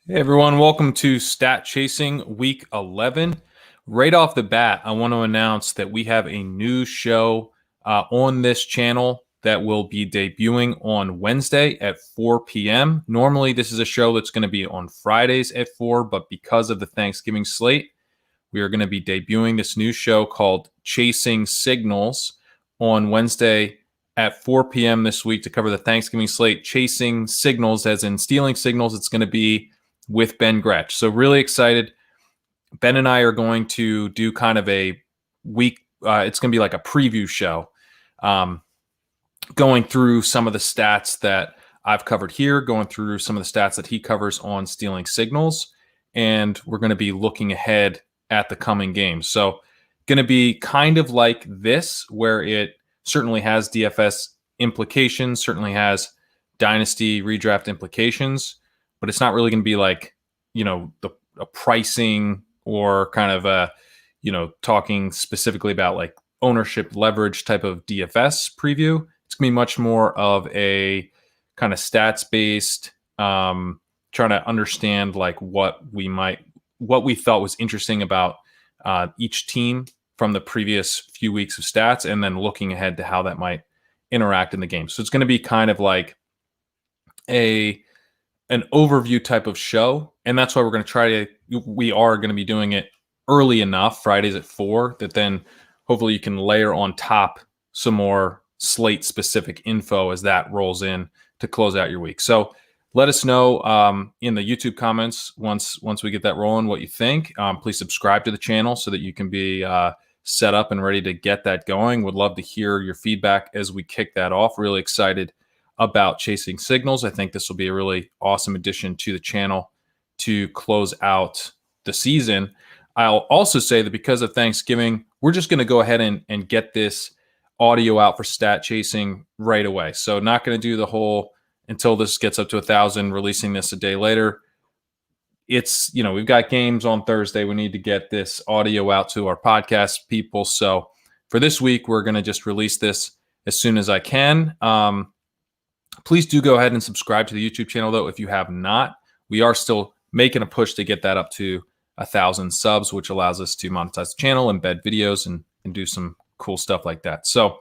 Hey everyone, welcome to Stat Chasing Week 11. Right off the bat, I want to announce that we have a new show on this channel that will be debuting on Wednesday at 4 p.m. Normally, this is a show that's going to be on Fridays at 4, but because of the Thanksgiving slate, we are going to be debuting this new show called Chasing Signals on Wednesday at 4 p.m. this week to cover the Thanksgiving slate. Chasing Signals, as in stealing signals, it's going to be with Ben Gretsch. So really excited. Ben and I are going to do kind of a week. It's going to be like a preview show, going through some of the stats that I've covered here, going through some of the stats that he covers on stealing signals, and we're going to be looking ahead at the coming games. So going to be kind of like this, where it certainly has DFS implications, certainly has dynasty redraft implications, but it's not really going to be like, a pricing or kind of talking specifically about like ownership leverage type of DFS preview. It's going to be much more of a kind of stats based, trying to understand like what we thought was interesting about each team from the previous few weeks of stats, and then looking ahead to how that might interact in the game. So it's going to be kind of like an overview type of show, and that's why we are going to be doing it early enough, Fridays at 4, that then hopefully you can layer on top some more slate specific info as that rolls in to close out your week. So let us know in the YouTube comments once we get that rolling what you think. Please subscribe to the channel so that you can be set up and ready to get that going. Would love to hear your feedback as we kick that off. Really excited about Chasing Signals. I think this will be a really awesome addition to the channel to close out the season. I'll also say that because of Thanksgiving, we're just going to go ahead and get this audio out for Stat Chasing right away. So not going to do the whole until this gets up to 1,000, releasing this a day later. It's, we've got games on Thursday. We need to get this audio out to our podcast people. So for this week, we're going to just release this as soon as I can. Please do go ahead and subscribe to the YouTube channel, though, if you have not. We are still making a push to get that up to 1,000 subs, which allows us to monetize the channel, embed videos, and do some cool stuff like that. So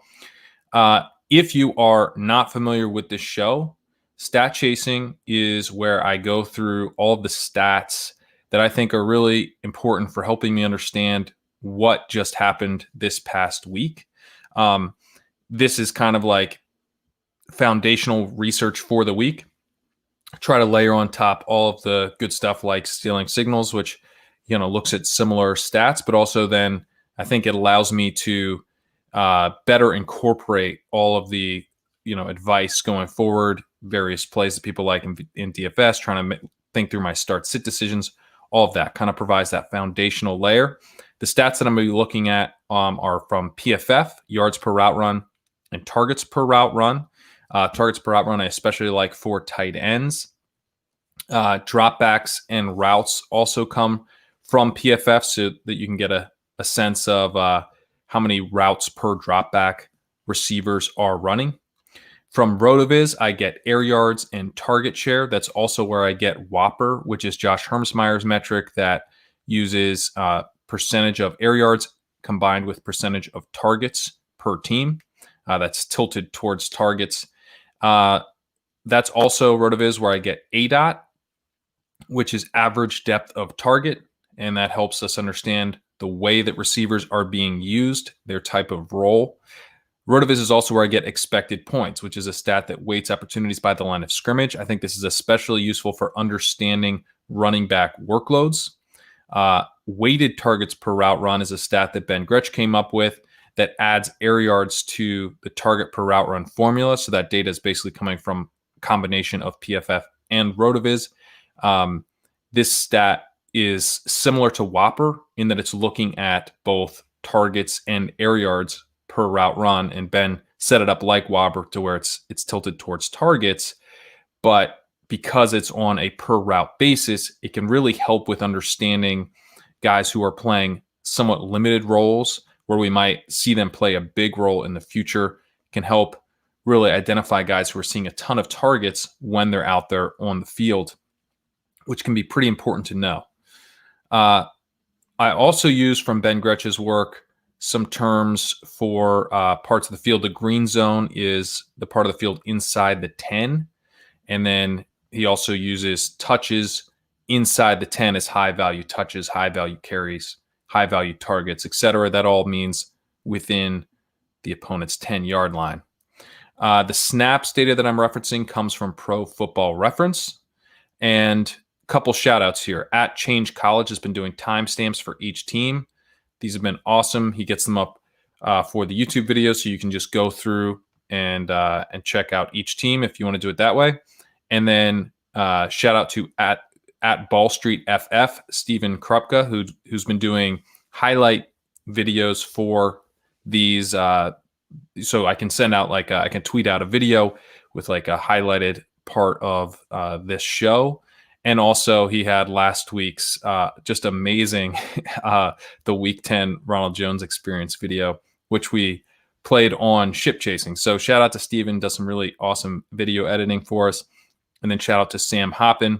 if you are not familiar with this show, Stat Chasing is where I go through all of the stats that I think are really important for helping me understand what just happened this past week. This is kind of like foundational research for the week. Try to layer on top all of the good stuff like stealing signals, which looks at similar stats, but also then I think it allows me to better incorporate all of the advice going forward, various plays that people like in DFS, trying to think through my start sit decisions. All of that kind of provides that foundational layer. The stats that I'm going to be looking at are from PFF, yards per route run, and targets per route run. Targets per route run, I especially like for tight ends. Dropbacks and routes also come from PFF so that you can get a sense of how many routes per dropback receivers are running. From RotoViz, I get air yards and target share. That's also where I get Whopper, which is Josh Hermsmeyer's metric that uses percentage of air yards combined with percentage of targets per team. That's tilted towards targets. That's also RotoViz where I get ADOT, which is average depth of target, and that helps us understand the way that receivers are being used, their type of role. RotoViz is also where I get expected points, which is a stat that weights opportunities by the line of scrimmage. I think this is especially useful for understanding running back workloads. Weighted targets per route run is a stat that Ben Gretsch came up with that adds air yards to the target per route run formula. So that data is basically coming from a combination of PFF and RotoViz. This stat is similar to Whopper in that it's looking at both targets and air yards per route run, and Ben set it up like Whopper to where it's tilted towards targets, but because it's on a per route basis, it can really help with understanding guys who are playing somewhat limited roles where we might see them play a big role in the future. Can help really identify guys who are seeing a ton of targets when they're out there on the field. which can be pretty important to know. I also use from Ben Gretch's work some terms for parts of the field. The green zone is the part of the field inside the 10. And then he also uses touches inside the 10 as high value touches, high value carries, high value targets, etc. That all means within the opponent's 10-yard line. The snaps data that I'm referencing comes from Pro Football Reference. And a couple shout outs here. At Change College has been doing timestamps for each team. These have been awesome. He gets them up for the YouTube video, so you can just go through and check out each team if you want to do it that way. And then shout out to at Ball Street FF, Stephen Krupka, who's been doing highlight videos for these. So I can send out I can tweet out a video with a highlighted part of this show. And also he had last week's just amazing the Week 10 Ronald Jones Experience video, which we played on ship chasing. So shout out to Steven, does some really awesome video editing for us. And then shout out to Sam Hoppin,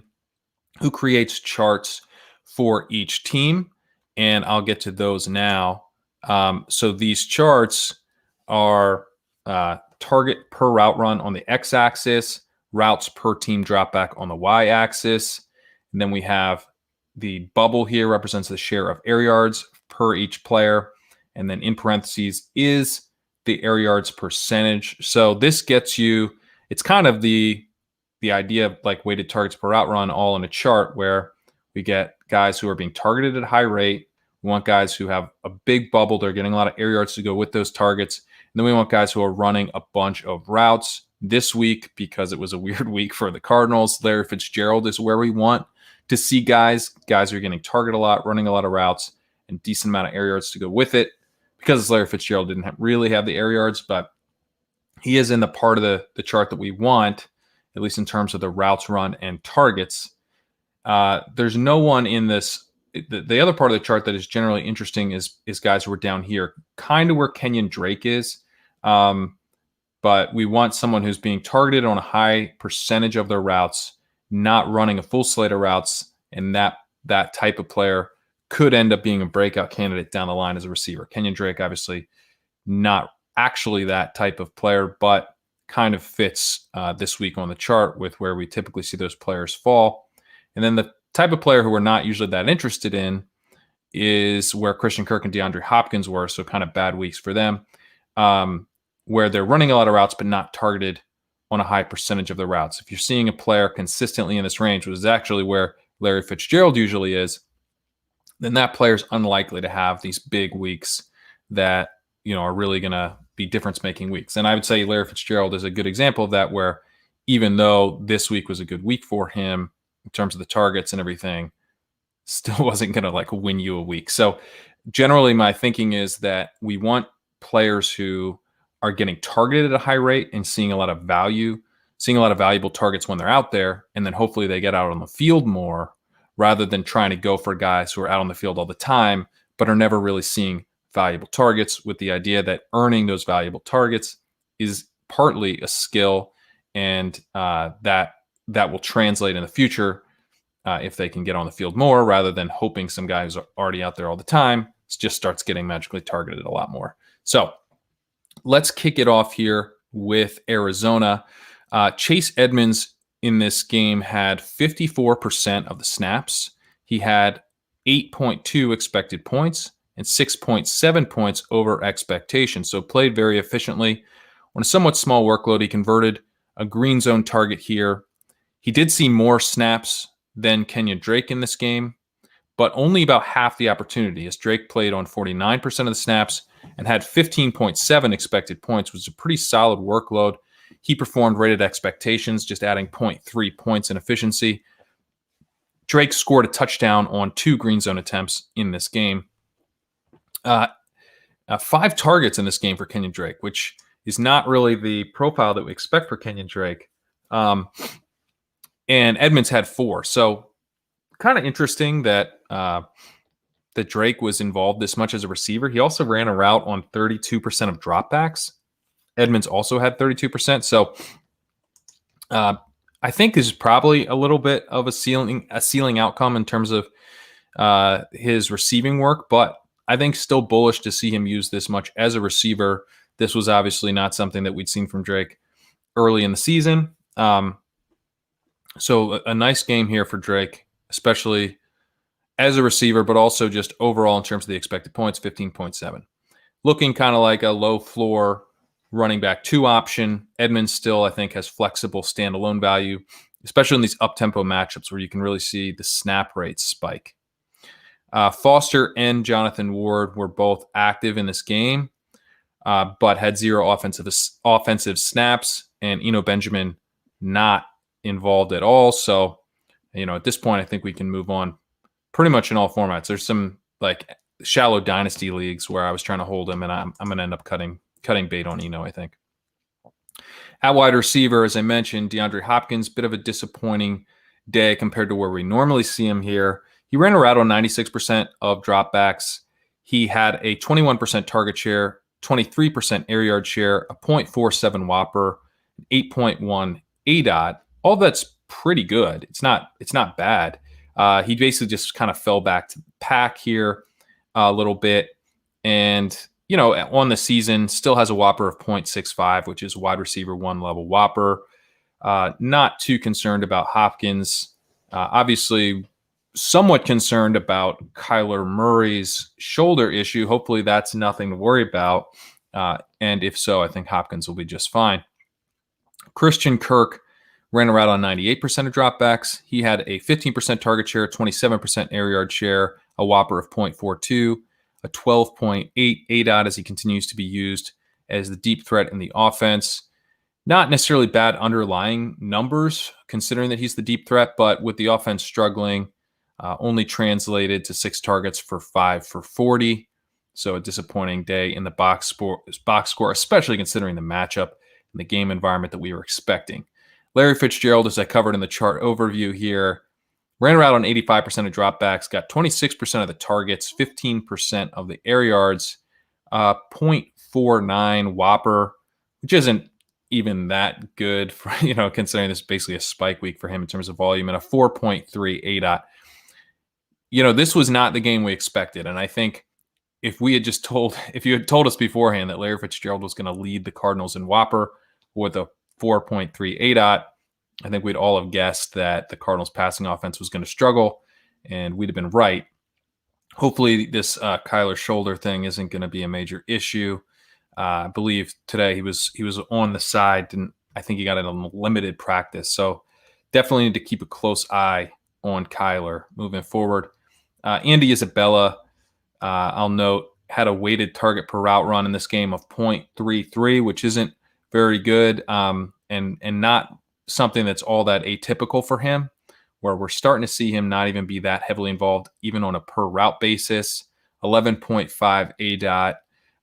who creates charts for each team. And I'll get to those now. So these charts are target per route run on the x-axis, routes per team dropback on the y-axis. And then we have the bubble here represents the share of air yards per each player. And then in parentheses is the air yards percentage. So this gets you, it's kind of the idea of weighted targets per route run all in a chart where we get guys who are being targeted at high rate. We want guys who have a big bubble. They're getting a lot of air yards to go with those targets. And then we want guys who are running a bunch of routes. This week, because it was a weird week for the Cardinals, Larry Fitzgerald is where we want to see guys. Guys are getting targeted a lot, running a lot of routes, and decent amount of air yards to go with it. Because Larry Fitzgerald didn't really have the air yards, but he is in the part of the chart that we want, at least in terms of the routes run and targets. There's no one in this. The other part of the chart that is generally interesting is guys who are down here, kind of where Kenyon Drake is. But we want someone who's being targeted on a high percentage of their routes, not running a full slate of routes, and that type of player could end up being a breakout candidate down the line as a receiver. Kenyon Drake, obviously, not actually that type of player, but kind of fits this week on the chart with where we typically see those players fall. And then the type of player who we're not usually that interested in is where Christian Kirk and DeAndre Hopkins were, so kind of bad weeks for them, where they're running a lot of routes but not targeted on a high percentage of the routes. If you're seeing a player consistently in this range, which is actually where Larry Fitzgerald usually is, then that player's unlikely to have these big weeks that are really going to be difference-making weeks. And I would say Larry Fitzgerald is a good example of that, where even though this week was a good week for him in terms of the targets and everything, still wasn't going to win you a week. So generally my thinking is that we want players who are getting targeted at a high rate and seeing a lot of valuable targets when they're out there, and then hopefully they get out on the field more, rather than trying to go for guys who are out on the field all the time but are never really seeing valuable targets, with the idea that earning those valuable targets is partly a skill, and that will translate in the future if they can get on the field more, rather than hoping some guy who's already out there all the time just starts getting magically targeted a lot more. So let's kick it off here with Arizona. Chase Edmonds in this game had 54% of the snaps. He had 8.2 expected points and 6.7 points over expectation. So played very efficiently. On a somewhat small workload, he converted a green zone target here. He did see more snaps than Kenyon Drake in this game, but only about half the opportunity, as Drake played on 49% of the snaps and had 15.7 expected points, which was a pretty solid workload. He performed rated expectations, just adding 0.3 points in efficiency. Drake scored a touchdown on 2 green zone attempts in this game. 5 targets in this game for Kenyon Drake, which is not really the profile that we expect for Kenyon Drake. And Edmonds had 4. So kind of interesting that that Drake was involved this much as a receiver. He also ran a route on 32% of dropbacks. Edmonds also had 32%. So I think this is probably a little bit of a ceiling outcome in terms of his receiving work, but I think still bullish to see him use this much as a receiver. This was obviously not something that we'd seen from Drake early in the season. So a nice game here for Drake, especially as a receiver, but also just overall in terms of the expected points, 15.7. Looking kind of like a low floor running back 2 option. Edmonds still, I think, has flexible standalone value, especially in these up-tempo matchups where you can really see the snap rate spike. Foster and Jonathan Ward were both active in this game, but had 0 offensive snaps, and Eno Benjamin not involved at all. So, at this point, I think we can move on pretty much in all formats. There's some like shallow dynasty leagues where I was trying to hold him, and I'm going to end up cutting bait on Eno, I think. At wide receiver, as I mentioned, DeAndre Hopkins, bit of a disappointing day compared to where we normally see him here. He ran a route on 96% of dropbacks. He had a 21% target share, 23% air yard share, a 0.47 Whopper, 8.1 ADOT. All that's pretty good. It's not bad. He basically just kind of fell back to the pack here a little bit. And, on the season, still has a Whopper of 0.65, which is wide receiver 1 level Whopper. Not too concerned about Hopkins. Obviously, somewhat concerned about Kyler Murray's shoulder issue. Hopefully that's nothing to worry about. And if so, I think Hopkins will be just fine. Christian Kirk ran a route on 98% of dropbacks. He had a 15% target share, 27% air yard share, a Whopper of 0.42, a 12.8 ADOT as he continues to be used as the deep threat in the offense. Not necessarily bad underlying numbers, considering that he's the deep threat, but with the offense struggling, only translated to 6 targets for 5 for 40. So a disappointing day in the box score, especially considering the matchup and the game environment that we were expecting. Larry Fitzgerald, as I covered in the chart overview here, ran around on 85% of dropbacks, got 26% of the targets, 15% of the air yards, 0.49 Whopper, which isn't even that good for, considering this is basically a spike week for him in terms of volume, and a 4.3 ADOT. This was not the game we expected. And I think if you had told us beforehand that Larry Fitzgerald was going to lead the Cardinals in Whopper with a 4.3 ADOT, I think we'd all have guessed that the Cardinals passing offense was going to struggle, and we'd have been right. Hopefully this Kyler shoulder thing isn't going to be a major issue. I believe today he was on the side, and I think he got it on limited practice. So definitely need to keep a close eye on Kyler moving forward. Andy Isabella, I'll note, had a weighted target per route run in this game of 0.33, which isn't very good, and not something that's all that atypical for him, where we're starting to see him not even be that heavily involved, even on a per route basis. 11.5 ADOT.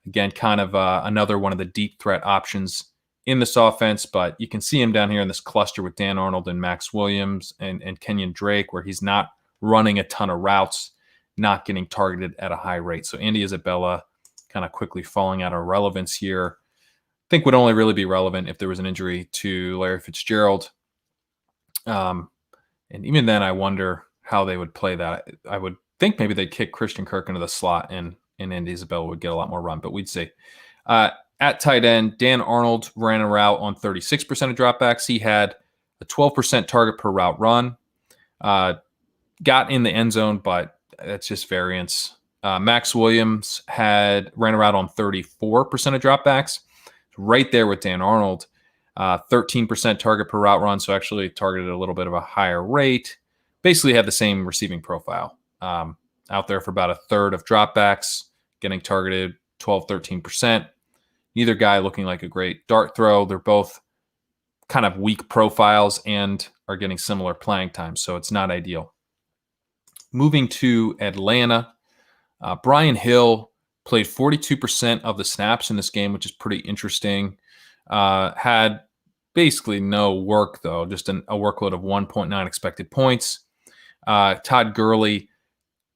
Again, kind of another one of the deep threat options in this offense, but you can see him down here in this cluster with Dan Arnold and Max Williams and Kenyon Drake, where he's not running a ton of routes, not getting targeted at a high rate. So Andy Isabella kind of quickly falling out of relevance here. I think would only really be relevant if there was an injury to Larry Fitzgerald. And even then, I wonder how they would play that. I would think maybe they'd kick Christian Kirk into the slot and Andy Isabella would get a lot more run, but we'd see. At tight end, Dan Arnold ran a route on 36% of dropbacks. He had a 12% target per route run. Got in the end zone, but that's just variance. Max Williams ran a route on 34% of dropbacks. Right there with Dan Arnold. 13% target per route run, so actually targeted a little bit of a higher rate. Basically had the same receiving profile. Out there for about a third of dropbacks, getting targeted 12, 13%. Neither guy looking like a great dart throw. They're both kind of weak profiles and are getting similar playing time, so it's not ideal. Moving to Atlanta, Brian Hill played 42% of the snaps in this game, which is pretty interesting. Had basically no work, though, just a workload of 1.9 expected points. Todd Gurley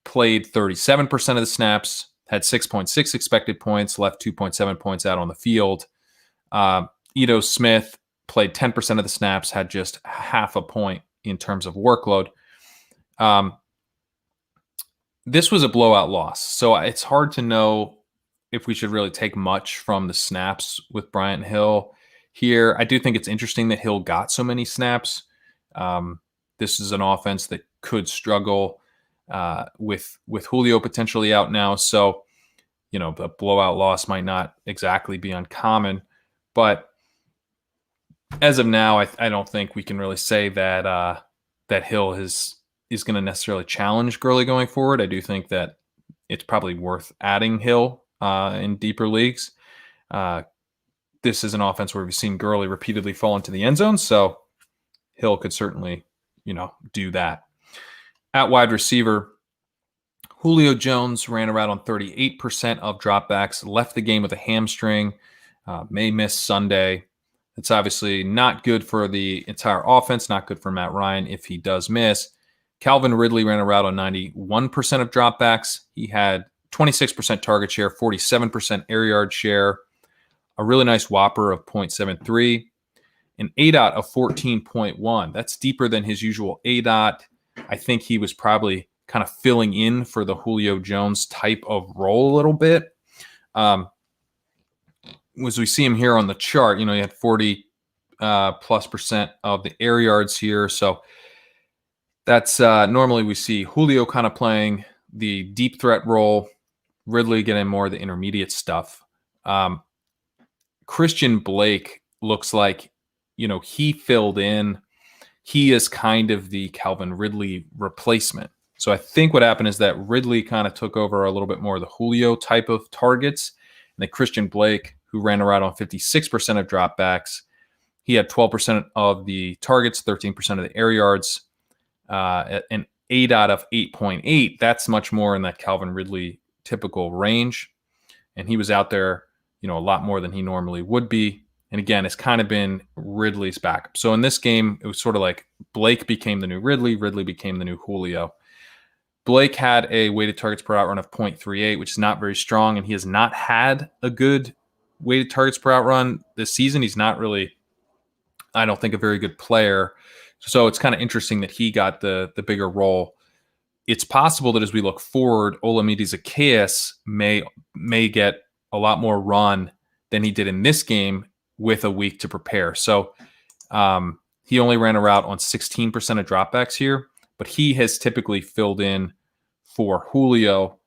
played 37% of the snaps, had 6.6 expected points, left 2.7 points out on the field. Ito Smith played 10% of the snaps, had just half a point in terms of workload. This was a blowout loss, so it's hard to know if we should really take much from the snaps with Bryant Hill here. I do think it's interesting that Hill got so many snaps. This is an offense that could struggle with Julio potentially out now. So, a blowout loss might not exactly be uncommon. But as of now, I don't think we can really say that that Hill is going to necessarily challenge Gurley going forward. I do think that it's probably worth adding Hill in deeper leagues. This is an offense where we've seen Gurley repeatedly fall into the end zone, so Hill could certainly, do that. At wide receiver, Julio Jones ran around on 38% of dropbacks, left the game with a hamstring, may miss Sunday. It's obviously not good for the entire offense, not good for Matt Ryan if he does miss. Calvin Ridley ran around on 91% of dropbacks. He had 26% target share, 47% air yard share, a really nice whopper of 0.73, an ADOT of 14.1. That's deeper than his usual ADOT. I think he was probably kind of filling in for the Julio Jones type of role a little bit. As we see him here on the chart, he had 40 plus percent of the air yards here. So that's normally we see Julio kind of playing the deep threat role, Ridley getting more of the intermediate stuff. Christian Blake looks like, he filled in. He is kind of the Calvin Ridley replacement. So I think what happened is that Ridley kind of took over a little bit more of the Julio type of targets. And then Christian Blake, who ran around on 56% of dropbacks, he had 12% of the targets, 13% of the air yards, an ADOT of 8.8. That's much more in that Calvin Ridley typical range. And he was out there, a lot more than he normally would be. And again, it's kind of been Ridley's backup. So in this game, it was sort of like Blake became the new Ridley, Ridley became the new Julio. Blake had a weighted targets per outrun of 0.38, which is not very strong, and he has not had a good weighted targets per outrun this season. He's not really, I don't think, a very good player. So it's kind of interesting that he got the bigger role. It's possible that as we look forward, Olamide Zaccheaus may get a lot more run than he did in this game with a week to prepare. So he only ran a route on 16% of dropbacks here, but he has typically filled in for Julio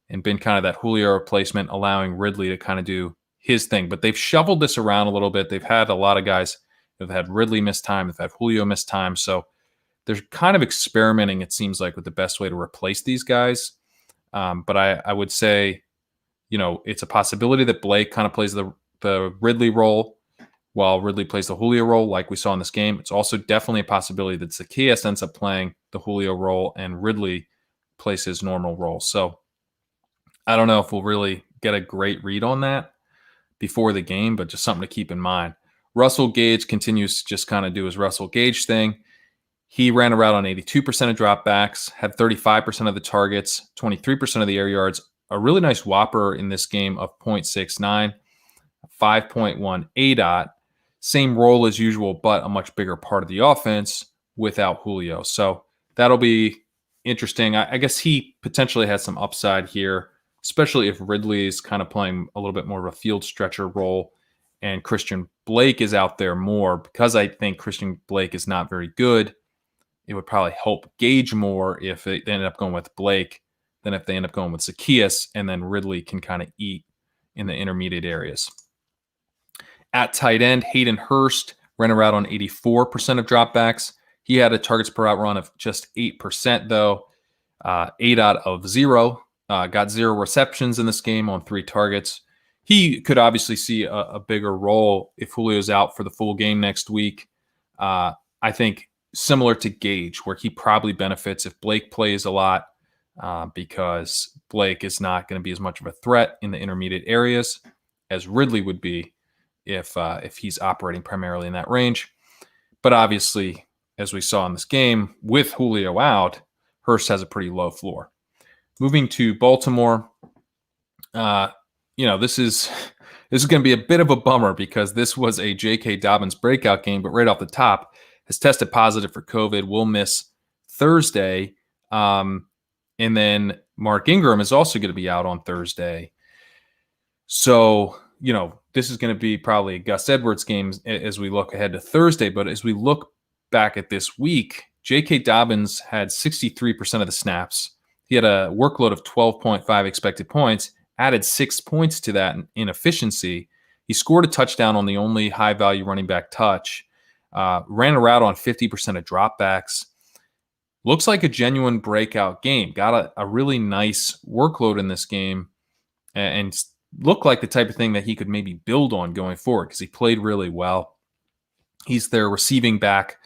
and been kind of that Julio replacement, allowing Ridley to kind of do his thing. But they've shoveled this around a little bit. They've had a lot of guys who've had Ridley miss time, they've had Julio miss time. So they're kind of experimenting, it seems like, with the best way to replace these guys. But I would say, it's a possibility that Blake kind of plays the Ridley role while Ridley plays the Julio role like we saw in this game. It's also definitely a possibility that Zaccheaus ends up playing the Julio role and Ridley plays his normal role. So I don't know if we'll really get a great read on that before the game, but just something to keep in mind. Russell Gage continues to just kind of do his Russell Gage thing. He ran around on 82% of dropbacks, had 35% of the targets, 23% of the air yards, a really nice whopper in this game of 0.69, 5.1 ADOT. Same role as usual, but a much bigger part of the offense without Julio. So that'll be interesting. I guess he potentially has some upside here, especially if Ridley is kind of playing a little bit more of a field stretcher role and Christian Blake is out there more. Because I think Christian Blake is not very good, it would probably help Gage more if they ended up going with Blake than if they end up going with Zaccheaus, and then Ridley can kind of eat in the intermediate areas. At tight end, Hayden Hurst ran around on 84% of dropbacks. He had a targets per outrun of just 8%, though. 8 out of 0. Got 0 receptions in this game on 3 targets. He could obviously see a bigger role if Julio's out for the full game next week. I think similar to Gage, where he probably benefits if Blake plays a lot because Blake is not going to be as much of a threat in the intermediate areas as Ridley would be if he's operating primarily in that range. But obviously, as we saw in this game, with Julio out, Hurst has a pretty low floor. Moving to Baltimore, this is This is going to be a bit of a bummer because this was a J.K. Dobbins breakout game, but right off the top has tested positive for COVID. Will miss Thursday. And then Mark Ingram is also going to be out on Thursday. So, this is going to be probably a Gus Edwards game as we look ahead to Thursday. But as we look back at this week, J.K. Dobbins had 63% of the snaps. He had a workload of 12.5 expected points, added 6 points to that in efficiency. He scored a touchdown on the only high-value running back touch, ran a route on 50% of dropbacks. Looks like a genuine breakout game. Got a really nice workload in this game and looked like the type of thing that he could maybe build on going forward because he played really well. He's their receiving back.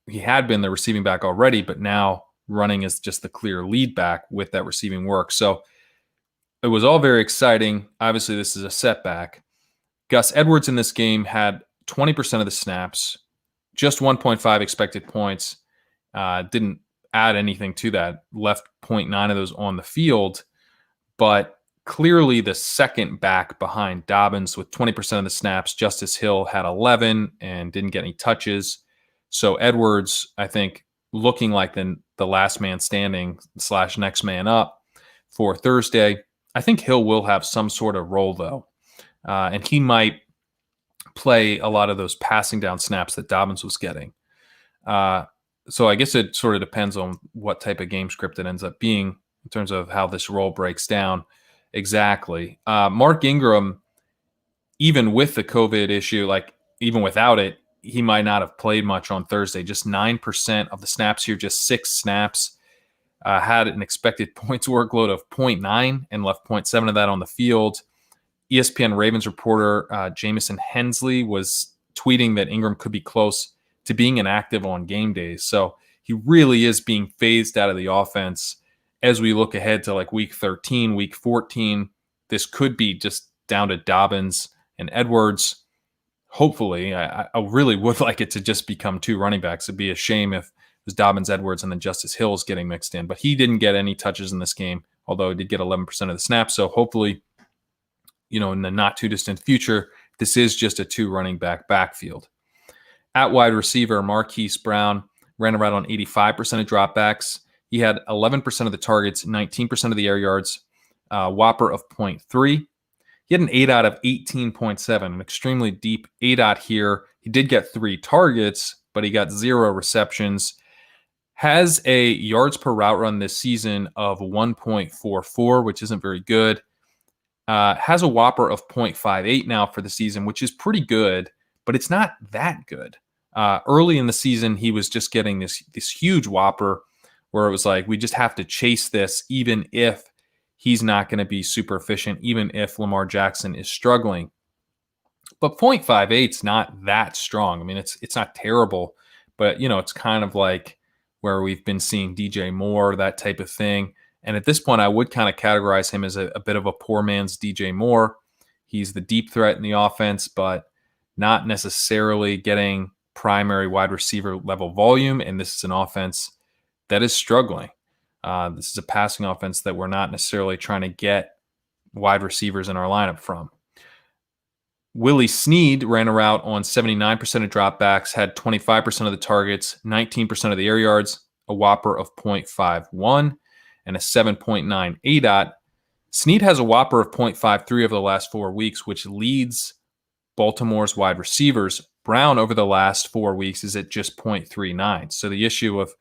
He had been the receiving back already, but now running as just the clear lead back with that receiving work. So it was all very exciting. Obviously, this is a setback. Gus Edwards in this game had 20% of the snaps, just 1.5 expected points. Didn't add anything to that. Left 0.9 of those on the field, but clearly the second back behind Dobbins with 20% of the snaps. Justice Hill had 11 and didn't get any touches. So Edwards, I think, looking like the last man standing / next man up for Thursday. I think Hill will have some sort of role, though. And he might play a lot of those passing down snaps that Dobbins was getting. So I guess it sort of depends on what type of game script it ends up being in terms of how this role breaks down exactly. Mark Ingram, even with the COVID issue, like even without it, he might not have played much on Thursday. Just 9% of the snaps here, just 6 snaps. Had an expected points workload of 0.9 and left 0.7 of that on the field. ESPN Ravens reporter Jamison Hensley was tweeting that Ingram could be close to being inactive on game days. So he really is being phased out of the offense as we look ahead to like week 13, week 14. This could be just down to Dobbins and Edwards. Hopefully, I really would like it to just become 2 running backs. It'd be a shame if it was Dobbins, Edwards, and then Justice Hills getting mixed in. But he didn't get any touches in this game, although he did get 11% of the snaps. So hopefully, in the not too distant future, this is just a 2 running back backfield. At wide receiver, Marquise Brown ran around on 85% of dropbacks. He had 11% of the targets, 19% of the air yards, whopper of 0.3. He had an ADOT of 18.7, an extremely deep ADOT here. He did get 3 targets, but he got 0 receptions. Has a yards per route run this season of 1.44, which isn't very good. Has a whopper of 0.58 now for the season, which is pretty good, but it's not that good. Early in the season, he was just getting this huge whopper where it was like, we just have to chase this even if he's not going to be super efficient, even if Lamar Jackson is struggling. But 0.58 is not that strong. I mean, it's not terrible, but, it's kind of like where we've been seeing DJ Moore, that type of thing. And at this point, I would kind of categorize him as a bit of a poor man's DJ Moore. He's the deep threat in the offense, but not necessarily getting primary wide receiver level volume. And this is an offense that is struggling. This is a passing offense that we're not necessarily trying to get wide receivers in our lineup from. Willie Snead ran a route on 79% of dropbacks, had 25% of the targets, 19% of the air yards, a whopper of 0.51, and a 7.9 ADOT. Snead has a whopper of 0.53 over the last 4 weeks, which leads Baltimore's wide receivers. Brown over the last 4 weeks is at just 0.39. So the issue of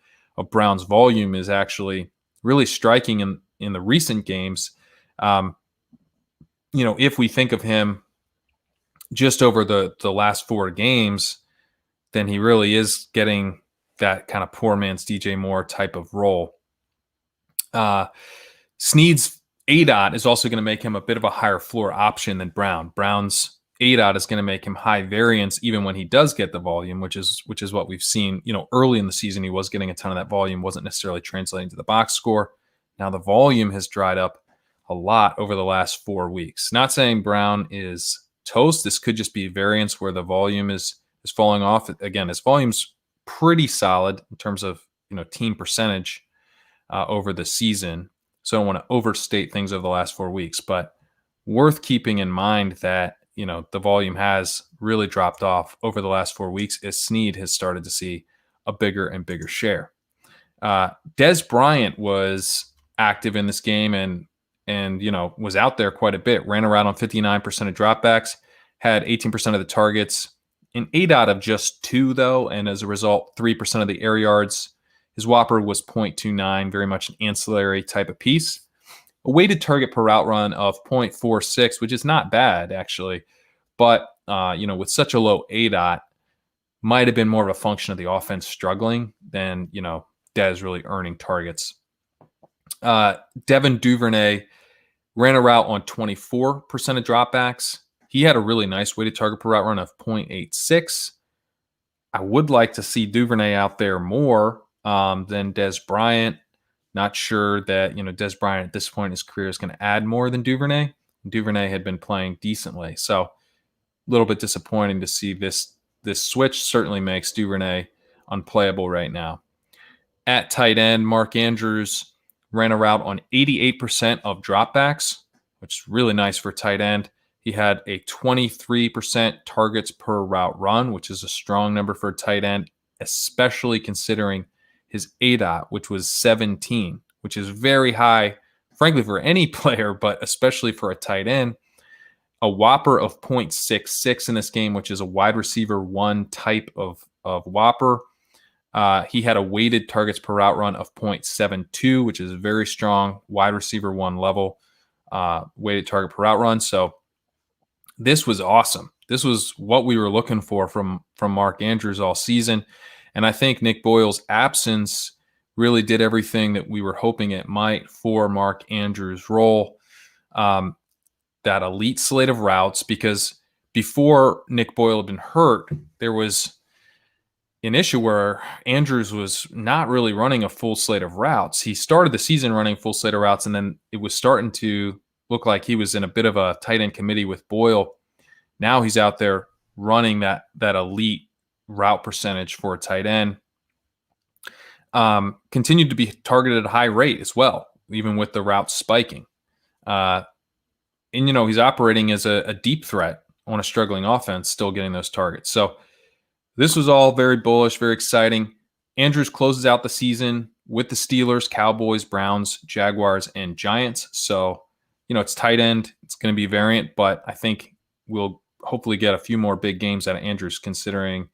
Brown's volume is actually really striking in the recent games. If we think of him just over the last 4 games, then he really is getting that kind of poor man's DJ Moore type of role. Snead's ADOT is also going to make him a bit of a higher floor option than Brown. Brown's ADOT is going to make him high variance even when he does get the volume, which is what we've seen. Early in the season, he was getting a ton of that volume, wasn't necessarily translating to the box score. Now the volume has dried up a lot over the last 4 weeks. Not saying Brown is toast. This could just be variance where the volume is falling off. Again, his volume's pretty solid in terms of team percentage over the season. So I don't want to overstate things over the last 4 weeks, but worth keeping in mind that, the volume has really dropped off over the last 4 weeks as Snead has started to see a bigger and bigger share. Dez Bryant was active in this game and was out there quite a bit, ran around on 59% of dropbacks, had 18% of the targets, an 8 out of just 2 though, and as a result, 3% of the air yards. His Whopper was 0.29, very much an ancillary type of piece. A weighted target per route run of 0.46, which is not bad actually, but with such a low ADOT, might have been more of a function of the offense struggling than Dez really earning targets. Devin Duvernay ran a route on 24% of dropbacks. He had a really nice weighted target per route run of 0.86. I would like to see Duvernay out there more than Dez Bryant. Not sure that, Dez Bryant at this point in his career is going to add more than Duvernay. Duvernay had been playing decently. So a little bit disappointing to see this switch. Certainly makes Duvernay unplayable right now. At tight end, Mark Andrews ran a route on 88% of dropbacks, which is really nice for tight end. He had a 23% targets per route run, which is a strong number for a tight end, especially considering his ADOT, which was 17, which is very high, frankly, for any player, but especially for a tight end. A Whopper of 0.66 in this game, which is a wide receiver 1 type of Whopper. He had a weighted targets per route run of 0.72, which is a very strong wide receiver 1 level weighted target per route run. So this was awesome. This was what we were looking for from Mark Andrews all season. And I think Nick Boyle's absence really did everything that we were hoping it might for Mark Andrews' role. That elite slate of routes, because before Nick Boyle had been hurt, there was an issue where Andrews was not really running a full slate of routes. He started the season running full slate of routes, and then it was starting to look like he was in a bit of a tight end committee with Boyle. Now he's out there running that elite route percentage for a tight end. Continued to be targeted at a high rate as well, even with the route spiking. And, he's operating as a deep threat on a struggling offense, still getting those targets. So this was all very bullish, very exciting. Andrews closes out the season with the Steelers, Cowboys, Browns, Jaguars, and Giants. So, it's tight end. It's going to be variant, but I think we'll hopefully get a few more big games out of Andrews considering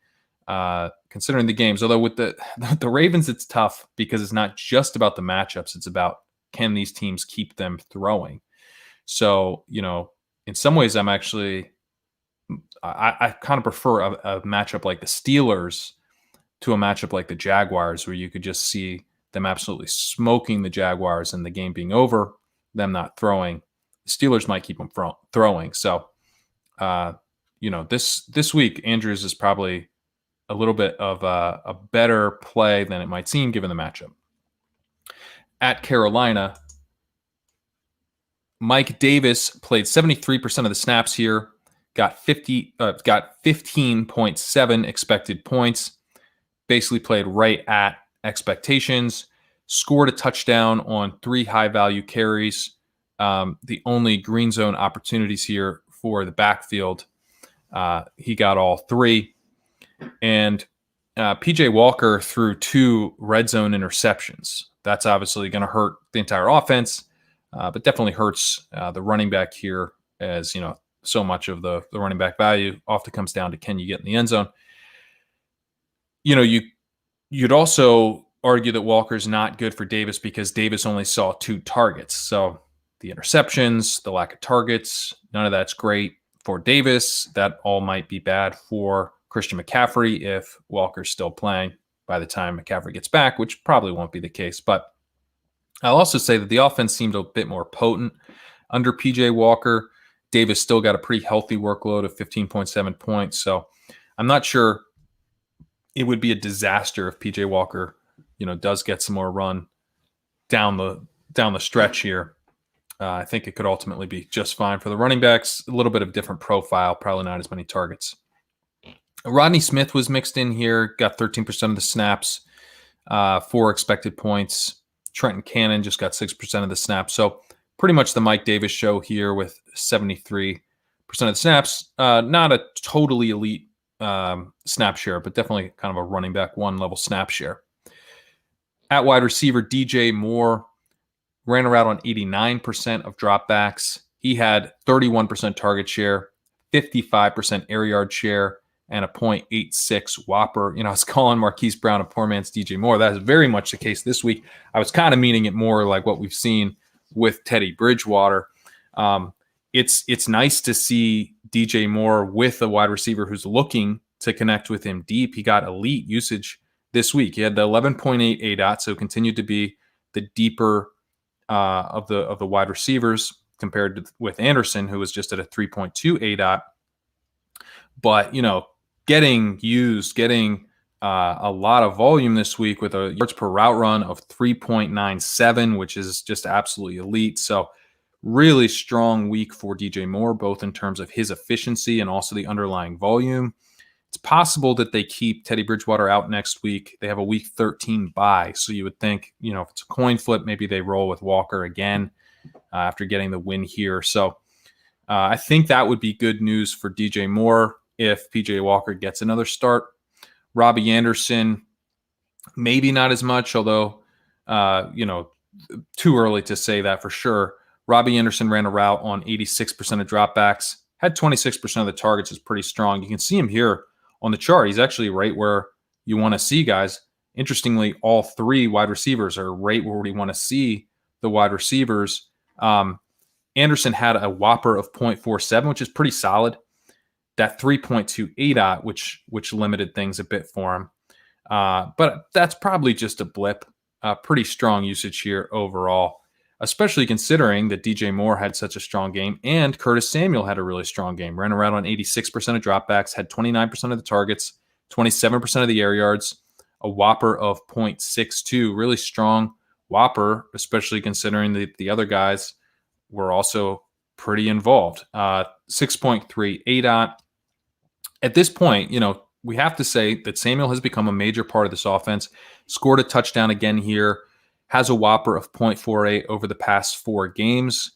the games. Although with the Ravens, it's tough because it's not just about the matchups. It's about, can these teams keep them throwing? So, in some ways I kind of prefer a matchup like the Steelers to a matchup like the Jaguars, where you could just see them absolutely smoking the Jaguars and the game being over, them not throwing. The Steelers might keep them throwing. So, this week, Andrews is probably a little bit of a better play than it might seem given the matchup. At Carolina, Mike Davis played 73% of the snaps here, got 15.7 expected points, basically played right at expectations, scored a touchdown on 3 high-value carries. The only green zone opportunities here for the backfield, he got all 3. And PJ Walker threw 2 red zone interceptions. That's obviously going to hurt the entire offense, but definitely hurts the running back here, as so much of the running back value often comes down to, can you get in the end zone? You'd also argue that Walker's not good for Davis because Davis only saw 2 targets. So the interceptions, the lack of targets, none of that's great for Davis. That all might be bad for Christian McCaffrey if Walker's still playing by the time McCaffrey gets back, which probably won't be the case. But I'll also say that the offense seemed a bit more potent under PJ Walker. Davis still got a pretty healthy workload of 15.7 points. So I'm not sure it would be a disaster if PJ Walker, does get some more run down the stretch here. I think it could ultimately be just fine for the running backs. A little bit of different profile, probably not as many targets. Rodney Smith was mixed in here, got 13% of the snaps, 4 expected points. Trenton Cannon just got 6% of the snaps. So pretty much the Mike Davis show here with 73% of the snaps. Not a totally elite snap share, but definitely kind of a running back one level snap share. At wide receiver, DJ Moore ran around on 89% of dropbacks. He had 31% target share, 55% air yard share, and a 0.86 whopper. I was calling Marquise Brown a poor man's DJ Moore. That is very much the case this week. I was kind of meaning it more like what we've seen with Teddy Bridgewater. It's nice to see DJ Moore with a wide receiver who's looking to connect with him deep. He got elite usage this week. He had the 11.8 ADOT, so continued to be the deeper of the wide receivers compared with Anderson, who was just at a 3.2 ADOT. But, getting a lot of volume this week with a yards per route run of 3.97, which is just absolutely elite. So really strong week for DJ Moore, both in terms of his efficiency and also the underlying volume. It's possible that they keep Teddy Bridgewater out next week. They have a week 13 bye. So you would think, if it's a coin flip, maybe they roll with Walker again after getting the win here. So I think that would be good news for DJ Moore if PJ Walker gets another start. Robbie Anderson, maybe not as much, although, too early to say that for sure. Robbie Anderson ran a route on 86% of dropbacks, had 26% of the targets, is pretty strong. You can see him here on the chart. He's actually right where you want to see guys. Interestingly, all three wide receivers are right where we want to see the wide receivers. Anderson had a whopper of 0.47, which is pretty solid. That 3.2 ADOT, which limited things a bit for him. But that's probably just a blip. Pretty strong usage here overall, especially considering that DJ Moore had such a strong game and Curtis Samuel had a really strong game. Ran around on 86% of dropbacks, had 29% of the targets, 27% of the air yards, a whopper of 0.62. Really strong whopper, especially considering the other guys were also pretty involved. 6.3 ADOT. At this point, we have to say that Samuel has become a major part of this offense. Scored a touchdown again here. Has a whopper of 0.48 over the past 4 games,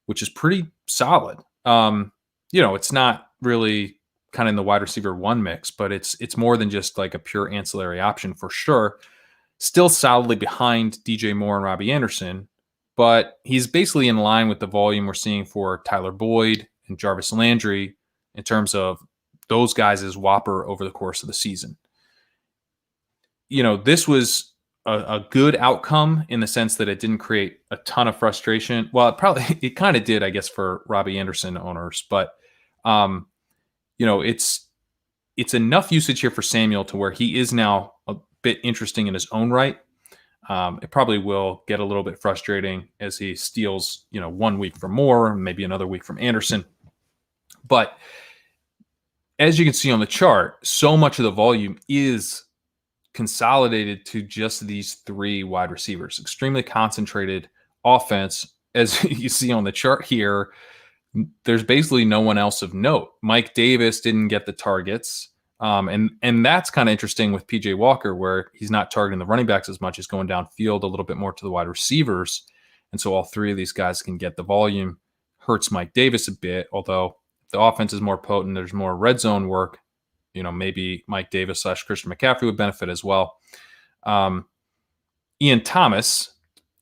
which is pretty solid. It's not really kind of in the wide receiver one mix, but it's more than just like a pure ancillary option for sure. Still solidly behind DJ Moore and Robbie Anderson, but he's basically in line with the volume we're seeing for Tyler Boyd and Jarvis Landry in terms of those guys' whopper over the course of the season. This was a good outcome in the sense that it didn't create a ton of frustration. Well, it kind of did, I guess, for Robbie Anderson owners, but it's enough usage here for Samuel to where he is now a bit interesting in his own right. It probably will get a little bit frustrating as he steals, 1 week from Moore, maybe another week from Anderson. But as you can see on the chart, so much of the volume is consolidated to just these 3 wide receivers. Extremely concentrated offense. As you see on the chart here, there's basically no one else of note. Mike Davis didn't get the targets. And that's kind of interesting with PJ Walker, where he's not targeting the running backs as much. He's going downfield a little bit more to the wide receivers. And so all 3 of these guys can get the volume. Hurts Mike Davis a bit, although the offense is more potent. There's more red zone work. Maybe Mike Davis / Christian McCaffrey would benefit as well. Ian Thomas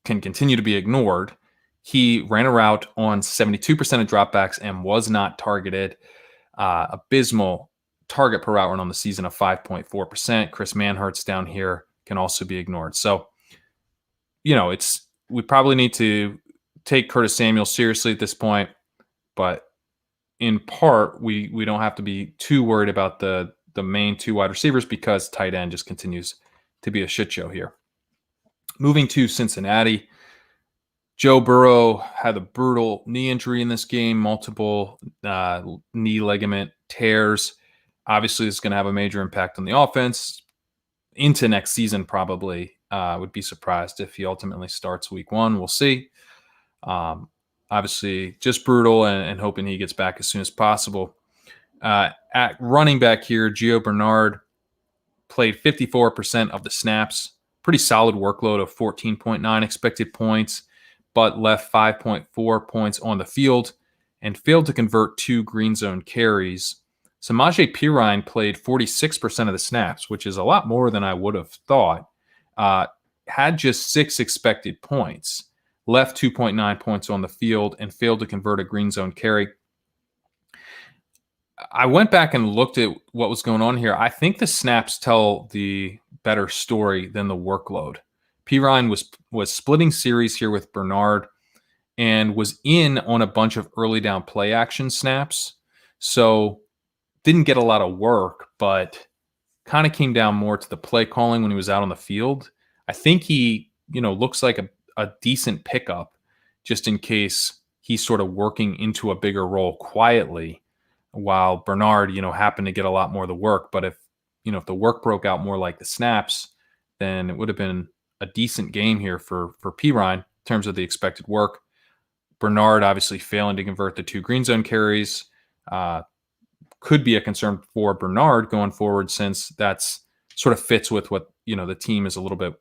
can continue to be ignored. He ran a route on 72% of dropbacks and was not targeted. Abysmal target per route run on the season of 5.4%. Chris Manhertz down here can also be ignored. So, we probably need to take Curtis Samuel seriously at this point, but in part, we don't have to be too worried about the main 2 wide receivers because tight end just continues to be a shit show here. Moving to Cincinnati, Joe Burrow had a brutal knee injury in this game, multiple knee ligament tears. Obviously, this is going to have a major impact on the offense into next season probably. Would be surprised if he ultimately starts week 1. We'll see. Obviously, just brutal and hoping he gets back as soon as possible. At running back here, Gio Bernard played 54% of the snaps. Pretty solid workload of 14.9 expected points, but left 5.4 points on the field and failed to convert 2 green zone carries. Samaje Perine played 46% of the snaps, which is a lot more than I would have thought. Had just 6 expected points, left 2.9 points on the field, and failed to convert a green zone carry. I went back and looked at what was going on here. I think the snaps tell the better story than the workload. Perine was splitting series here with Bernard and was in on a bunch of early down play action snaps. So didn't get a lot of work, but kind of came down more to the play calling when he was out on the field. I think he, looks like a decent pickup just in case he's sort of working into a bigger role quietly, while Bernard, happened to get a lot more of the work. But if the work broke out more like the snaps, then it would have been a decent game here for Perine in terms of the expected work. Bernard obviously failing to convert the 2 green zone carries could be a concern for Bernard going forward, since that's sort of fits with what, the team is a little bit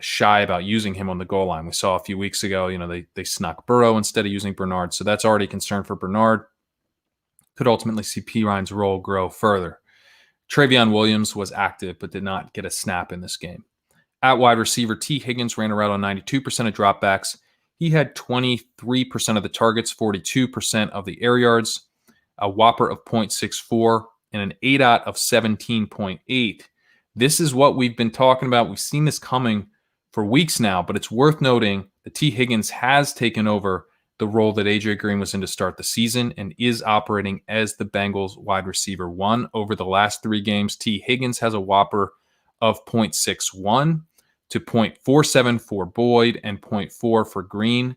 shy about using him on the goal line. We saw a few weeks ago, they snuck Burrow instead of using Bernard. So that's already a concern for Bernard. Could ultimately see Perine's role grow further. Travion Williams was active but did not get a snap in this game. At wide receiver, T. Higgins ran around on 92% of dropbacks. He had 23% of the targets, 42% of the air yards, a whopper of 0.64, and an ADOT of 17.8. This is what we've been talking about. We've seen this coming for weeks now, but it's worth noting that T. Higgins has taken over the role that A.J. Green was in to start the season and is operating as the Bengals wide receiver 1. Over the last 3 games, T. Higgins has a whopper of 0.61 to 0.47 for Boyd and 0.4 for Green.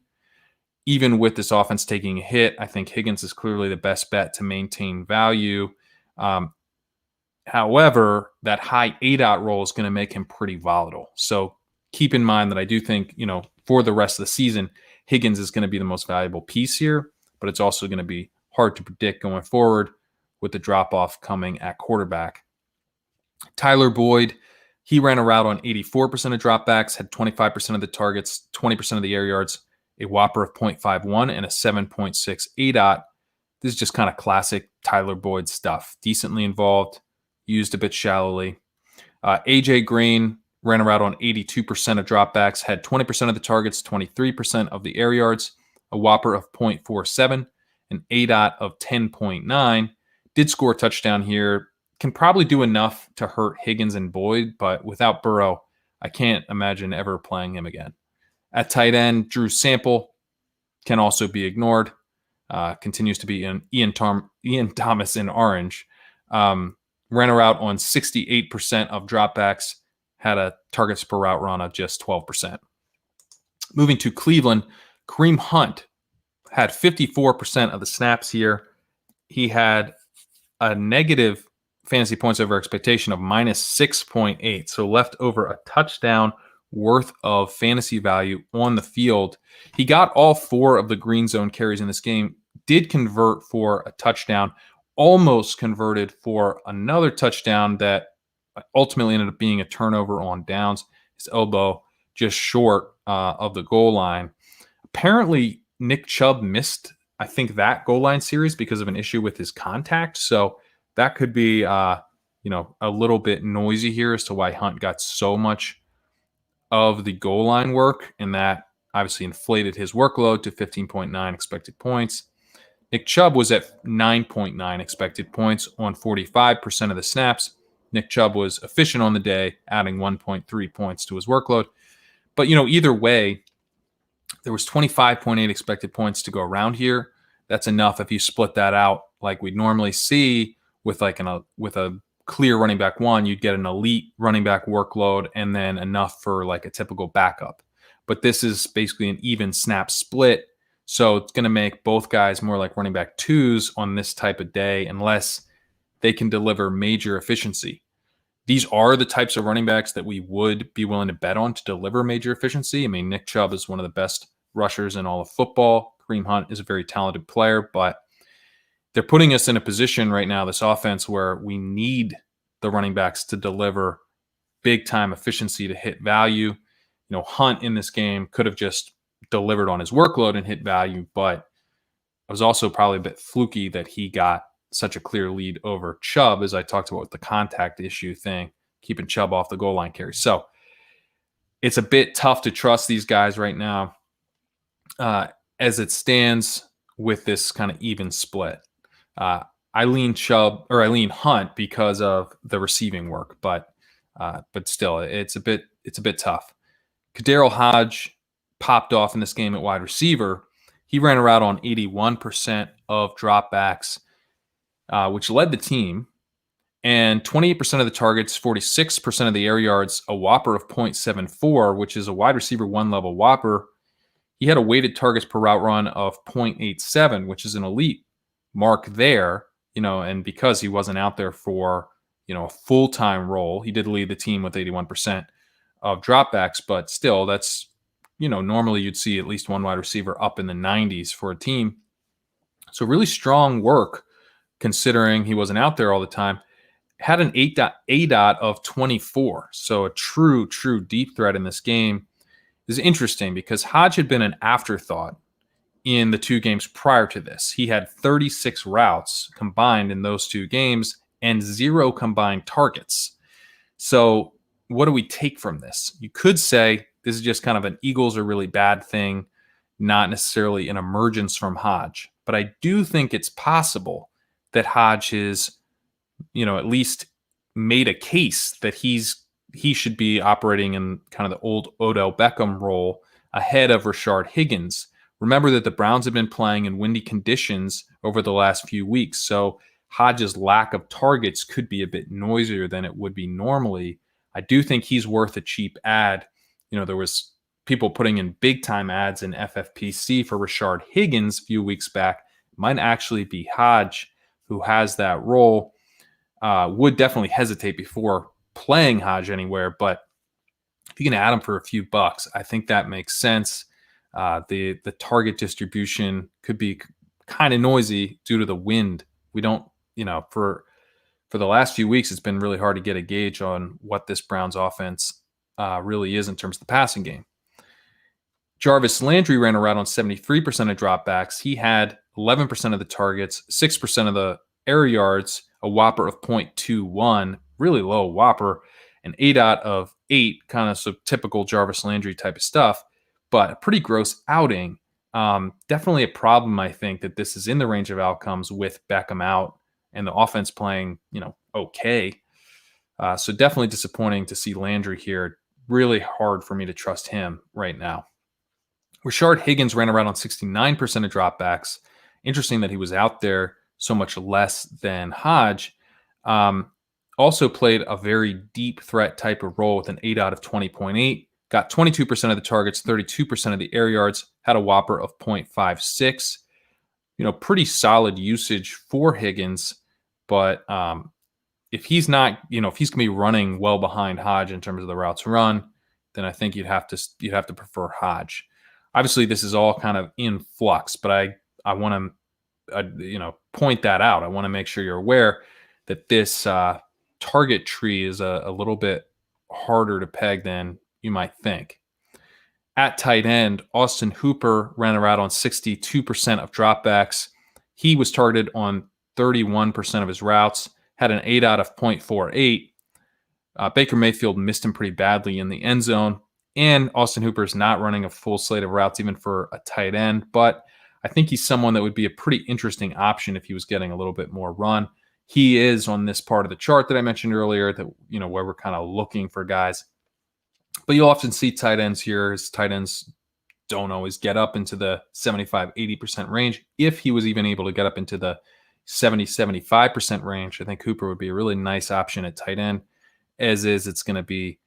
Even with this offense taking a hit, I think Higgins is clearly the best bet to maintain value. However, that high ADOT role is going to make him pretty volatile. So keep in mind that I do think, for the rest of the season, Higgins is going to be the most valuable piece here, but it's also going to be hard to predict going forward with the drop-off coming at quarterback. Tyler Boyd, he ran a route on 84% of dropbacks, had 25% of the targets, 20% of the air yards, a whopper of 0.51, and a 7.6 ADOT. This is just kind of classic Tyler Boyd stuff. Decently involved, used a bit shallowly. A.J. Green ran a route on 82% of dropbacks, had 20% of the targets, 23% of the air yards, a whopper of 0.47, an ADOT of 10.9. Did score a touchdown here. Can probably do enough to hurt Higgins and Boyd, but without Burrow, I can't imagine ever playing him again. At tight end, Drew Sample can also be ignored. Continues to be in Ian Thomas in orange. Ran a route on 68% of dropbacks, had a targets per route run of just 12%. Moving to Cleveland, Kareem Hunt had 54% of the snaps here. He had a negative fantasy points over expectation of minus 6.8, so left over a touchdown worth of fantasy value on the field. He got all 4 of the green zone carries in this game, did convert for a touchdown, almost converted for another touchdown that ultimately ended up being a turnover on downs. His elbow just short of the goal line. Apparently, Nick Chubb missed, I think, that goal line series because of an issue with his contact. So that could be, a little bit noisy here as to why Hunt got so much of the goal line work, and that obviously inflated his workload to 15.9 expected points. Nick Chubb was at 9.9 expected points on 45% of the snaps. Nick Chubb was efficient on the day, adding 1.3 points to his workload. But, either way, there was 25.8 expected points to go around here. That's enough if you split that out like we'd normally see with with a clear running back 1, you'd get an elite running back workload and then enough for like a typical backup. But this is basically an even snap split. So it's going to make both guys more like running back 2s on this type of day unless they can deliver major efficiency. These are the types of running backs that we would be willing to bet on to deliver major efficiency. I mean, Nick Chubb is one of the best rushers in all of football. Kareem Hunt is a very talented player, but they're putting us in a position right now, this offense, where we need the running backs to deliver big-time efficiency to hit value. Hunt in this game could have just delivered on his workload and hit value, but it was also probably a bit fluky that he got such a clear lead over Chubb, as I talked about with the contact issue thing, keeping Chubb off the goal line carry. So it's a bit tough to trust these guys right now as it stands with this kind of even split. I lean Hunt because of the receiving work, but still, it's a bit tough. Kadarrell Hodge popped off in this game at wide receiver. He ran a route on 81% of dropbacks, which led the team, and 28% of the targets, 46% of the air yards, a whopper of 0.74, which is a wide receiver one level whopper. He had a weighted targets per route run of 0.87, which is an elite mark there, and because he wasn't out there for, a full-time role, he did lead the team with 81% of dropbacks, but still, that's, normally you'd see at least one wide receiver up in the 90s for a team. So really strong work considering he wasn't out there all the time. Had an ADOT of 24, so a true deep threat in this game. This is interesting because Hodge had been an afterthought in the two games prior to this. He had 36 routes combined in those two games and 0 combined targets. So what do we take from this? You could say this is just kind of an Eagles are really bad thing, not necessarily an emergence from Hodge. But I do think it's possible that Hodge is, at least made a case that he should be operating in kind of the old Odell Beckham role ahead of Rashard Higgins. Remember that the Browns have been playing in windy conditions over the last few weeks, so Hodge's lack of targets could be a bit noisier than it would be normally. I do think he's worth a cheap ad. There was people putting in big-time ads in FFPC for Rashard Higgins a few weeks back. It might actually be Hodge who has that role. Would definitely hesitate before playing Hodge anywhere, but if you can add him for a few bucks, I think that makes sense. The target distribution could be kind of noisy due to the wind. We don't, for the last few weeks, it's been really hard to get a gauge on what this Browns offense really is in terms of the passing game. Jarvis Landry ran a route on 73% of dropbacks. He had 11% of the targets, 6% of the air yards, a whopper of 0.21, really low whopper, an ADOT of 8, kind of so typical Jarvis Landry type of stuff, but a pretty gross outing. Definitely a problem, I think, that this is in the range of outcomes with Beckham out and the offense playing, okay. So definitely disappointing to see Landry here. Really hard for me to trust him right now. Rashard Higgins ran around on 69% of dropbacks. Interesting that he was out there so much less than Hodge. Also played a very deep threat type of role with an ADOT of 20.8. Got 22% of the targets, 32% of the air yards, had a whopper of 0.56. Pretty solid usage for Higgins, but if he's not, if he's going to be running well behind Hodge in terms of the routes run, then I think you'd have to prefer Hodge. Obviously, this is all kind of in flux, but I want to point that out. I want to make sure you're aware that this target tree is a little bit harder to peg than you might think. At tight end, Austin Hooper ran a route on 62% of dropbacks. He was targeted on 31% of his routes, had an ADOT of 0.48. Baker Mayfield missed him pretty badly in the end zone, and Austin Hooper is not running a full slate of routes even for a tight end, but I think he's someone that would be a pretty interesting option if he was getting a little bit more run. He is on this part of the chart that I mentioned earlier, that where we're kind of looking for guys. But you'll often see tight ends here. His tight ends don't always get up into the 75-80% range. If he was even able to get up into the 70-75% range, I think Hooper would be a really nice option at tight end. As is, it's going to be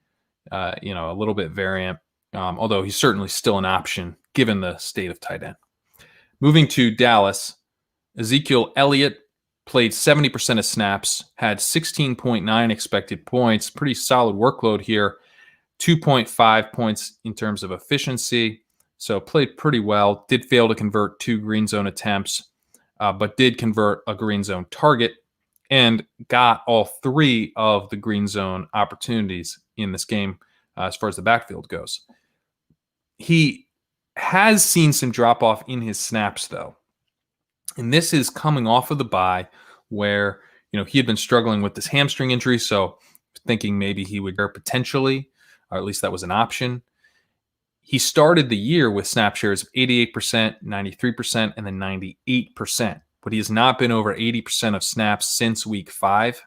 a little bit variant, although he's certainly still an option given the state of tight end. Moving to Dallas, Ezekiel Elliott played 70% of snaps, had 16.9 expected points, pretty solid workload here, 2.5 points in terms of efficiency, so played pretty well. Did fail to convert 2 green zone attempts, but did convert a green zone target and got all 3 of the green zone opportunities in this game as far as the backfield goes. He has seen some drop-off in his snaps, though. And this is coming off of the bye where, he had been struggling with this hamstring injury. So thinking maybe he would potentially, or at least that was an option. He started the year with snap shares of 88%, 93%, and then 98%. But he has not been over 80% of snaps since week 5.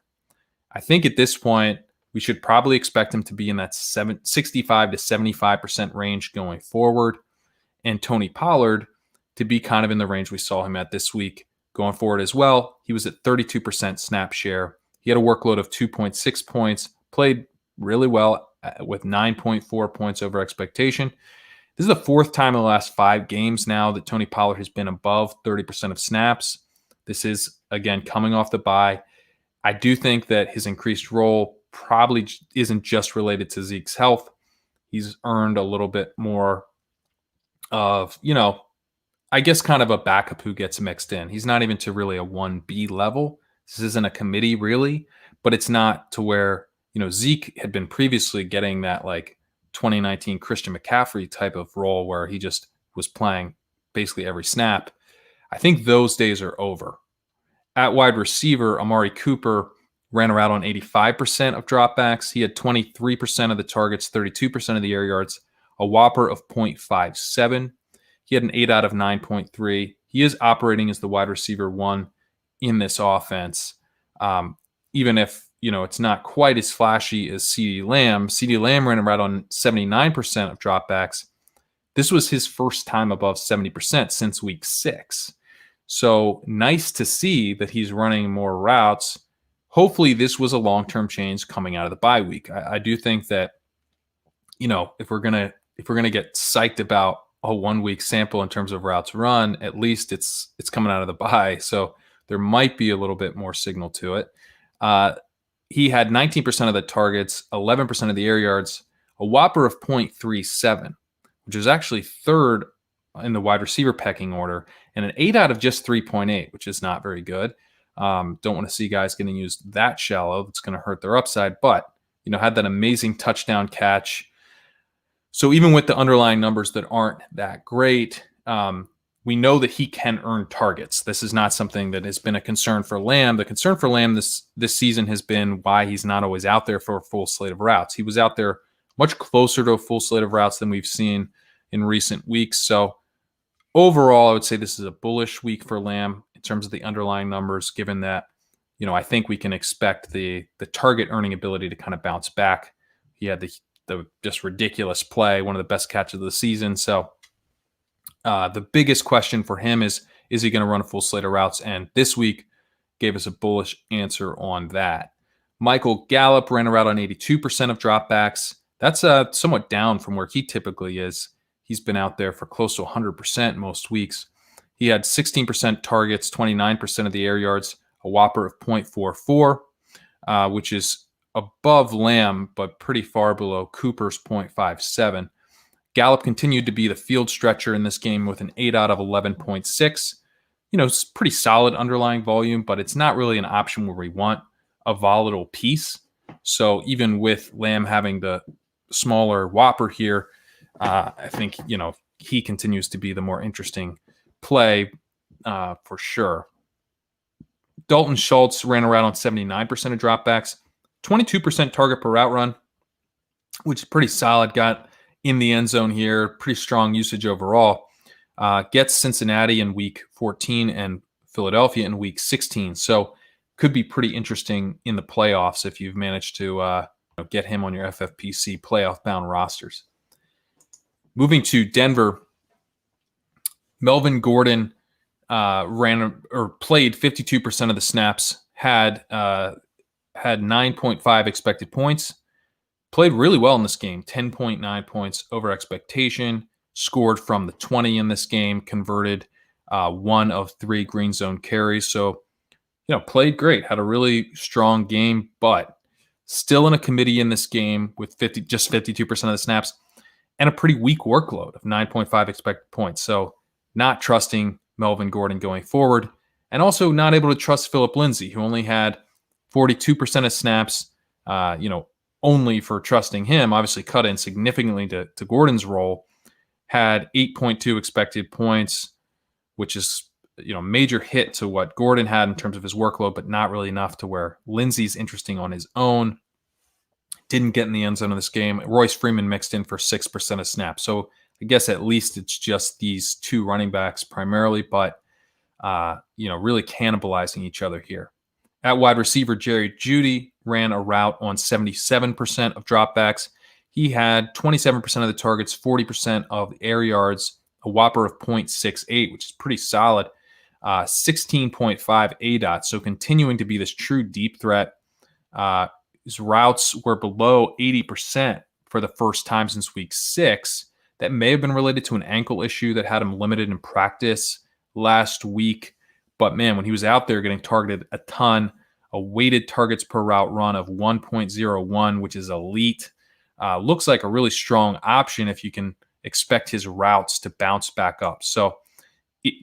I think at this point, we should probably expect him to be in that 65 to 75% range going forward. And Tony Pollard to be kind of in the range we saw him at this week going forward as well. He was at 32% snap share. He had a workload of 2.6 points, played really well with 9.4 points over expectation. This is the 4th time in the last 5 games now that Tony Pollard has been above 30% of snaps. This is, again, coming off the bye. I do think that his increased role probably isn't just related to Zeke's health. He's earned a little bit more of, I guess kind of a backup who gets mixed in. He's not even to really a 1B level. This isn't a committee really, but it's not to where, Zeke had been previously getting that like 2019 Christian McCaffrey type of role where he just was playing basically every snap. I think those days are over. At wide receiver, Amari Cooper ran around on 85% of dropbacks. He had 23% of the targets, 32% of the air yards, a whopper of 0.57. He had an 8 out of 9.3. He is operating as the wide receiver 1 in this offense. Even if, it's not quite as flashy as CeeDee Lamb. CeeDee Lamb ran around on 79% of dropbacks. This was his first time above 70% since week 6. So nice to see that he's running more routes. Hopefully this was a long-term change coming out of the bye week. I do think that, if we're gonna get psyched about a 1-week sample in terms of routes run, at least it's coming out of the bye. So there might be a little bit more signal to it. He had 19% of the targets, 11% of the air yards, a whopper of 0.37, which is actually 3rd in the wide receiver pecking order, and an 8 out of just 3.8, which is not very good. Don't want to see guys getting used that shallow. That's going to hurt their upside, but, had that amazing touchdown catch. So even with the underlying numbers that aren't that great, we know that he can earn targets. This is not something that has been a concern for Lamb. The concern for Lamb this season has been why he's not always out there for a full slate of routes. He was out there much closer to a full slate of routes than we've seen in recent weeks. So overall, I would say this is a bullish week for Lamb in terms of the underlying numbers, given that, I think we can expect the target earning ability to kind of bounce back. He had the just ridiculous play, one of the best catches of the season. So the biggest question for him is he going to run a full slate of routes? And this week gave us a bullish answer on that. Michael Gallup ran a route on 82% of dropbacks. That's somewhat down from where he typically is. He's been out there for close to 100% most weeks. He had 16% targets, 29% of the air yards, a whopper of 0.44, which is above Lamb, but pretty far below Cooper's 0.57. Gallup continued to be the field stretcher in this game with an 8 out of 11.6. It's pretty solid underlying volume, but it's not really an option where we want a volatile piece. So even with Lamb having the smaller whopper here, I think, he continues to be the more interesting play for sure. Dalton Schultz ran around on 79% of dropbacks, 22% target per route run, which is pretty solid. Got in the end zone here, pretty strong usage overall. Gets Cincinnati in week 14 and Philadelphia in week 16. So could be pretty interesting in the playoffs if you've managed to get him on your FFPC playoff-bound rosters. Moving to Denver, Melvin Gordon played 52% of the snaps, had 9.5 expected points, played really well in this game, 10.9 points over expectation, scored from the 20 in this game, converted 1 of 3 green zone carries. So, played great, had a really strong game, but still in a committee in this game with just 52% of the snaps and a pretty weak workload of 9.5 expected points. So not trusting Melvin Gordon going forward, and also not able to trust Phillip Lindsay, who only had 42% of snaps, only for trusting him, obviously cut in significantly to Gordon's role, had 8.2 expected points, which is major hit to what Gordon had in terms of his workload, but not really enough to where Lindsey's interesting on his own. Didn't get in the end zone of this game. Royce Freeman mixed in for 6% of snaps. So I guess at least it's just these two running backs primarily, but really cannibalizing each other here. At wide receiver, Jerry Jeudy ran a route on 77% of dropbacks. He had 27% of the targets, 40% of the air yards, a whopper of 0.68, which is pretty solid. 16.5 ADOT, so continuing to be this true deep threat. His routes were below 80% for the first time since week 6. That may have been related to an ankle issue that had him limited in practice last week. But man, when he was out there getting targeted a ton, a weighted targets per route run of 1.01, which is elite. Looks like a really strong option if you can expect his routes to bounce back up. So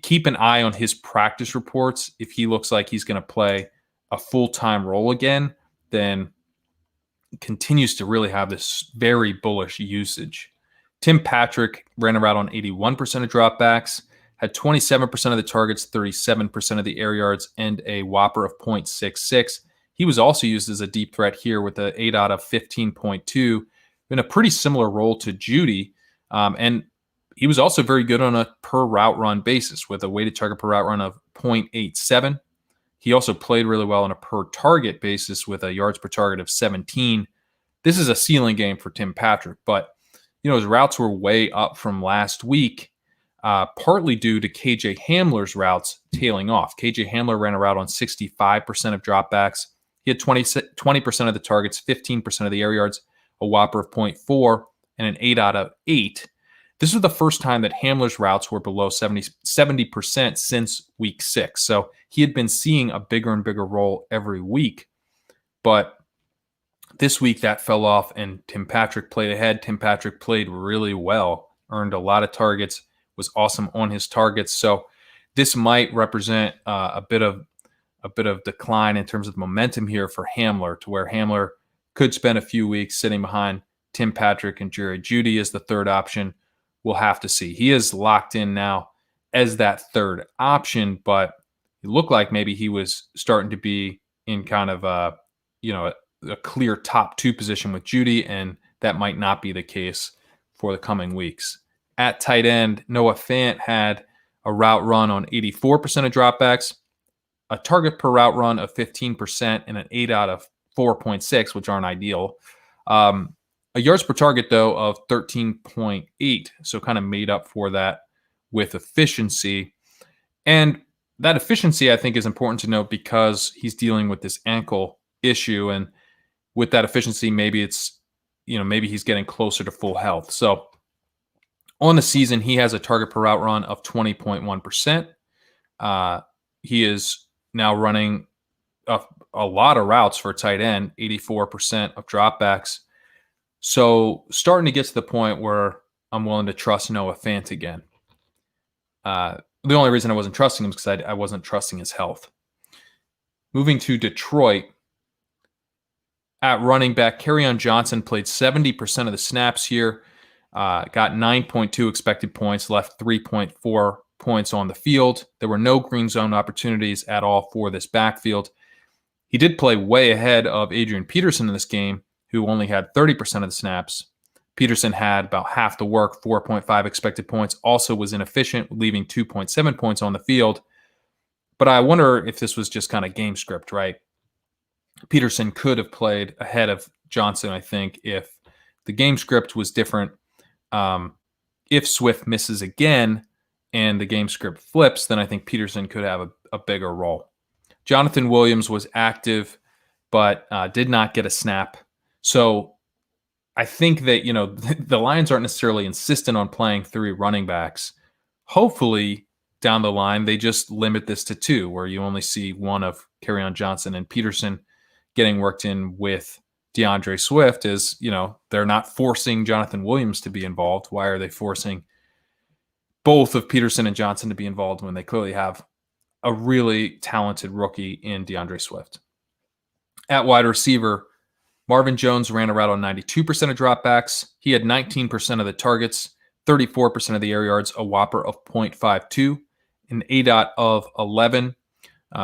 keep an eye on his practice reports. If he looks like he's going to play a full-time role again, then continues to really have this very bullish usage. Tim Patrick ran a route on 81% of dropbacks, had 27% of the targets, 37% of the air yards, and a whopper of 0.66. He was also used as a deep threat here with an ADOT of 15.2 in a pretty similar role to Jeudy. And he was also very good on a per route run basis with a weighted target per route run of 0.87. He also played really well on a per target basis with a yards per target of 17. This is a ceiling game for Tim Patrick, but his routes were way up from last week, partly due to KJ Hamler's routes tailing off. KJ Hamler ran a route on 65% of dropbacks. He had 20% of the targets, 15% of the air yards, a whopper of 0.4, and an ADOT of 8. This was the first time that Hamler's routes were below 70% since week 6. So he had been seeing a bigger and bigger role every week. But this week that fell off and Tim Patrick played ahead. Tim Patrick played really well, earned a lot of targets, was awesome on his targets. So this might represent a bit of decline in terms of momentum here for Hamler, to where Hamler could spend a few weeks sitting behind Tim Patrick and Jerry Jeudy as the third option. We'll have to see. He is locked in now as that third option, but it looked like maybe he was starting to be in kind of a clear top 2 position with Jeudy, and that might not be the case for the coming weeks. At tight end, Noah Fant had a route run on 84% of dropbacks, a target per route run of 15%, and an ADOT of 4.6, which aren't ideal. A yards per target, though, of 13.8, so kind of made up for that with efficiency. And that efficiency, I think, is important to note because he's dealing with this ankle issue, and with that efficiency, maybe it's, maybe he's getting closer to full health. So on the season, he has a target per route run of 20.1%. He is now running a lot of routes for a tight end, 84% of dropbacks. So starting to get to the point where I'm willing to trust Noah Fant again. The only reason I wasn't trusting him is because I wasn't trusting his health. Moving to Detroit. At running back, Kerrane Johnson played 70% of the snaps here. Got 9.2 expected points, left 3.4 points on the field. There were no green zone opportunities at all for this backfield. He did play way ahead of Adrian Peterson in this game, who only had 30% of the snaps. Peterson had about half the work, 4.5 expected points, also was inefficient, leaving 2.7 points on the field. But I wonder if this was just kind of game script, right? Peterson could have played ahead of Johnson, I think, if the game script was different. If Swift misses again and the game script flips, then I think Peterson could have a bigger role. Jonathan Williams was active, but did not get a snap. So I think that, the Lions aren't necessarily insistent on playing 3 running backs. Hopefully, down the line, they just limit this to 2, where you only see one of Kerrane Johnson and Peterson getting worked in with DeAndre Swift. Is, they're not forcing Jonathan Williams to be involved. Why are they forcing both of Peterson and Johnson to be involved when they clearly have a really talented rookie in DeAndre Swift? At wide receiver, Marvin Jones ran a route on 92% of dropbacks. He had 19% of the targets, 34% of the air yards, a whopper of 0.52, an ADOT of 11.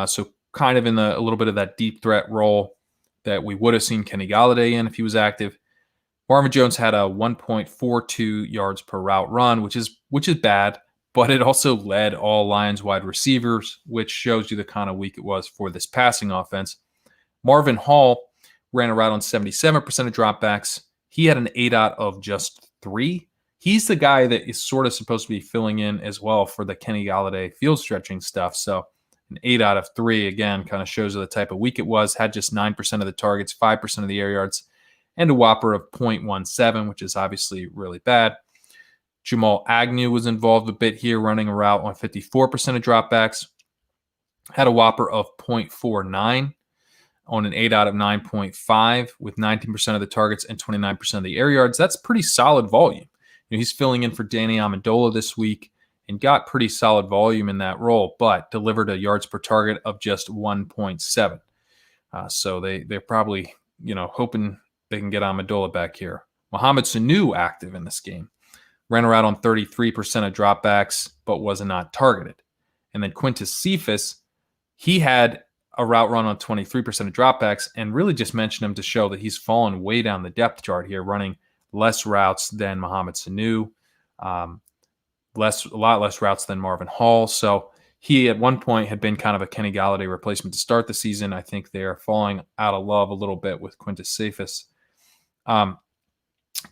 So kind of in a little bit of that deep threat role that we would have seen Kenny Golladay in if he was active. Marvin Jones had a 1.42 yards per route run, which is bad, but it also led all Lions wide receivers, which shows you the kind of week it was for this passing offense. Marvin Hall ran a route on 77% of dropbacks. He had an ADOT of just 3. He's the guy that is sort of supposed to be filling in as well for the Kenny Golladay field stretching stuff. So an 8 of 3, again, kind of shows you the type of week it was. Had just 9% of the targets, 5% of the air yards, and a whopper of 0.17, which is obviously really bad. Jamal Agnew was involved a bit here, running a route on 54% of dropbacks. Had a whopper of 0.49 on an ADOT of 9.5 with 19% of the targets and 29% of the air yards. That's pretty solid volume. He's filling in for Danny Amendola this week and got pretty solid volume in that role, but delivered a yards per target of just 1.7. So they're probably, hoping they can get Amendola back here. Mohamed Sanu active in this game. Ran around on 33% of dropbacks, but was not targeted. And then Quintus Cephas, he had a route run on 23% of dropbacks, and really just mentioned him to show that he's fallen way down the depth chart here, running less routes than Mohamed Sanu, a lot less routes than Marvin Hall. So he at one point had been kind of a Kenny Golladay replacement to start the season. I think they are falling out of love a little bit with Quintus Cephas.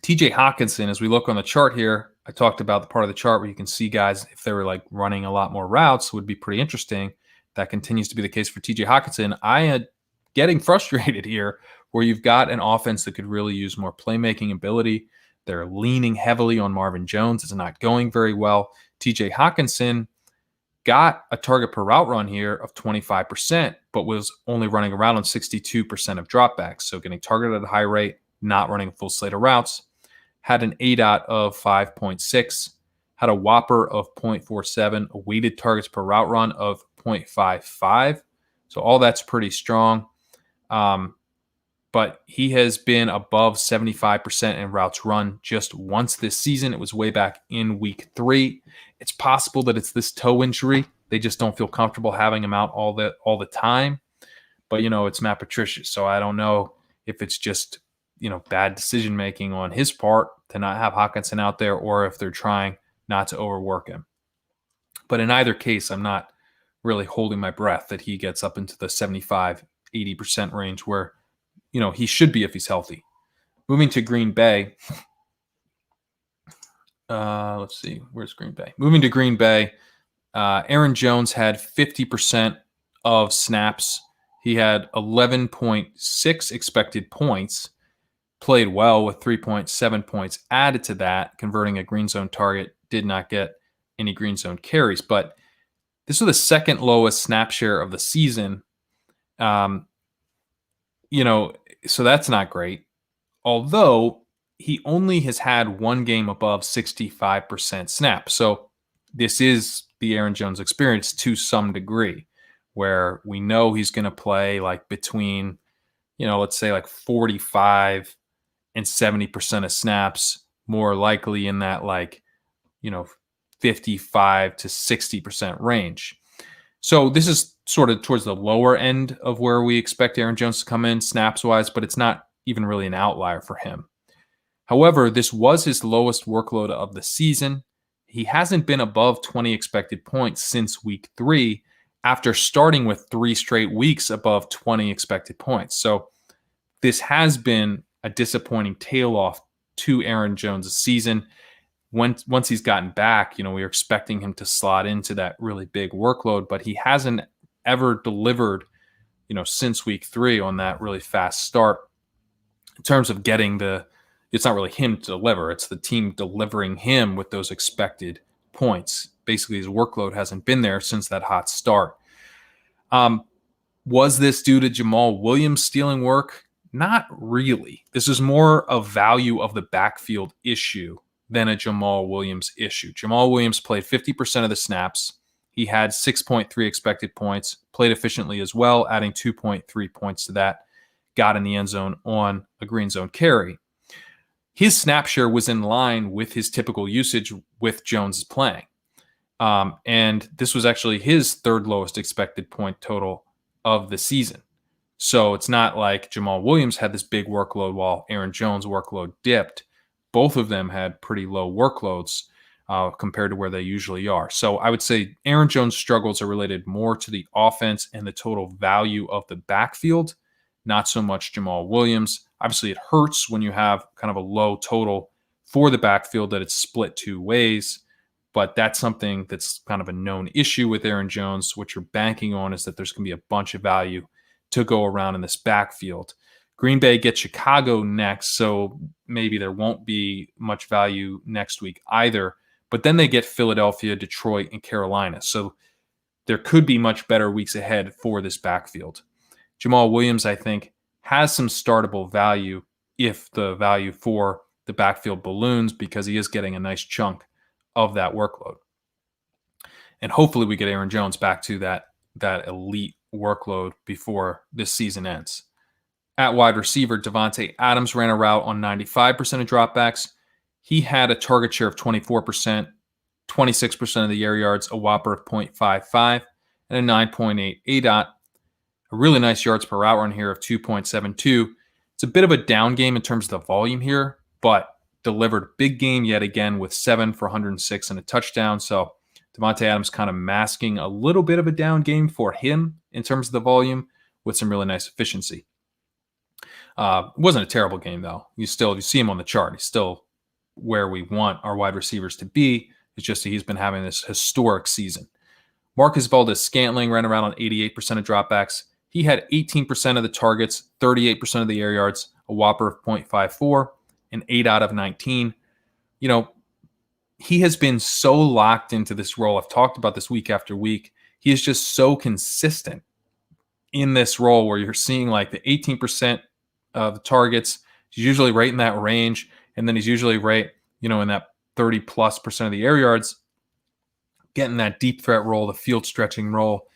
TJ Hawkinson, as we look on the chart here, I talked about the part of the chart where you can see guys, if they were like running a lot more routes, would be pretty interesting. That continues to be the case for TJ Hawkinson. I am getting frustrated here where you've got an offense that could really use more playmaking ability. They're leaning heavily on Marvin Jones. It's not going very well. TJ Hawkinson got a target per route run here of 25%, but was only running around on 62% of dropbacks. So getting targeted at a high rate, not running a full slate of routes. Had an ADOT of 5.6, had a whopper of 0.47, a weighted targets per route run of 0.55. So all that's pretty strong. But he has been above 75% in routes run just once this season. It was way back in week 3. It's possible that it's this toe injury. They just don't feel comfortable having him out all the time. But, it's Matt Patricia. So I don't know if it's just, bad decision-making on his part to not have Hawkinson out there, or if they're trying not to overwork him. But in either case, I'm not really holding my breath that he gets up into the 75-80% range where, he should be if he's healthy. Moving to Green Bay. Let's see. Where's Green Bay? Moving to Green Bay. Aaron Jones had 50% of snaps. He had 11.6 expected points. Played well with 3.7 points added to that, converting a green zone target. Did not get any green zone carries. But this was the second lowest snap share of the season. So that's not great. Although he only has had one game above 65% snap. So this is the Aaron Jones experience to some degree, where we know he's going to play like between, let's say like 45 and 70% of snaps, more likely in that 55 to 60% range. So this is sort of towards the lower end of where we expect Aaron Jones to come in snaps-wise, but it's not even really an outlier for him. However, this was his lowest workload of the season. He hasn't been above 20 expected points since week 3 after starting with 3 straight weeks above 20 expected points. So this has been a disappointing tail off to Aaron Jones' season. Once he's gotten back, we were expecting him to slot into that really big workload, but he hasn't ever delivered, since week 3 on that really fast start. In terms of getting it's not really him to deliver, it's the team delivering him with those expected points. Basically, his workload hasn't been there since that hot start. Was this due to Jamal Williams stealing work? Not really. This is more a value of the backfield issue than a Jamal Williams issue. Jamal Williams played 50% of the snaps. He had 6.3 expected points, played efficiently as well, adding 2.3 points to that, got in the end zone on a green zone carry. His snap share was in line with his typical usage with Jones playing. And this was actually his third lowest expected point total of the season. So it's not like Jamal Williams had this big workload while Aaron Jones' workload dipped. Both of them had pretty low workloads compared to where they usually are. So I would say Aaron Jones' struggles are related more to the offense and the total value of the backfield, not so much Jamal Williams. Obviously, it hurts when you have kind of a low total for the backfield that it's split two ways. But that's something that's kind of a known issue with Aaron Jones. What you're banking on is that there's going to be a bunch of value to go around in this backfield. Green Bay gets Chicago next, so maybe there won't be much value next week either. But then they get Philadelphia, Detroit, and Carolina. So there could be much better weeks ahead for this backfield. Jamal Williams, I think, has some startable value if the value for the backfield balloons because he is getting a nice chunk of that workload. And hopefully we get Aaron Jones back to that elite workload before this season ends. At wide receiver, Davante Adams ran a route on 95% of dropbacks. He had a target share of 24%, 26% of the air yards, a whopper of 0.55, and a 9.8 ADOT. A really nice yards per route run here of 2.72. It's a bit of a down game in terms of the volume here, but delivered big game yet again with 7 for 106 and a touchdown. So Davante Adams kind of masking a little bit of a down game for him in terms of the volume with some really nice efficiency. It wasn't a terrible game though. You see him on the chart. He's still where we want our wide receivers to be. It's just that he's been having this historic season. Marcus Valdes-Scantling ran around on 88% of dropbacks. He had 18% of the targets, 38% of the air yards, a whopper of 0.54, an 8 out of 19. You know, he has been so locked into this role. I've talked about this week after week. He is just so consistent in this role where you're seeing like the 18% of the targets. He's usually right in that range. And then he's usually right, in that 30+% of the air yards, getting that deep threat role, the field stretching role.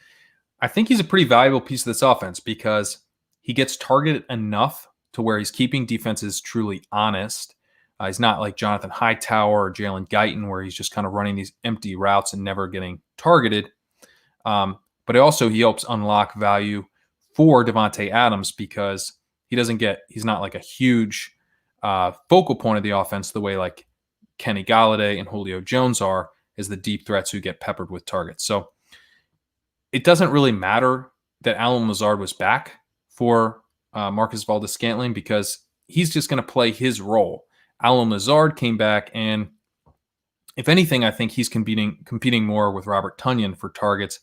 I think he's a pretty valuable piece of this offense because he gets targeted enough to where he's keeping defenses truly honest. He's not like Jonathan Hightower or Jalen Guyton where he's just kind of running these empty routes and never getting targeted. But also he helps unlock value for Davante Adams because he's not like a huge focal point of the offense the way like Kenny Galladay and Julio Jones are as the deep threats who get peppered with targets. So it doesn't really matter that Allen Lazard was back for Marcus Valdes-Scantling because he's just going to play his role. Allen Lazard came back, and if anything, I think he's competing more with Robert Tonyan for targets.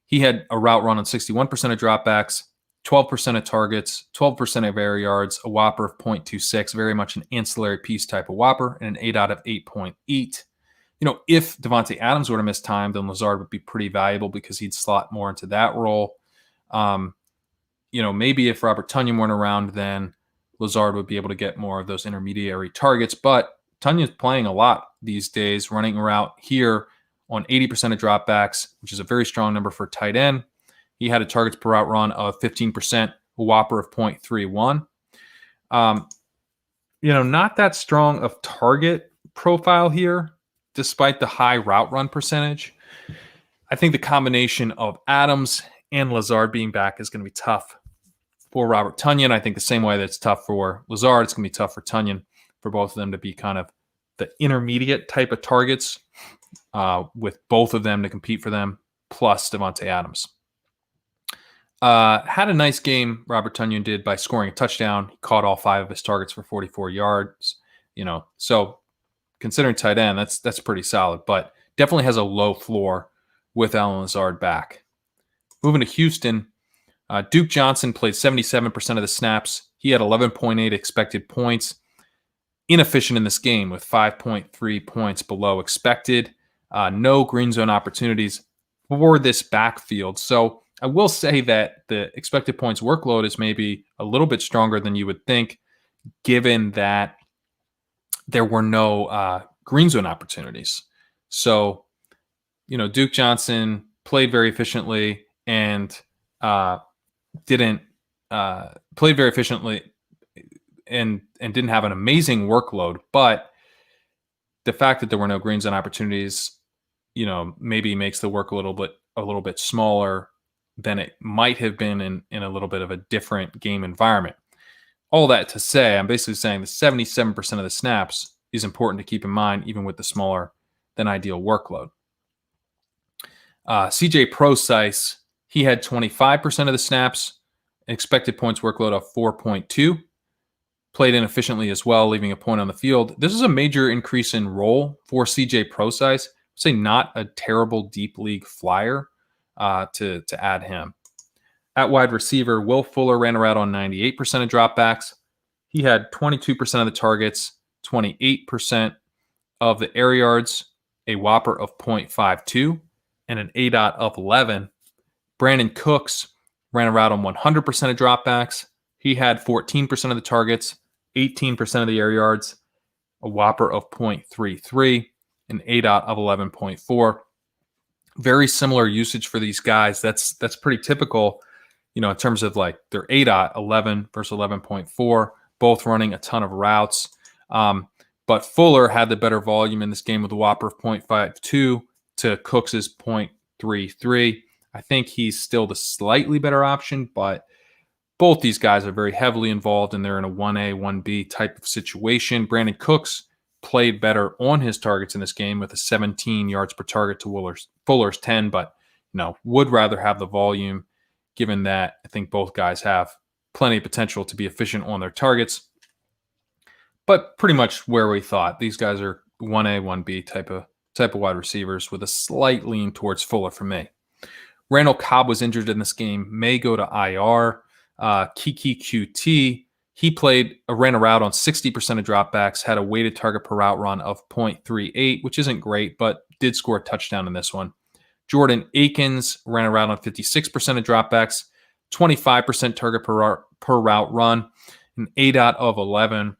He had a route run on 61% of dropbacks, 12% of targets, 12% of air yards, a whopper of 0.26, very much an ancillary piece type of whopper, and an 8 out of 8.8. If Davante Adams were to miss time, then Lazard would be pretty valuable because he'd slot more into that role. Maybe if Robert Tonyan weren't around, then Lazard would be able to get more of those intermediary targets. But Tonyan's playing a lot these days, running a route here on 80% of dropbacks, which is a very strong number for tight end. He had a targets per route run of 15%, a whopper of 0.31. Not that strong of target profile here, despite the high route run percentage. I think the combination of Adams and Lazard being back is going to be tough for Robert Tonyan. I think the same way that it's tough for Lazard, it's going to be tough for Tonyan, for both of them to be kind of the intermediate type of targets with both of them to compete for them, plus Davante Adams. Had a nice game, Robert Tonyan did, by scoring a touchdown. He caught all 5 of his targets for 44 yards. So considering tight end, that's pretty solid, but definitely has a low floor with Allen Lazard back. Moving to Houston, Duke Johnson played 77% of the snaps. He had 11.8 expected points. Inefficient in this game with 5.3 points below expected. No green zone opportunities for this backfield. So I will say that the expected points workload is maybe a little bit stronger than you would think, given that there were no green zone opportunities. So, Duke Johnson played very efficiently and didn't have an amazing workload. But the fact that there were no green zone opportunities maybe makes the work a little bit smaller than it might have been in a little bit of a different game environment. All that to say, I'm basically saying the 77% of the snaps is important to keep in mind, even with the smaller than ideal workload. CJ Procise, he had 25% of the snaps, expected points workload of 4.2, played inefficiently as well, leaving a point on the field. This is a major increase in role for CJ Procise. I'd say not a terrible deep league flyer to add him. At wide receiver, Will Fuller ran a route on 98% of dropbacks. He had 22% of the targets, 28% of the air yards, a whopper of 0.52, and an ADOT of 11. Brandon Cooks ran a route on 100% of dropbacks. He had 14% of the targets, 18% of the air yards, a whopper of 0.33, an ADOT of 11.4. Very similar usage for these guys. That's pretty typical, in terms of like their ADOT, 11 versus 11.4, both running a ton of routes. But Fuller had the better volume in this game with a whopper of 0.52 to Cooks's 0.33. I think he's still the slightly better option, but both these guys are very heavily involved, and they're in a 1A, 1B type of situation. Brandon Cooks played better on his targets in this game with a 17 yards per target to Fuller's 10, but would rather have the volume, given that I think both guys have plenty of potential to be efficient on their targets. But pretty much where we thought. These guys are 1A, 1B type of wide receivers with a slight lean towards Fuller for me. Randall Cobb was injured in this game, may go to IR. Kiki QT, he ran a route on 60% of dropbacks, had a weighted target per route run of 0.38, which isn't great, but did score a touchdown in this one. Jordan Akins ran a route on 56% of dropbacks, 25% target per route run, an ADOT of 11.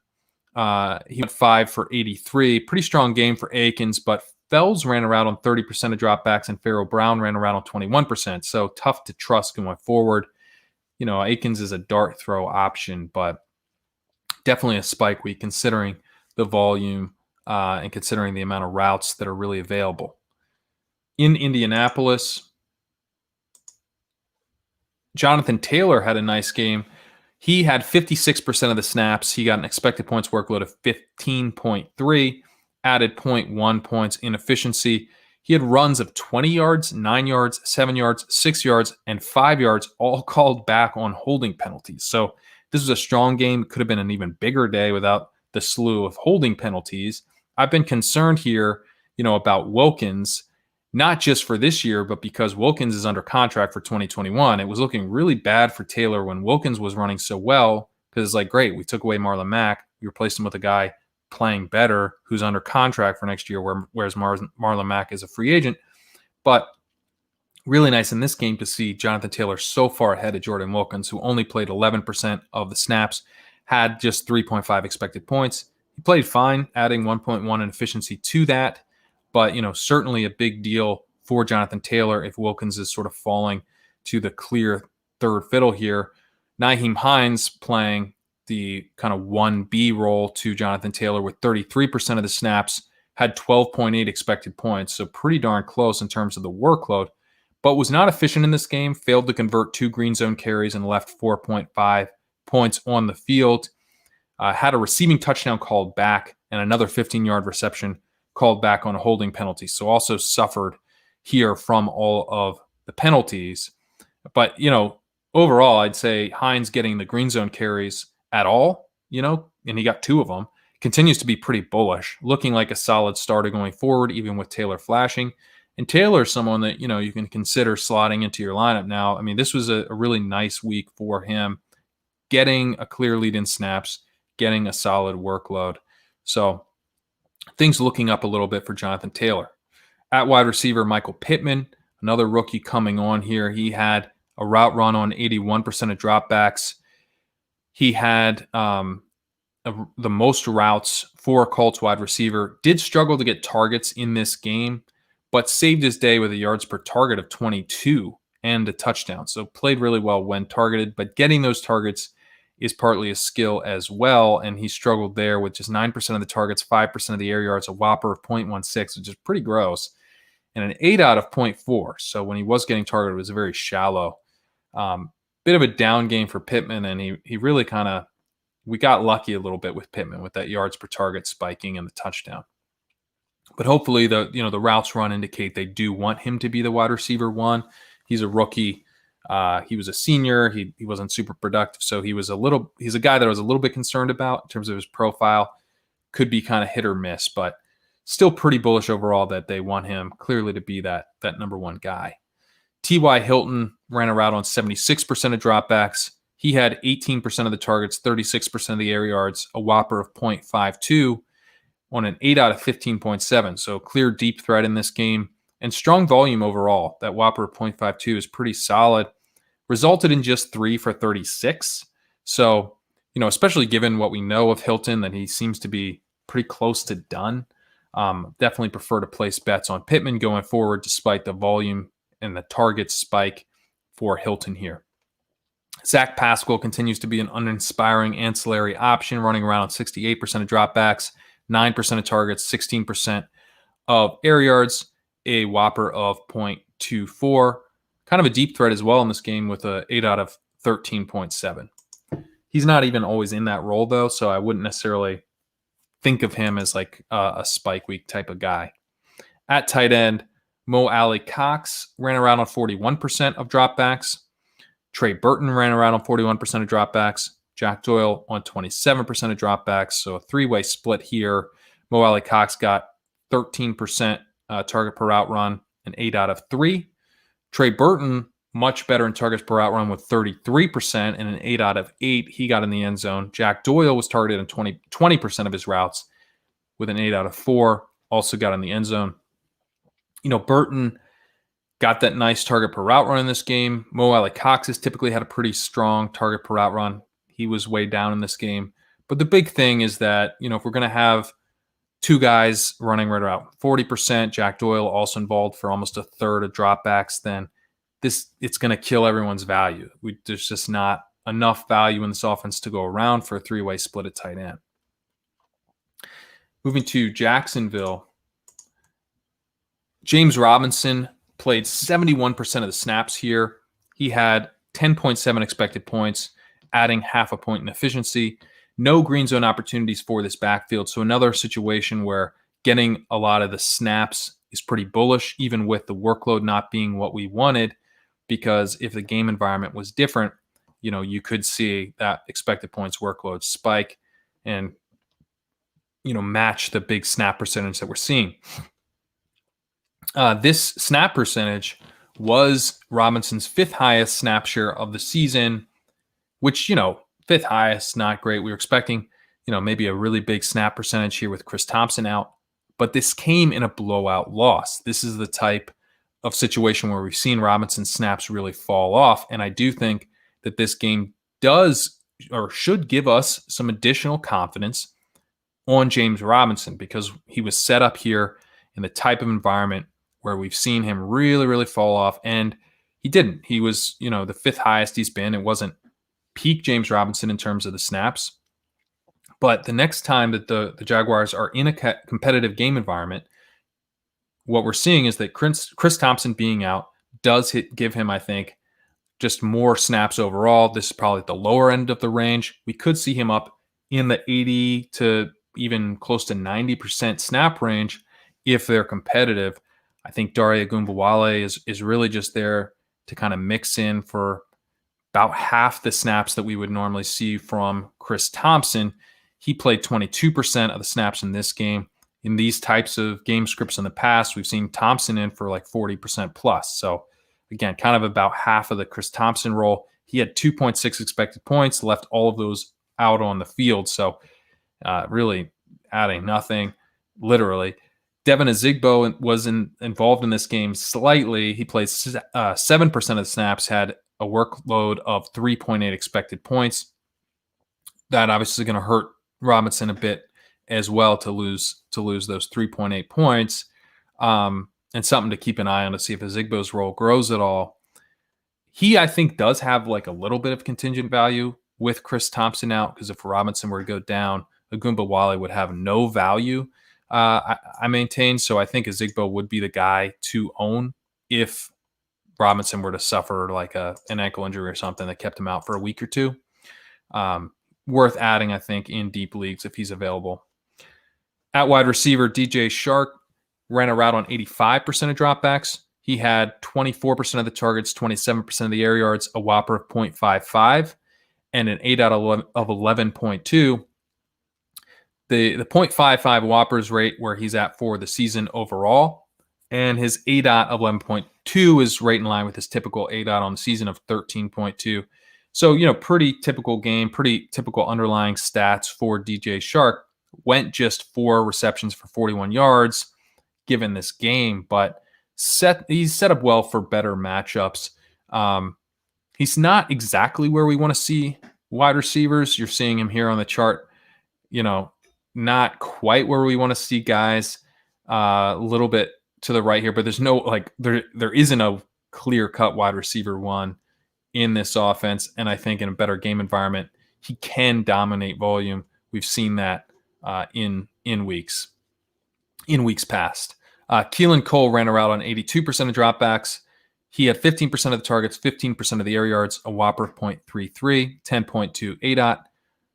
He went 5 for 83. Pretty strong game for Akins, but Fells ran a route on 30% of dropbacks, and Pharaoh Brown ran a route on 21%. So tough to trust going forward. Akins is a dart throw option, but definitely a spike week considering the volume and considering the amount of routes that are really available. In Indianapolis, Jonathan Taylor had a nice game. He had 56% of the snaps. He got an expected points workload of 15.3, added 0.1 points in efficiency. He had runs of 20 yards, 9 yards, 7 yards, 6 yards, and 5 yards, all called back on holding penalties. So this was a strong game. It could have been an even bigger day without the slew of holding penalties. I've been concerned here, about Wilkins, not just for this year, but because Wilkins is under contract for 2021. It was looking really bad for Taylor when Wilkins was running so well, because it's like, great, we took away Marlon Mack, we replaced him with a guy playing better who's under contract for next year, whereas Marlon Mack is a free agent. But really nice in this game to see Jonathan Taylor so far ahead of Jordan Wilkins, who only played 11% of the snaps, had just 3.5 expected points. He played fine, adding 1.1 in efficiency to that. But, certainly a big deal for Jonathan Taylor if Wilkins is sort of falling to the clear third fiddle here. Nyheim Hines playing the kind of 1B role to Jonathan Taylor with 33% of the snaps, had 12.8 expected points, so pretty darn close in terms of the workload, but was not efficient in this game, failed to convert 2 green zone carries and left 4.5 points on the field. Had a receiving touchdown called back and another 15-yard reception called back on a holding penalty, so also suffered here from all of the penalties. But, overall, I'd say Hines getting the green zone carries at all, and he got 2 of them, continues to be pretty bullish, looking like a solid starter going forward, even with Taylor flashing. And Taylor's someone that, you can consider slotting into your lineup now. I mean, this was a really nice week for him, getting a clear lead in snaps, getting a solid workload. So things looking up a little bit for Jonathan Taylor. At wide receiver, Michael Pittman, another rookie coming on here. He had a route run on 81% of dropbacks. He had the most routes for a Colts wide receiver. Did struggle to get targets in this game, but saved his day with a yards per target of 22 and a touchdown. So played really well when targeted, but getting those targets is partly a skill as well, and he struggled there with just 9% of the targets, 5% of the air yards, a whopper of 0.16, which is pretty gross. and an 8 out of 0.4. So when he was getting targeted, it was very shallow. Bit of a down game for Pittman, and he really we got lucky a little bit with Pittman with that yards per target spiking and the touchdown. But hopefully the routes run indicate they do want him to be the wide receiver one. He's a rookie. He was a senior. He wasn't super productive, so he's a guy that I was a little bit concerned about in terms of his profile. Could be kind of hit or miss, but still pretty bullish overall that they want him clearly to be that number one guy. T.Y. Hilton ran a route on 76% of dropbacks. He had 18% of the targets, 36% of the air yards, a whopper of 0.52 on an 8 out of 15.7. So clear deep threat in this game and strong volume overall. That whopper of 0.52 is pretty solid. Resulted in just 3 for 36. So, especially given what we know of Hilton, that he seems to be pretty close to done. Definitely prefer to place bets on Pittman going forward, despite the volume and the target spike for Hilton here. Zach Pascal continues to be an uninspiring ancillary option, running around 68% of dropbacks, 9% of targets, 16% of air yards, a whopper of 0.24. Kind of a deep threat as well in this game with a 8 out of 13.7. He's not even always in that role, though, so I wouldn't necessarily think of him as like a spike week type of guy. At tight end, Mo Alley-Cox ran around on 41% of dropbacks. Trey Burton ran around on 41% of dropbacks. Jack Doyle on 27% of dropbacks. So a three-way split here. Mo Alley-Cox got 13% target per route run, an 8 out of 3. Trey Burton, much better in targets per route run with 33% and an 8 out of 8. He got in the end zone. Jack Doyle was targeted in 20% of his routes with an 8 out of 4. Also got in the end zone. Burton got that nice target per route run in this game. Mo Alley-Cox has typically had a pretty strong target per route run. He was way down in this game. But the big thing is that, if we're going to have two guys running right around 40%, Jack Doyle also involved for almost a third of dropbacks, then it's going to kill everyone's value. There's just not enough value in this offense to go around for a three-way split at tight end. Moving to Jacksonville, James Robinson played 71% of the snaps here. He had 10.7 expected points, adding half a point in efficiency. No green zone opportunities for this backfield. So another situation where getting a lot of the snaps is pretty bullish, even with the workload not being what we wanted, because if the game environment was different, you could see that expected points workload spike and, match the big snap percentage that we're seeing. This snap percentage was Robinson's 5th highest snap share of the season, which, 5th highest, not great. We were expecting, maybe a really big snap percentage here with Chris Thompson out, but this came in a blowout loss. This is the type of situation where we've seen Robinson's snaps really fall off, and I do think that this game does or should give us some additional confidence on James Robinson, because he was set up here in the type of environment where we've seen him really, really fall off, and he didn't. He was, the 5th highest he's been. It wasn't peak James Robinson in terms of the snaps, but the next time that the Jaguars are in a competitive game environment, what we're seeing is that Chris Thompson being out does give him, I think, just more snaps overall. This is probably at the lower end of the range. We could see him up in the 80 to even close to 90% snap range if they're competitive. I think Dare Ogunbowale is really just there to kind of mix in for about half the snaps that we would normally see from Chris Thompson. He played 22% of the snaps in this game. In these types of game scripts in the past, we've seen Thompson in for like 40% plus. So again, kind of about half of the Chris Thompson role. He had 2.6 expected points, left all of those out on the field. So really adding nothing, literally. Devin Azigbo was involved in this game slightly. He played 7% of the snaps, had a workload of 3.8 expected points. That obviously is going to hurt Robinson a bit as well to lose those 3.8 points. And something to keep an eye on to see if Azigbo's role grows at all. He, I think, does have like a little bit of contingent value with Chris Thompson out, because if Robinson were to go down, Ogunbowale would have no value. I maintain. So I think Ezigbo would be the guy to own if Robinson were to suffer like an ankle injury or something that kept him out for a week or two. Worth adding, I think, in deep leagues if he's available. At wide receiver, DJ Chark ran a route on 85% of dropbacks. He had 24% of the targets, 27% of the air yards, a whopper of 0.55, and an 8 out of 11.2. The 0.55 whoppers rate where he's at for the season overall, and his ADOT of 11.2 is right in line with his typical ADOT on the season of 13.2. So, pretty typical game, pretty typical underlying stats for DJ Chark. Went just 4 receptions for 41 yards given this game, but he's set up well for better matchups. He's not exactly where we want to see wide receivers. You're seeing him here on the chart, not quite where we want to see guys, a little bit to the right here, but there's no, there isn't a clear-cut wide receiver one in this offense, and I think in a better game environment, he can dominate volume. We've seen that in weeks past. Keelan Cole ran a route on 82% of dropbacks. He had 15% of the targets, 15% of the air yards, a whopper of 0.33, 10.2 ADOT.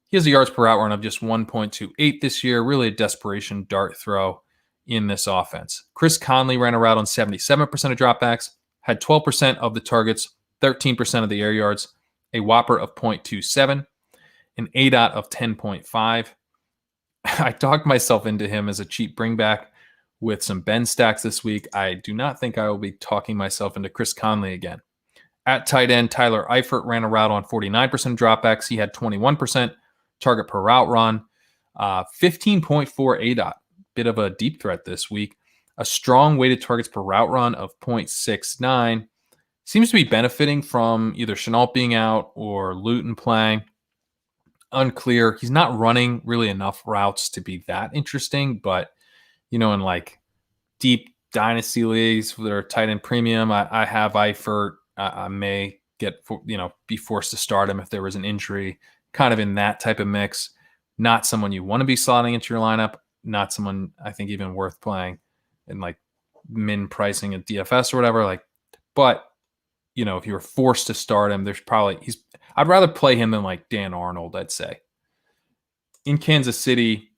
He has a yards per route run of just 1.28 this year. Really a desperation dart throw in this offense. Chris Conley ran a route on 77% of dropbacks, had 12% of the targets, 13% of the air yards, a whopper of 0.27, an ADOT of 10.5. I talked myself into him as a cheap bringback with some Ben stacks this week. I do not think I will be talking myself into Chris Conley again. At tight end, Tyler Eifert ran a route on 49% dropbacks. He had 21% target per route run, 15.4 ADOT. Bit of a deep threat this week. A strong weighted targets per route run of 0.69. Seems to be benefiting from either Chenault being out or Luton playing. Unclear. He's not running really enough routes to be that interesting, but in like deep dynasty leagues that are tight end premium, I have Eifert. I may be forced to start him if there was an injury, kind of in that type of mix. Not someone you want to be slotting into your lineup. Not someone I think even worth playing in like min pricing at DFS or whatever. But if you were forced to start him, I'd rather play him than like Dan Arnold, I'd say. In Kansas City,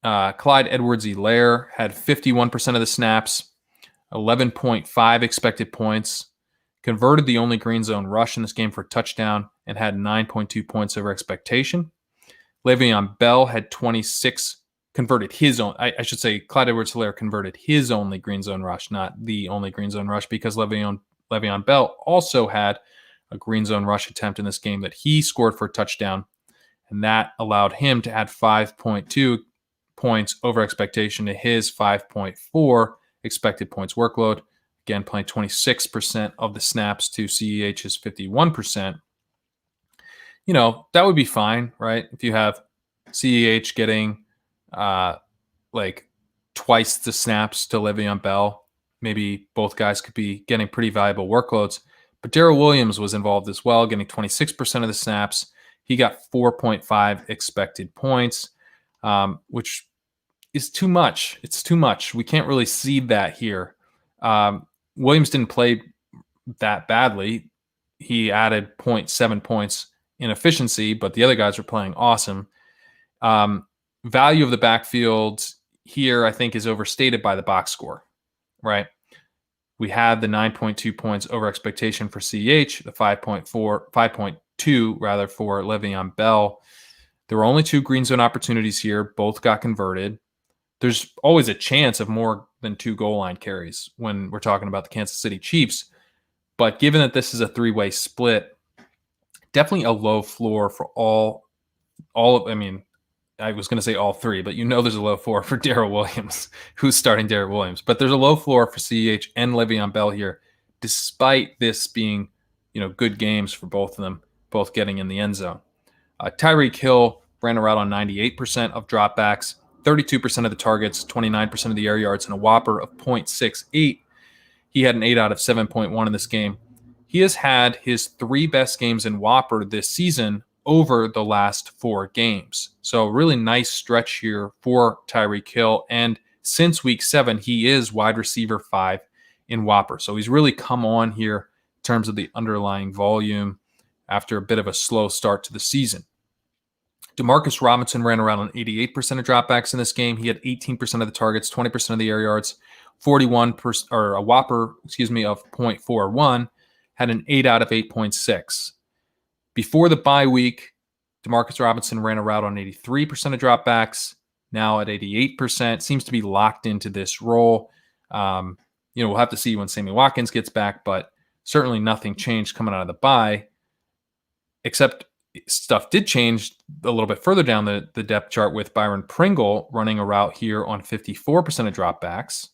Clyde Edwards-Helaire had 51% of the snaps, 11.5 expected points, converted the only green zone rush in this game for a touchdown, and had 9.2 points over expectation. Le'Veon Bell had 26, converted his own. I should say Clyde Edwards-Helaire converted his only green zone rush, not the only green zone rush, because Le'Veon Bell also had a green zone rush attempt in this game that he scored for a touchdown, and that allowed him to add 5.2 points over expectation to his 5.4 expected points workload. Again, playing 26% of the snaps to CEH's 51%. That would be fine, right? If you have CEH getting twice the snaps to Le'Veon Bell, maybe both guys could be getting pretty valuable workloads. But Darrell Williams was involved as well, getting 26% of the snaps. He got 4.5 expected points, which is too much. It's too much. We can't really see that here. Williams didn't play that badly. He added 0.7 points in efficiency, but the other guys are playing awesome. Value of the backfield here, I think, is overstated by the box score, right? We had the 9.2 points over expectation for CEH, the 5.2 rather for Le'Veon Bell. There were only 2 green zone opportunities here. Both got converted. There's always a chance of more than 2 goal line carries when we're talking about the Kansas City Chiefs. But given that this is a 3-way split, definitely a low floor for all of, I was going to say all 3, but there's a low floor for Darrell Williams, who's starting Darrell Williams. But there's a low floor for CEH and Le'Veon Bell here, despite this being, good games for both of them, both getting in the end zone. Tyreek Hill ran a route on 98% of dropbacks, 32% of the targets, 29% of the air yards, and a whopper of 0.68. He had an 8 out of 7.1 in this game. He has had his 3 best games in whopper this season over the last 4 games. So really nice stretch here for Tyreek Hill. And since week 7, he is wide receiver 5 in Whopper. So he's really come on here in terms of the underlying volume after a bit of a slow start to the season. Demarcus Robinson ran around on 88% of dropbacks in this game. He had 18% of the targets, 20% of the air yards, 41% or a Whopper, of 0.41, had an 8 out of 8.6. Before the bye week, Demarcus Robinson ran a route on 83% of dropbacks, now at 88%. Seems to be locked into this role. We'll have to see when Sammy Watkins gets back, but certainly nothing changed coming out of the bye, except stuff did change a little bit further down the depth chart with Byron Pringle running a route here on 54% of dropbacks.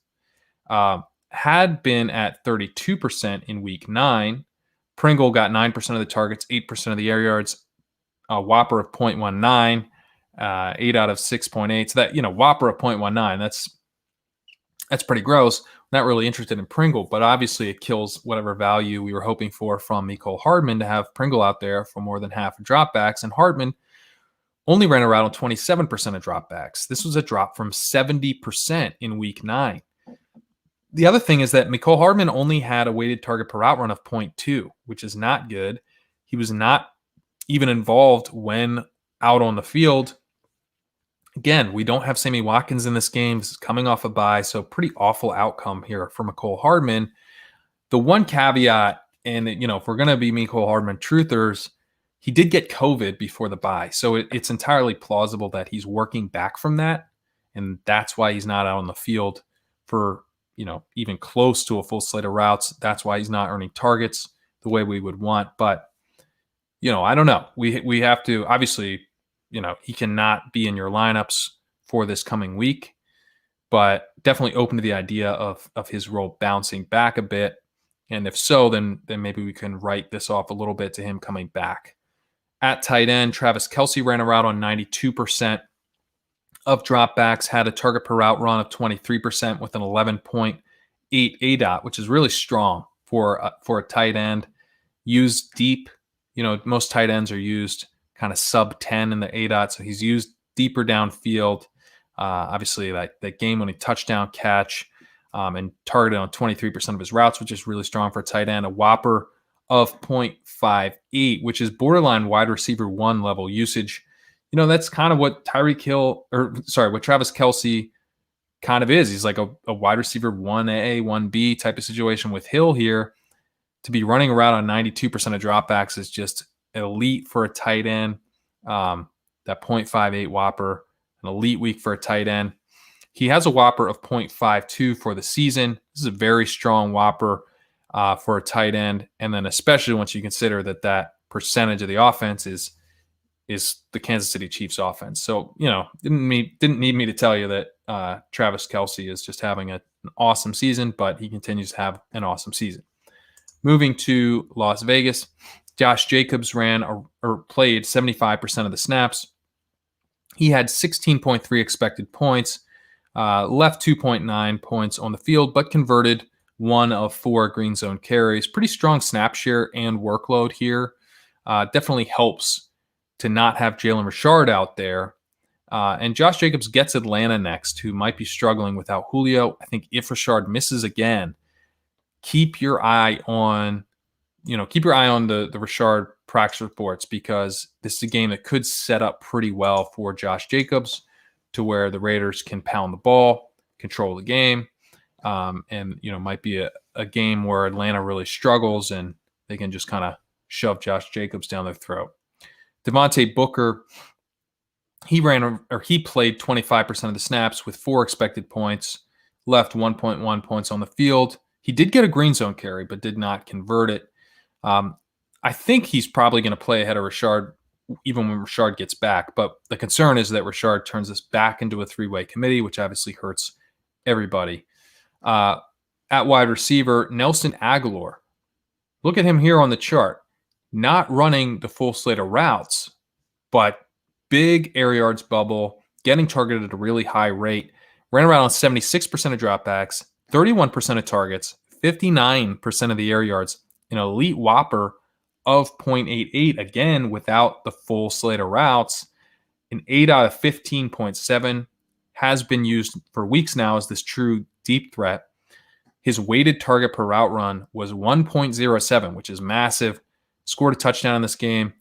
Had been at 32% in week 9. Pringle got 9% of the targets, 8% of the air yards, a Whopper of 0.19, 8 out of 6.8. So that, Whopper of 0.19, that's pretty gross. Not really interested in Pringle, but obviously it kills whatever value we were hoping for from Mecole Hardman to have Pringle out there for more than half of dropbacks. And Hardman only ran a route on 27% of dropbacks. This was a drop from 70% in week 9. The other thing is that Mecole Hardman only had a weighted target per route run of 0.2, which is not good. He was not even involved when out on the field. Again, we don't have Sammy Watkins in this game. This is coming off a bye, so pretty awful outcome here for Mecole Hardman. The one caveat, and if we're going to be Mecole Hardman truthers, he did get COVID before the bye, so it's entirely plausible that he's working back from that, and that's why he's not out on the field for even close to a full slate of routes. That's why he's not earning targets the way we would want. But I don't know. We have to obviously. He cannot be in your lineups for this coming week, but definitely open to the idea of his role bouncing back a bit. And if so, then maybe we can write this off a little bit to him coming back. At tight end, Travis Kelce ran a route on 92% of dropbacks, had a target per route run of 23% with an 11.8 ADOT, which is really strong for a tight end. Used deep, most tight ends are used kind of sub 10 in the ADOT, so he's used deeper downfield. Obviously, that game-winning touchdown catch and targeted on 23% of his routes, which is really strong for a tight end. A Whopper of 0.58, which is borderline wide receiver 1 level usage. That's kind of what what Travis Kelce kind of is. He's like a wide receiver 1A, 1B type of situation with Hill here. To be running around on 92% of dropbacks is just elite for a tight end. That 0.58 Whopper, an elite week for a tight end. He has a Whopper of 0.52 for the season. This is a very strong Whopper for a tight end. And then especially once you consider that percentage of the offense is the Kansas City Chiefs offense. So, didn't need me to tell you that Travis Kelce is just having an awesome season, but he continues to have an awesome season. Moving to Las Vegas, Josh Jacobs played 75% of the snaps. He had 16.3 expected points, left 2.9 points on the field, but converted 1 of 4 green zone carries. Pretty strong snap share and workload here. Definitely helps to not have Jalen Richard out there. And Josh Jacobs gets Atlanta next, who might be struggling without Julio. I think if Richard misses again, keep your eye on the Richard practice reports, because this is a game that could set up pretty well for Josh Jacobs to where the Raiders can pound the ball, control the game, and might be a game where Atlanta really struggles and they can just kind of shove Josh Jacobs down their throat. Devontae Booker, he played 25% of the snaps with 4 expected points, left 1.1 points on the field. He did get a green zone carry, but did not convert it. I think he's probably going to play ahead of Richard even when Richard gets back. But the concern is that Richard turns this back into a 3-way committee, which obviously hurts everybody. At wide receiver, Nelson Aguilar. Look at him here on the chart. Not running the full slate of routes, but big air yards bubble, getting targeted at a really high rate. Ran around on 76% of dropbacks, 31% of targets, 59% of the air yards, an elite Whopper of 0.88, again, without the full slate of routes. An 8 out of 15.7 has been used for weeks now as this true deep threat. His weighted target per route run was 1.07, which is massive. Scored a touchdown in this game.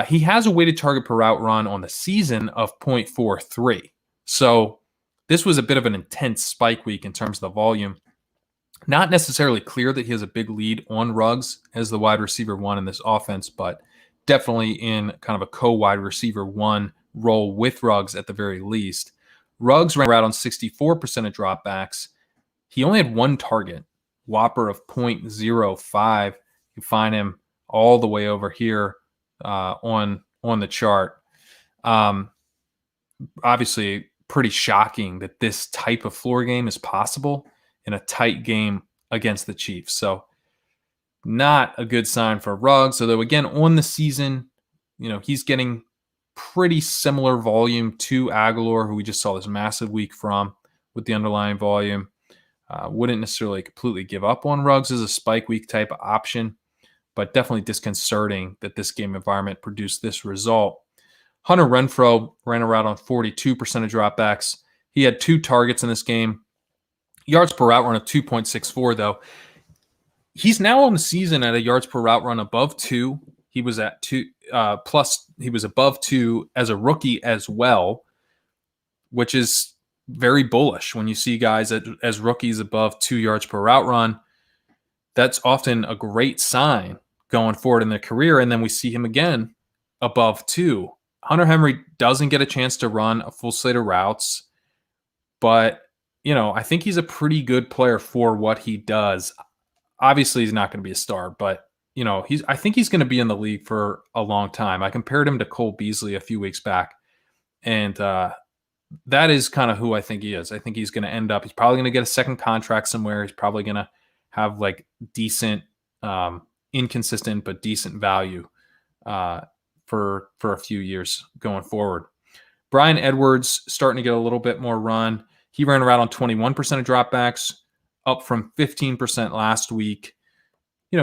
He has a weighted target per route run on the season of 0.43. So this was a bit of an intense spike week in terms of the volume. Not necessarily clear that he has a big lead on Ruggs as the wide receiver one in this offense, but definitely in kind of a co-wide receiver one role with Ruggs at the very least. Ruggs ran out on 64% of dropbacks. He only had one target, whopper of 0.05. You find him all the way over here on the chart. Obviously, pretty shocking that this type of floor game is possible in a tight game against the Chiefs. So not a good sign for Ruggs. Although, again, on the season, he's getting pretty similar volume to Aguilar, who we just saw this massive week from with the underlying volume. Wouldn't necessarily completely give up on Ruggs as a spike week type of option, but definitely disconcerting that this game environment produced this result. Hunter Renfrow ran a route on 42% of dropbacks. He had 2 targets in this game. Yards per route run of 2.64, though. He's now on the season at a yards per route run above 2. He was at 2, plus he was above 2 as a rookie as well, which is very bullish when you see guys as rookies above 2 yards per route run. That's often a great sign going forward in their career. And then we see him again above 2. Hunter Henry doesn't get a chance to run a full slate of routes, but I think he's a pretty good player for what he does. Obviously, he's not going to be a star, but I think he's going to be in the league for a long time. I compared him to Cole Beasley a few weeks back, and that is kind of who I think he is. I think he's going to end up. He's probably going to get a second contract somewhere. He's probably going to have like decent, inconsistent but decent value for a few years going forward. Bryan Edwards starting to get a little bit more run. He ran around on 21% of dropbacks, up from 15% last week.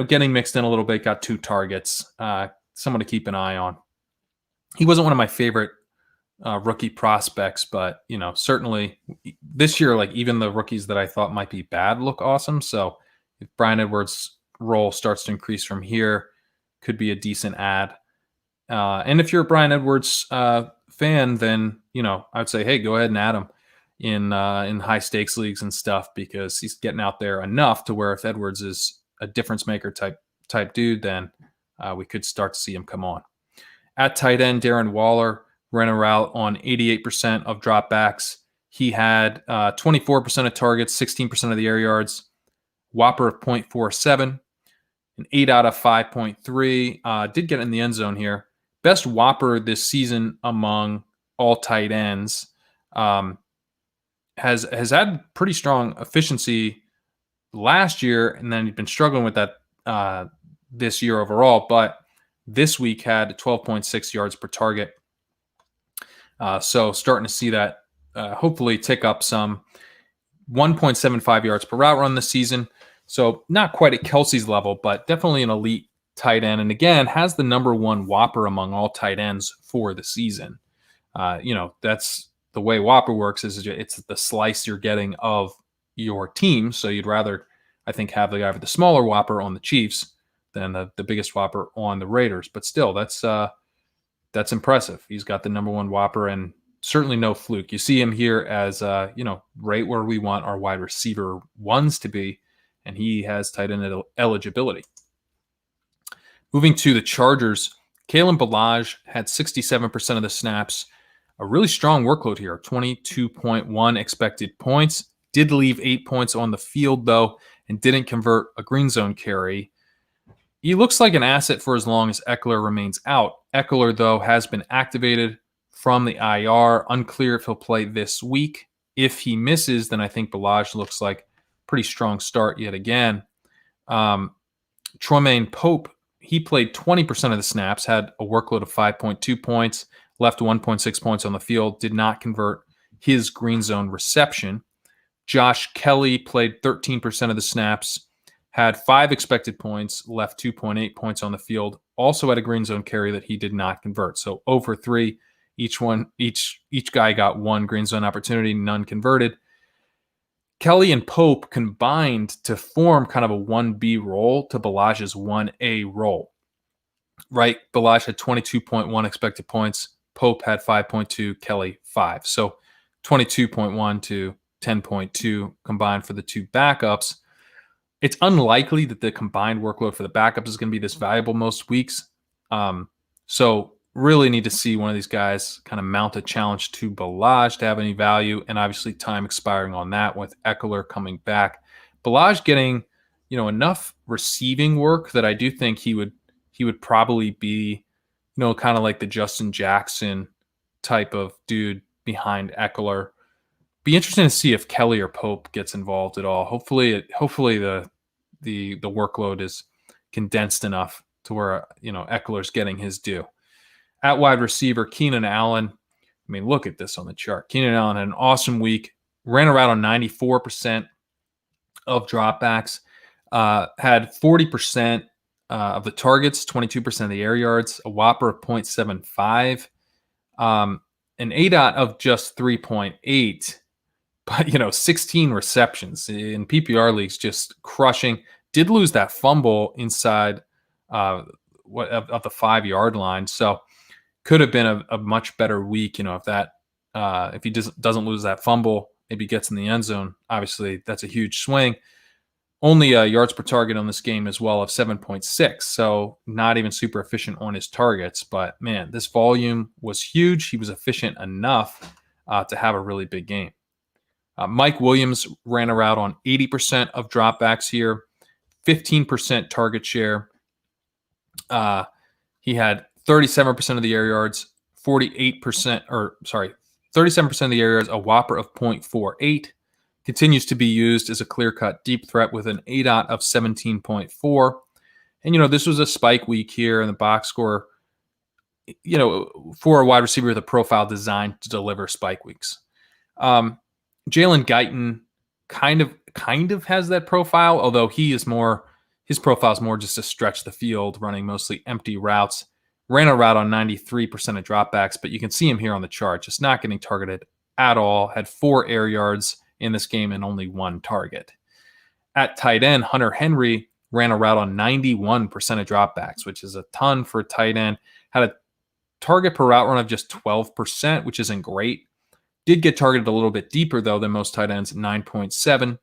Getting mixed in a little bit, got 2 targets. Someone to keep an eye on. He wasn't one of my favorite rookie prospects, but, certainly this year, like even the rookies that I thought might be bad look awesome. So if Bryan Edwards' role starts to increase from here, could be a decent add. And if you're a Bryan Edwards fan, then, I'd say, hey, go ahead and add him in high stakes leagues and stuff, because he's getting out there enough to where if Edwards is a difference maker type dude, then we could start to see him come on. At tight end, Darren Waller ran a route on 88% of dropbacks. He had 24% of targets, 16% of the air yards, whopper of 0.47, an 8 out of 5.3. Did get in the end zone here. Best whopper this season among all tight ends. Has had pretty strong efficiency last year, and then he's been struggling with that this year overall, but this week had 12.6 yards per target. So starting to see that hopefully tick up some. 1.75 yards per route run this season. So not quite at Kelsey's level, but definitely an elite tight end. And again, has the number 1 whopper among all tight ends for the season. That's the way whopper works, is it's the slice you're getting of your team. So you'd rather, I think, have the guy with the smaller whopper on the Chiefs than the biggest whopper on the Raiders. But still, that's impressive. He's got the number 1 whopper, and certainly no fluke. You see him here as right where we want our wide receiver ones to be, and he has tight end eligibility. Moving to the Chargers, Kalen Ballage had 67% of the snaps. A really strong workload here, 22.1 expected points. Did leave 8 points on the field, though, and didn't convert a green zone carry. He looks like an asset for as long as Eckler remains out. Eckler, though, has been activated from the IR. Unclear if he'll play this week. If he misses, then I think Ballage looks like a pretty strong start yet again. Troymaine Pope, he played 20% of the snaps, had a workload of 5.2 points, left 1.6 points on the field, did not convert his green zone reception. Josh Kelly played 13% of the snaps, had 5 expected points, left 2.8 points on the field, also had a green zone carry that he did not convert. So over 3, each guy got 1 green zone opportunity, none converted. Kelly and Pope combined to form kind of a 1B role to Balazs's 1A role, right? Balazs had 22.1 expected points. Pope had 5.2, Kelly 5. So 22.1 to 10.2 combined for the 2 backups. It's unlikely that the combined workload for the backups is going to be this valuable most weeks. So really need to see one of these guys kind of mount a challenge to Balazs to have any value, and obviously time expiring on that with Eckler coming back. Balazs getting, enough receiving work that I do think he would probably be, kind of like the Justin Jackson type of dude behind Eckler. Be interesting to see if Kelly or Pope gets involved at all. Hopefully the workload is condensed enough to where Eckler's getting his due. At wide receiver, Keenan Allen. I mean, look at this on the chart. Keenan Allen had an awesome week. Ran around on 94% of dropbacks. Had 40% of the targets, 22% of the air yards, a whopper of 0.75, an ADOT of just 3.8. But, 16 receptions in PPR leagues, just crushing. Did lose that fumble inside of the 5-yard line. So could have been a much better week, if he doesn't lose that fumble, maybe gets in the end zone. Obviously, that's a huge swing. Only yards per target on this game as well of 7.6. So not even super efficient on his targets. But, man, this volume was huge. He was efficient enough to have a really big game. Mike Williams ran a route on 80% of dropbacks here, 15% target share. He had 37% of the air yards, 37% of the air yards, a whopper of 0.48. Continues to be used as a clear-cut deep threat with an ADOT of 17.4. And, this was a spike week here in the box score, for a wide receiver with a profile designed to deliver spike weeks. Jalen Guyton kind of has that profile, although his profile is more just to stretch the field, running mostly empty routes. Ran a route on 93% of dropbacks, but you can see him here on the chart, just not getting targeted at all. Had 4 air yards in this game and only 1 target. At tight end, Hunter Henry ran a route on 91% of dropbacks, which is a ton for a tight end. Had a target per route run of just 12%, which isn't great. Did get targeted a little bit deeper, though, than most tight ends at 9.7.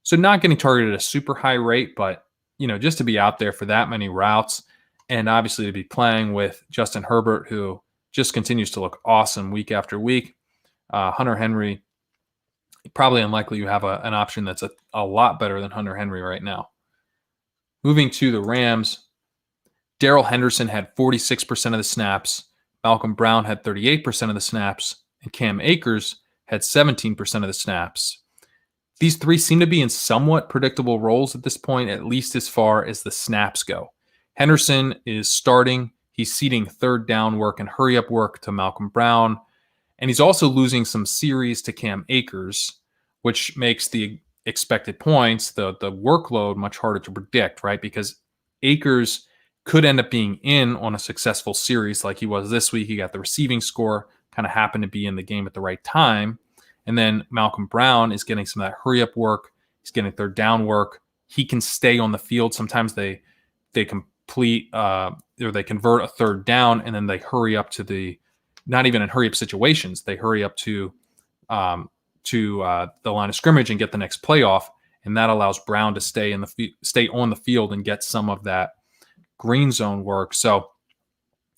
So not getting targeted at a super high rate, but, just to be out there for that many routes and obviously to be playing with Justin Herbert, who just continues to look awesome week after week. Hunter Henry, probably unlikely you have an option that's a lot better than Hunter Henry right now. Moving to the Rams, Darrell Henderson had 46% of the snaps. Malcolm Brown had 38% of the snaps. And Cam Akers had 17% of the snaps. These 3 seem to be in somewhat predictable roles at this point, at least as far as the snaps go. Henderson is starting. He's ceding third down work and hurry-up work to Malcolm Brown. And he's also losing some series to Cam Akers, which makes the expected points, the workload, much harder to predict, right? Because Akers could end up being in on a successful series like he was this week. He got the receiving score, kind of happened to be in the game at the right time. And then Malcolm Brown is getting some of that hurry-up work. He's getting third down work. He can stay on the field. Sometimes they complete or they convert a third down, and then they hurry up to not even in hurry-up situations. They hurry up to the line of scrimmage and get the next play off, and that allows Brown to stay on the field and get some of that green zone work. So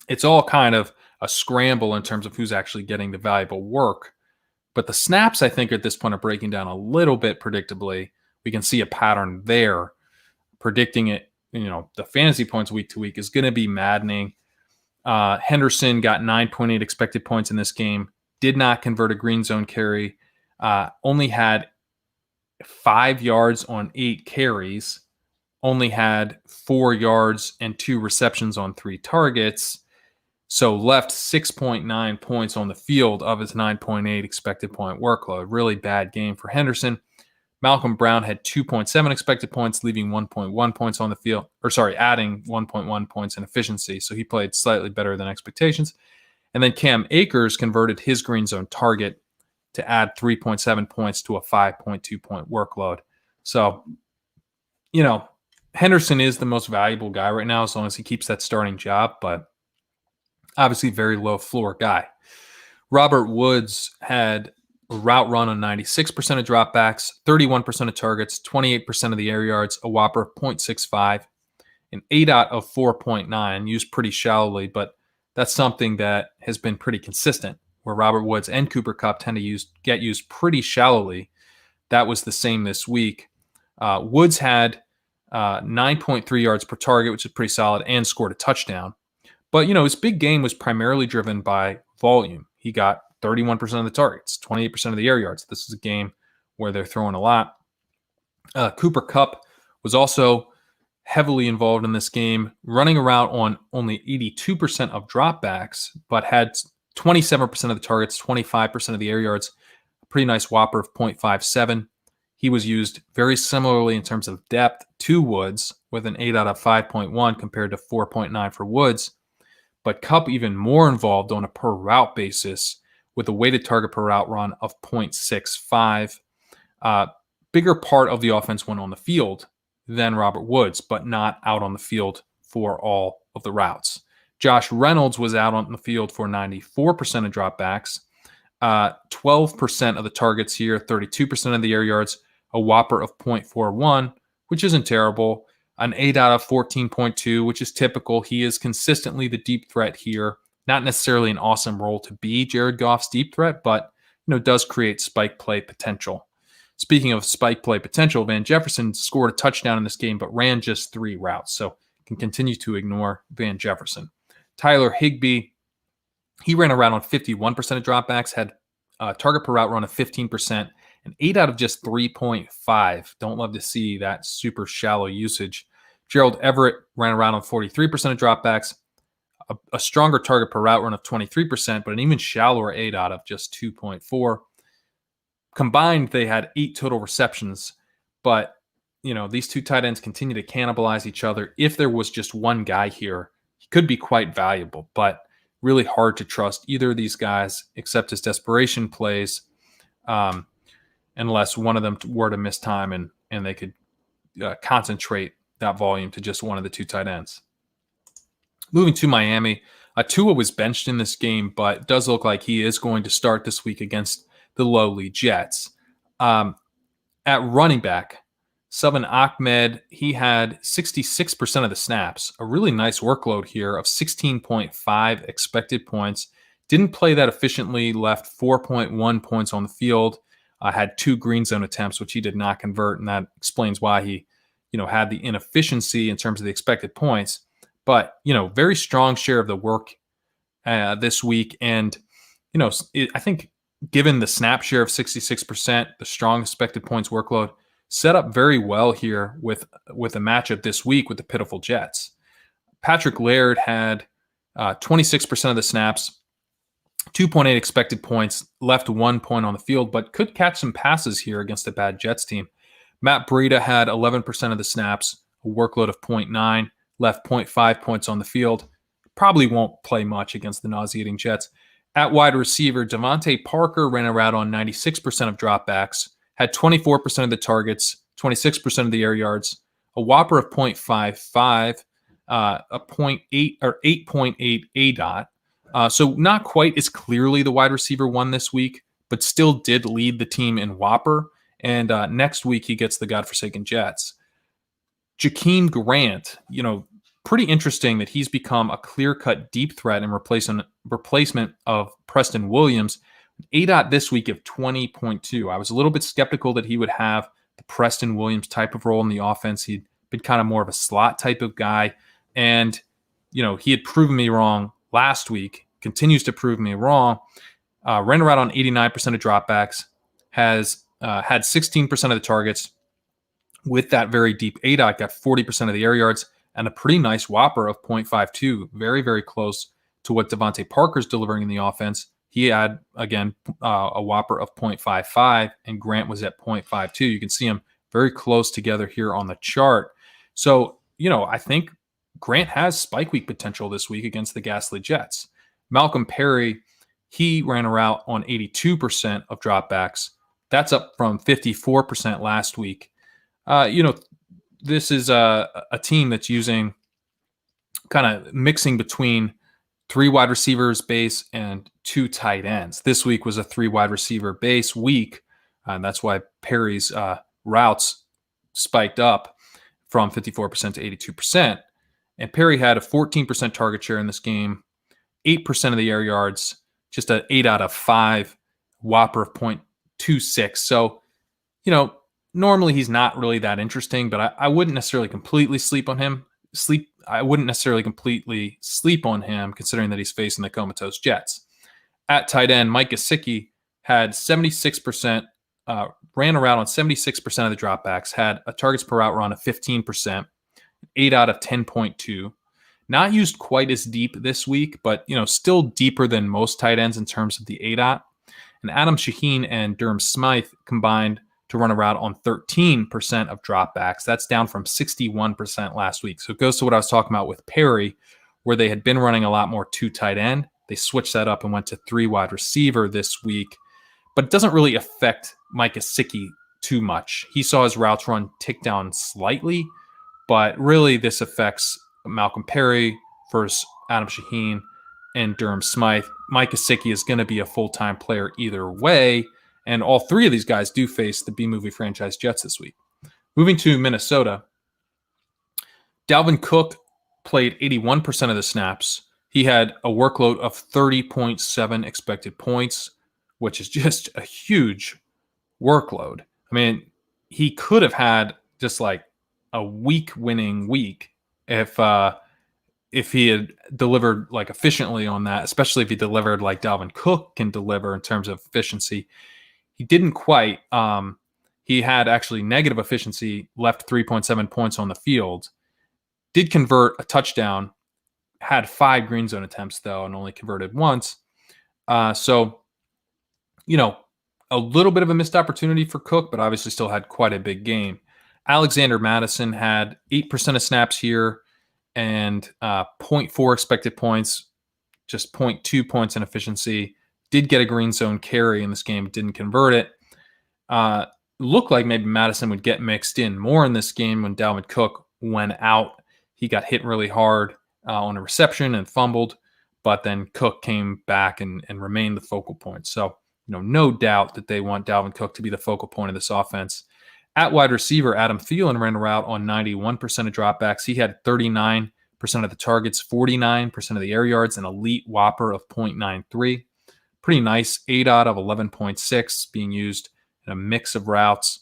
it's all kind of a scramble in terms of who's actually getting the valuable work. But the snaps, I think, at this point are breaking down a little bit predictably. We can see a pattern there. Predicting it, the fantasy points week to week is going to be maddening. Henderson got 9.8 expected points in this game. Did not convert a green zone carry. Only had 5 yards on 8 carries. Only had 4 yards and 2 receptions on 3 targets. So left 6.9 points on the field of his 9.8 expected point workload. Really bad game for Henderson. Malcolm Brown had 2.7 expected points, leaving 1.1 points on the field, adding 1.1 points in efficiency. So he played slightly better than expectations. And then Cam Akers converted his green zone target to add 3.7 points to a 5.2 point workload. So, Henderson is the most valuable guy right now as long as he keeps that starting job, but obviously very low floor guy. Robert Woods had a route run on 96% of dropbacks, 31% of targets, 28% of the air yards, a whopper of 0.65, an ADOT of 4.9, used pretty shallowly, but that's something that has been pretty consistent, where Robert Woods and Cooper Kupp tend to get used pretty shallowly. That was the same this week. Woods had 9.3 yards per target, which is pretty solid, and scored a touchdown. But, his big game was primarily driven by volume. He got 31% of the targets, 28% of the air yards. This is a game where they're throwing a lot. Cooper Kupp was also heavily involved in this game, running around on only 82% of dropbacks, but had 27% of the targets, 25% of the air yards, a pretty nice whopper of 0.57. He was used very similarly in terms of depth to Woods, with an ADOT of 5.1 compared to 4.9 for Woods. But Kupp even more involved on a per route basis, with a weighted target per route run of 0.65. Bigger part of the offense went on the field than Robert Woods, but not out on the field for all of the routes. Josh Reynolds was out on the field for 94% of dropbacks, 12% of the targets here, 32% of the air yards, a whopper of 0.41, which isn't terrible, an ADOT of 14.2, which is typical. He is consistently the deep threat here. Not necessarily an awesome role to be Jared Goff's deep threat, but does create spike play potential. Speaking of spike play potential, Van Jefferson scored a touchdown in this game, but ran just 3 routes, so can continue to ignore Van Jefferson. Tyler Higbee, he ran around on 51% of dropbacks, had a target per route run of 15%, and 8 out of just 3.5. Don't love to see that super shallow usage. Gerald Everett ran around on 43% of dropbacks, a stronger target per route run of 23%, but an even shallower ADOT of just 2.4. Combined, they had 8 total receptions, but these two tight ends continue to cannibalize each other. If there was just one guy here, he could be quite valuable, but really hard to trust either of these guys except as desperation plays, unless one of them were to miss time and they could concentrate that volume to just one of the two tight ends. Moving to Miami, Tua was benched in this game, but it does look like he is going to start this week against the lowly Jets. At running back, Salvon Ahmed, he had 66% of the snaps, a really nice workload here of 16.5 expected points. Didn't play that efficiently, left 4.1 points on the field, had 2 green zone attempts, which he did not convert, and that explains why he had the inefficiency in terms of the expected points. But, very strong share of the work this week. And, I think given the snap share of 66%, the strong expected points workload, set up very well here with a matchup this week with the pitiful Jets. Patrick Laird had 26% of the snaps, 2.8 expected points, left 1 point on the field, but could catch some passes here against a bad Jets team. Matt Breida had 11% of the snaps, a workload of 0.9, left 0.5 points on the field. Probably won't play much against the nauseating Jets. At wide receiver, Devontae Parker ran around on 96% of dropbacks, had 24% of the targets, 26% of the air yards, a whopper of 0.55, a 0.8 or 8.8 ADOT. So not quite as clearly the wide receiver one this week, but still did lead the team in whopper. And next week he gets the godforsaken Jets. Jakeem Grant, pretty interesting that he's become a clear-cut deep threat in replacement of Preston Williams. ADOT this week of 20.2. I was a little bit skeptical that he would have the Preston Williams type of role in the offense. He'd been kind of more of a slot type of guy. And, he had proven me wrong last week, continues to prove me wrong. Ran around on 89% of dropbacks, has had 16% of the targets. With that very deep ADOT, got 40% of the air yards and a pretty nice whopper of 0.52. Very, very close to what Devontae Parker's delivering in the offense. He had, again, a whopper of 0.55, and Grant was at 0.52. You can see them very close together here on the chart. So, I think Grant has spike week potential this week against the Ghastly Jets. Malcolm Perry, he ran a route on 82% of dropbacks. That's up from 54% last week. This is a team that's using kind of mixing between 3 wide receivers base and 2 tight ends. This week was a 3 wide receiver base week, and that's why Perry's routes spiked up from 54% to 82%. And Perry had a 14% target share in this game, 8% of the air yards, just an 8 out of 5 whopper of 0.26. So, normally he's not really that interesting, but I wouldn't necessarily completely sleep on him. I wouldn't necessarily completely sleep on him considering that he's facing the comatose Jets. At tight end, Mike Gesicki had 76%, ran around on 76% of the dropbacks, had a targets per route run of 15%, 8 out of 10.2. Not used quite as deep this week, but still deeper than most tight ends in terms of the ADOT. And Adam Shaheen and Durham Smythe combined to run a route on 13% of dropbacks. That's down from 61% last week. So it goes to what I was talking about with Perry, where they had been running a lot more 2 tight end. They switched that up and went to 3 wide receiver this week. But it doesn't really affect Mike Gesicki too much. He saw his routes run tick down slightly, but really this affects Malcolm Perry versus Adam Shaheen and Durham Smythe. Mike Gesicki is going to be a full-time player either way, and all 3 of these guys do face the B-movie franchise Jets this week. Moving to Minnesota, Dalvin Cook played 81% of the snaps. He had a workload of 30.7 expected points, which is just a huge workload. I mean, he could have had just like a week-winning week if he had delivered like efficiently on that, especially if he delivered like Dalvin Cook can deliver in terms of efficiency. He didn't quite. He had actually negative efficiency, left 3.7 points on the field, did convert a touchdown, had 5 green zone attempts though, and only converted once. So, a little bit of a missed opportunity for Cook, but obviously still had quite a big game. Alexander Madison had 8% of snaps here and 0.4 expected points, just 0.2 points in efficiency. Did get a green zone carry in this game, didn't convert it. Looked like maybe Madison would get mixed in more in this game when Dalvin Cook went out. He got hit really hard on a reception and fumbled, but then Cook came back and remained the focal point. So, no doubt that they want Dalvin Cook to be the focal point of this offense. At wide receiver, Adam Thielen ran a route on 91% of dropbacks. He had 39% of the targets, 49% of the air yards, an elite whopper of 0.93. Pretty nice, 8 out of 11.6 being used in a mix of routes.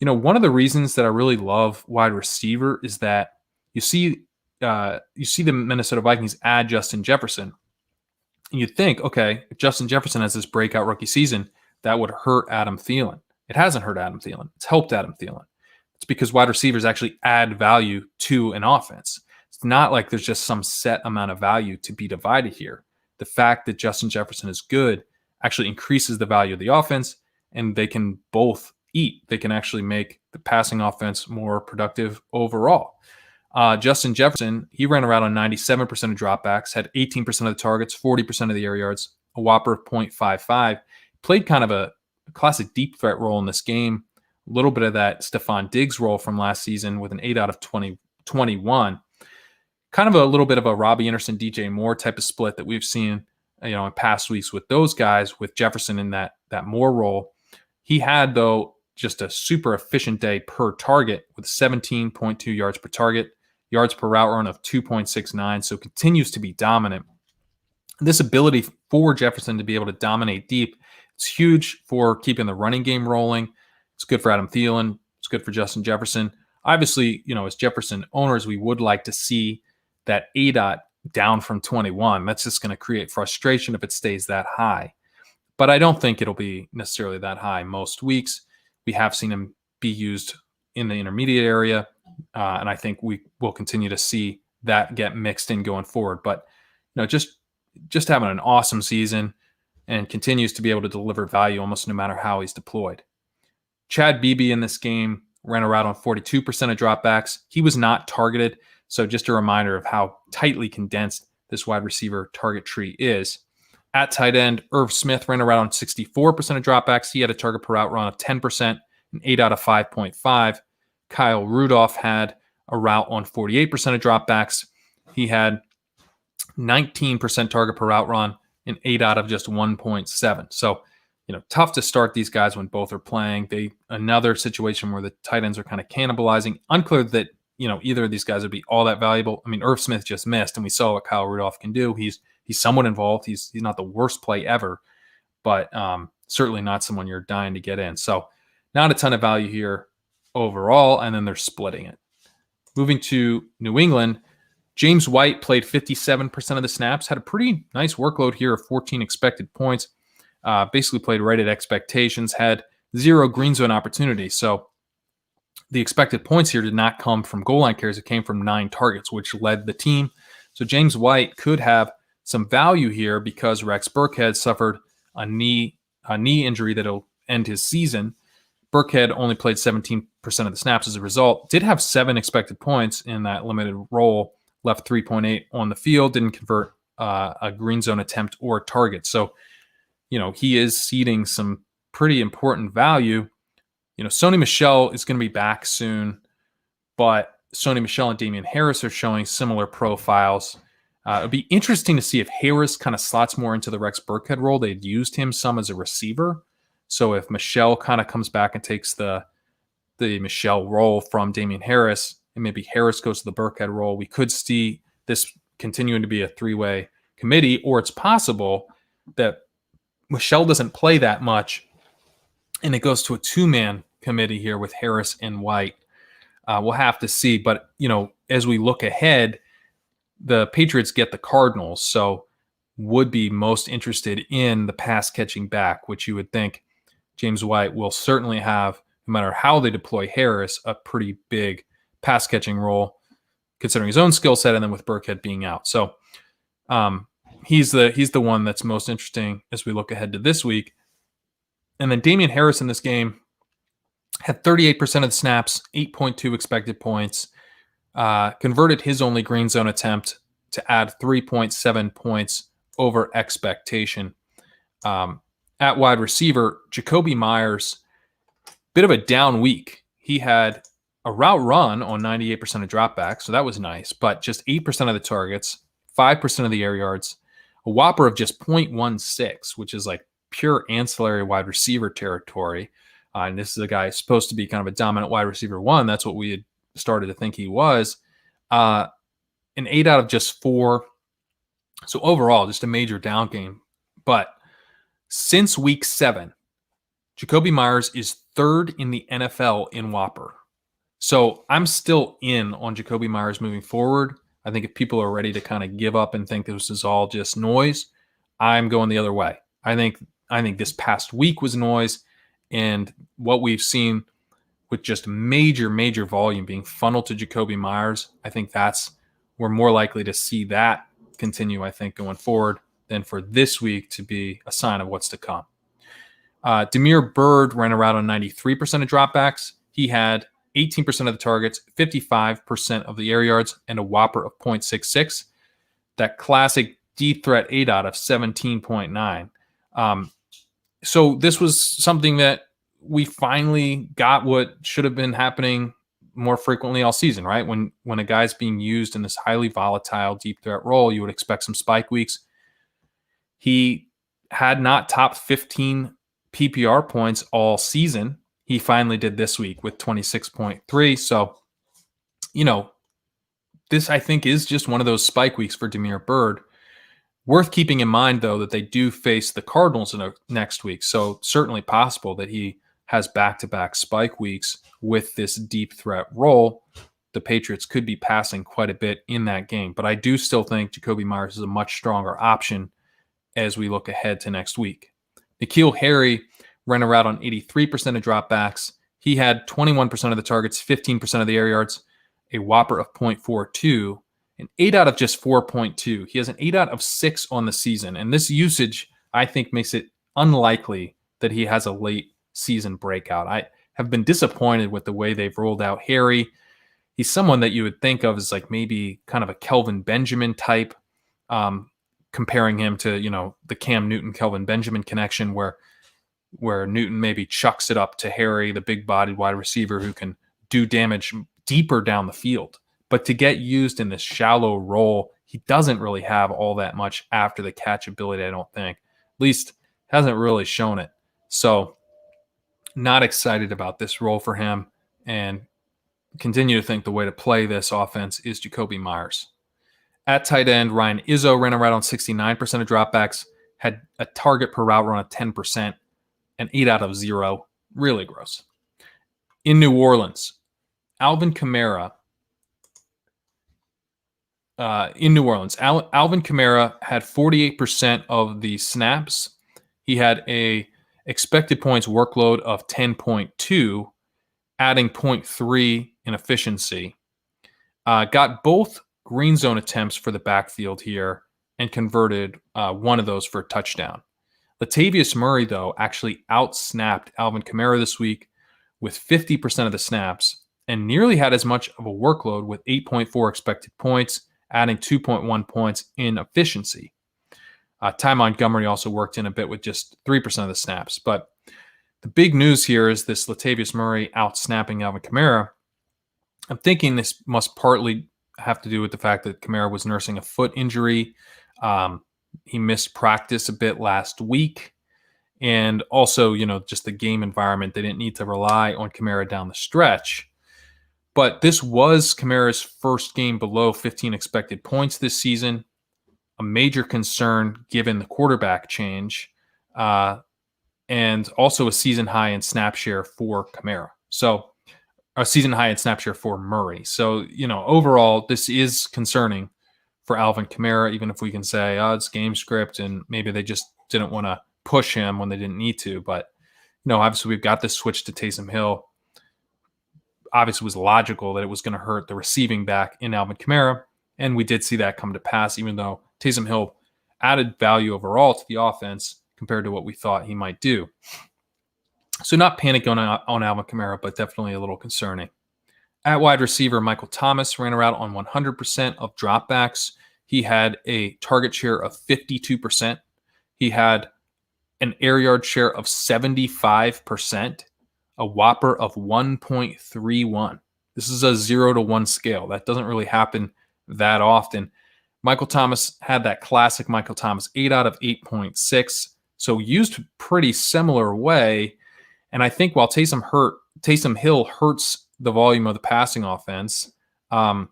One of the reasons that I really love wide receiver is that you see the Minnesota Vikings add Justin Jefferson. And you'd think, okay, if Justin Jefferson has this breakout rookie season, that would hurt Adam Thielen. It hasn't hurt Adam Thielen. It's helped Adam Thielen. It's because wide receivers actually add value to an offense. It's not like there's just some set amount of value to be divided here. The fact that Justin Jefferson is good actually increases the value of the offense, and they can both eat. They can actually make the passing offense more productive overall. Justin Jefferson, he ran around on 97% of dropbacks, had 18% of the targets, 40% of the air yards, a whopper of 0.55. Played kind of a classic deep threat role in this game. A little bit of that Stephon Diggs role from last season with an 8 out of 21. Kind of a little bit of a Robbie Anderson, DJ Moore type of split that we've seen, in past weeks with those guys, with Jefferson in that Moore role. He had, though, just a super efficient day per target with 17.2 yards per target, yards per route run of 2.69, so continues to be dominant. This ability for Jefferson to be able to dominate deep, it's huge for keeping the running game rolling. It's good for Adam Thielen. It's good for Justin Jefferson. Obviously, as Jefferson owners, we would like to see that ADOT down from 21. That's just going to create frustration if it stays that high. But I don't think it'll be necessarily that high most weeks. We have seen him be used in the intermediate area, and I think we will continue to see that get mixed in going forward. But just having an awesome season. and continues to be able to deliver value almost no matter how he's deployed. Chad Beebe in this game ran a route on 42% of dropbacks. He was not targeted, so just a reminder of how tightly condensed this wide receiver target tree is. At tight end, Irv Smith ran a route on 64% of dropbacks. He had a target per route run of 10%, an 8 out of 5.5. Kyle Rudolph had a route on 48% of dropbacks. He had 19% target per route run, an 8 out of just 1.7. So, tough to start these guys when both are playing. Another situation where the tight ends are kind of cannibalizing. Unclear that, either of these guys would be all that valuable. I mean, Irv Smith just missed, and we saw what Kyle Rudolph can do. He's somewhat involved. He's not the worst play ever, but certainly not someone you're dying to get in. So not a ton of value here overall, and then they're splitting it. Moving to New England, James White played 57% of the snaps, had a pretty nice workload here of 14 expected points, basically played right at expectations, had 0 green zone opportunities. So the expected points here did not come from goal line carries. It came from 9 targets, which led the team. So James White could have some value here because Rex Burkhead suffered a knee injury that'll end his season. Burkhead only played 17% of the snaps as a result, did have 7 expected points in that limited role, left 3.8 on the field, didn't convert a green zone attempt or target. So, he is ceding some pretty important value. Sony Michel is going to be back soon, but Sony Michel and Damian Harris are showing similar profiles. It'd be interesting to see if Harris kind of slots more into the Rex Burkhead role. They'd used him some as a receiver. So if Michel kind of comes back and takes the Michel role from Damian Harris, and maybe Harris goes to the Burkhead role, we could see this continuing to be a 3-way committee, or it's possible that Michel doesn't play that much and it goes to a 2-man committee here with Harris and White. We'll have to see. But, as we look ahead, the Patriots get the Cardinals, so would be most interested in the pass-catching back, which you would think James White will certainly have, no matter how they deploy Harris, a pretty big pass-catching role, considering his own skill set, and then with Burkhead being out. So he's the one that's most interesting as we look ahead to this week. And then Damian Harris in this game had 38% of the snaps, 8.2 expected points, converted his only green zone attempt to add 3.7 points over expectation. At wide receiver, Jakobi Meyers, bit of a down week. He had a route run on 98% of dropbacks, so that was nice, but just 8% of the targets, 5% of the air yards, a whopper of just 0.16, which is like pure ancillary wide receiver territory. And this is a guy supposed to be kind of a dominant wide receiver 1. That's what we had started to think he was. An 8 out of just 4. So overall, just a major down game. But since week 7, Jakobi Meyers is 3rd in the NFL in whopper. So I'm still in on Jakobi Meyers moving forward. I think if people are ready to kind of give up and think this is all just noise, I'm going the other way. I think this past week was noise, and what we've seen with just major volume being funneled to Jakobi Meyers, I think we're more likely to see that continue, I think, going forward than for this week to be a sign of what's to come. Demir Byrd ran around on 93% of dropbacks. He had 18% of the targets, 55% of the air yards, and a whopper of 0.66. That classic deep threat 8 out of 17.9. So this was something that we finally got what should have been happening more frequently all season, right? When a guy's being used in this highly volatile deep threat role, you would expect some spike weeks. He had not top 15 PPR points all season. He finally did this week with 26.3. So, this I think is just one of those spike weeks for Demir Byrd. Worth keeping in mind, though, that they do face the Cardinals next week. So certainly possible that he has back-to-back spike weeks with this deep threat role. The Patriots could be passing quite a bit in that game. But I do still think Jakobi Meyers is a much stronger option as we look ahead to next week. N'Keal Harry ran a route on 83% of dropbacks. He had 21% of the targets, 15% of the air yards, a whopper of 0.42, an 8 out of just 4.2. He has an 8 out of 6 on the season. And this usage, I think makes it unlikely that he has a late season breakout. I have been disappointed with the way they've rolled out Harry. He's someone that you would think of as like maybe kind of a Kelvin Benjamin type, comparing him to, the Cam Newton, Kelvin Benjamin connection where Newton maybe chucks it up to Harry, the big bodied wide receiver who can do damage deeper down the field. But to get used in this shallow role, he doesn't really have all that much after the catch ability, I don't think. At least hasn't really shown it. So not excited about this role for him, and continue to think the way to play this offense is Jacoby Myers. At tight end, Ryan Izzo ran around on 69% of dropbacks, had a target per route run of 10%, and 8 out of 0. Really gross. In New Orleans, Alvin Kamara. Alvin Kamara had 48% of the snaps. He had a expected points workload of 10.2, adding 0.3 in efficiency. Got both green zone attempts for the backfield here and converted one of those for a touchdown. Latavius Murray, though, actually outsnapped Alvin Kamara this week with 50% of the snaps and nearly had as much of a workload with 8.4 expected points, adding 2.1 points in efficiency. Ty Montgomery also worked in a bit with just 3% of the snaps. But the big news here is this Latavius Murray outsnapping Alvin Kamara. I'm thinking this must partly have to do with the fact that Kamara was nursing a foot injury. He missed practice a bit last week. And also, just the game environment. They didn't need to rely on Kamara down the stretch. But this was Kamara's first game below 15 expected points this season. A major concern given the quarterback change. And also a season high in snap share for Kamara. So a season high in snap share for Murray. So, overall, this is concerning for Alvin Kamara, even if we can say, it's game script and maybe they just didn't want to push him when they didn't need to. But, obviously we've got this switch to Taysom Hill. Obviously it was logical that it was going to hurt the receiving back in Alvin Kamara. And we did see that come to pass, even though Taysom Hill added value overall to the offense compared to what we thought he might do. So not panicking on Alvin Kamara, but definitely a little concerning. At wide receiver, Michael Thomas ran around on 100% of dropbacks. He had a target share of 52%. He had an air yard share of 75%, a whopper of 1.31. This is a 0-to-1 scale. That doesn't really happen that often. Michael Thomas had that classic Michael Thomas 8 out of 8.6. So used pretty similar way. And I think while Taysom Hill hurts the volume of the passing offense, and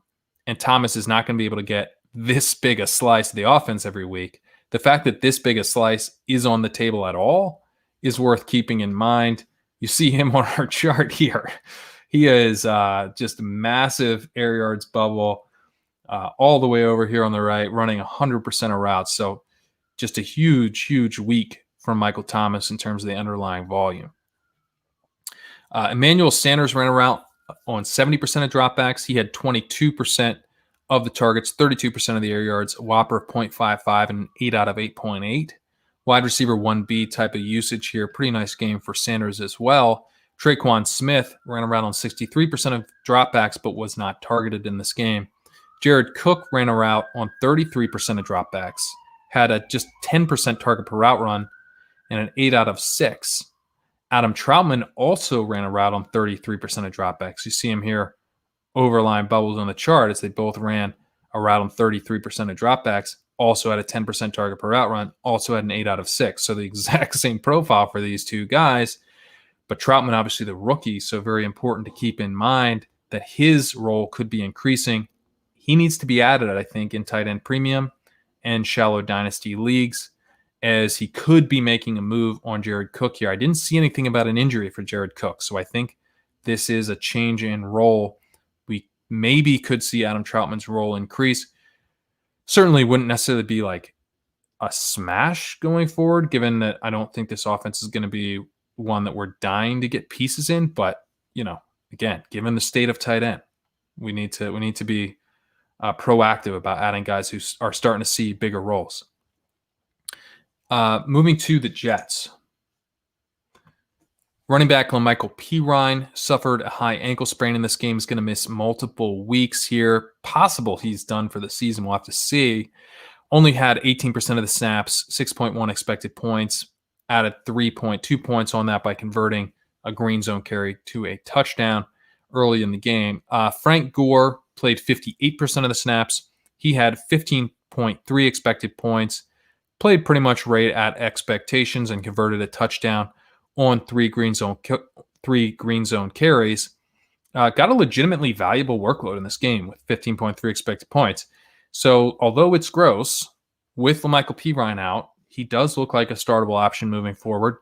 Thomas is not going to be able to get this big a slice of the offense every week, the fact that this big a slice is on the table at all is worth keeping in mind. You see him on our chart here. He is just a massive air yards bubble all the way over here on the right, running 100% of routes. So just a huge, huge week from Michael Thomas in terms of the underlying volume. Emmanuel Sanders ran around on 70% of dropbacks. He had 22% of the targets, 32% of the air yards, a whopper of 0.55 and 8 out of 8.8. Wide receiver 1B type of usage here. Pretty nice game for Sanders as well. Traquan Smith ran around on 63% of dropbacks, but was not targeted in this game. Jared Cook ran a route on 33% of dropbacks, had a just 10% target per route run, and an 8 out of 6. Adam Troutman also ran a route on 33% of dropbacks. You see him here, overline bubbles on the chart as they both ran a route on 33% of dropbacks, also had a 10% target per route run, also had an 8 out of 6. So the exact same profile for these two guys. But Troutman, obviously the rookie, so very important to keep in mind that his role could be increasing. He needs to be added, I think, in tight end premium and shallow dynasty leagues, as he could be making a move on Jared Cook here. I didn't see anything about an injury for Jared Cook, so I think this is a change in role. We maybe could see Adam Troutman's role increase. Certainly wouldn't necessarily be like a smash going forward, given that I don't think this offense is going to be one that we're dying to get pieces in. But, again, given the state of tight end, we need to be proactive about adding guys who are starting to see bigger roles. Moving to the Jets. Running back La'Mical Kerrane suffered a high ankle sprain in this game. He's going to miss multiple weeks here. Possible he's done for the season. We'll have to see. Only had 18% of the snaps, 6.1 expected points, added 3.2 points on that by converting a green zone carry to a touchdown early in the game. Frank Gore played 58% of the snaps. He had 15.3 expected points, played pretty much right at expectations, and converted a touchdown on three green zone carries. Got a legitimately valuable workload in this game with 15.3 expected points. So although it's gross, with La'Mical Kerrane out, he does look like a startable option moving forward.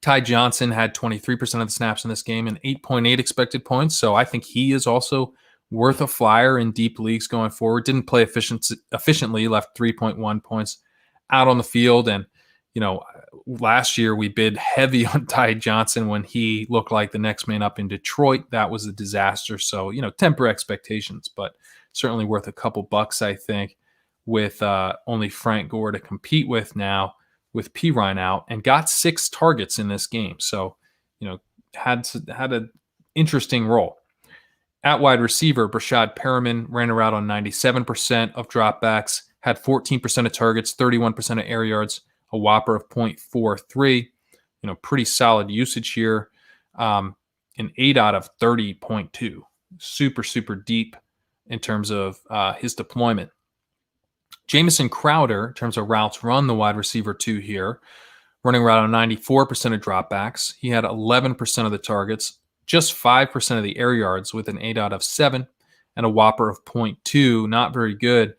Ty Johnson had 23% of the snaps in this game and 8.8 expected points. So I think he is also worth a flyer in deep leagues going forward. Didn't play efficiently, left 3.1 points out on the field. And, last year we bid heavy on Ty Johnson when he looked like the next man up in Detroit. That was a disaster. So, temper expectations, but certainly worth a couple bucks, I think, with only Frank Gore to compete with now with Kerrane out, and got 6 targets in this game. So, had an interesting role. At wide receiver, Brashad Perriman ran a route on 97% of dropbacks, had 14% of targets, 31% of air yards, a whopper of 0.43. Pretty solid usage here. An 8 out of 30.2. Super, super deep in terms of his deployment. Jamison Crowder, in terms of routes run, the wide receiver 2 here, running around on 94% of dropbacks. He had 11% of the targets, just 5% of the air yards with an 8 out of 7 and a whopper of 0.2. Not very good.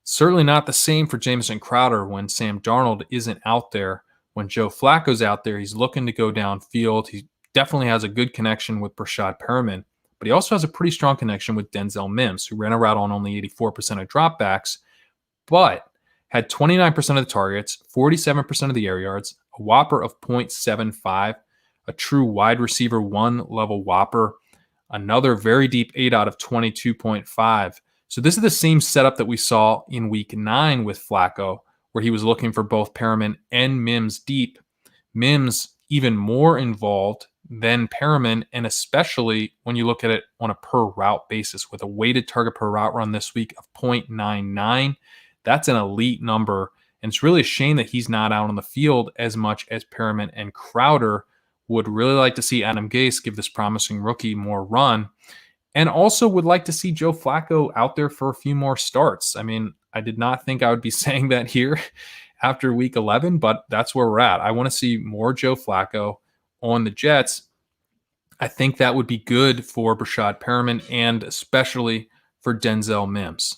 Certainly not the same for Jamison Crowder when Sam Darnold isn't out there. When Joe Flacco's out there, he's looking to go downfield. He definitely has a good connection with Brashad Perriman, but he also has a pretty strong connection with Denzel Mims, who ran a route on only 84% of dropbacks, but had 29% of the targets, 47% of the air yards, a whopper of 0.75, a true wide receiver 1 level whopper, another very deep 8 out of 22.5. So this is the same setup that we saw in week 9 with Flacco, where he was looking for both Perriman and Mims deep. Mims even more involved than Perriman, and especially when you look at it on a per route basis with a weighted target per route run this week of 0.99. That's an elite number, and it's really a shame that he's not out on the field as much as Perriman and Crowder. Would really like to see Adam Gase give this promising rookie more run. And also would like to see Joe Flacco out there for a few more starts. I mean, I did not think I would be saying that here after week 11, but that's where we're at. I want to see more Joe Flacco on the Jets. I think that would be good for Brashad Perriman and especially for Denzel Mims.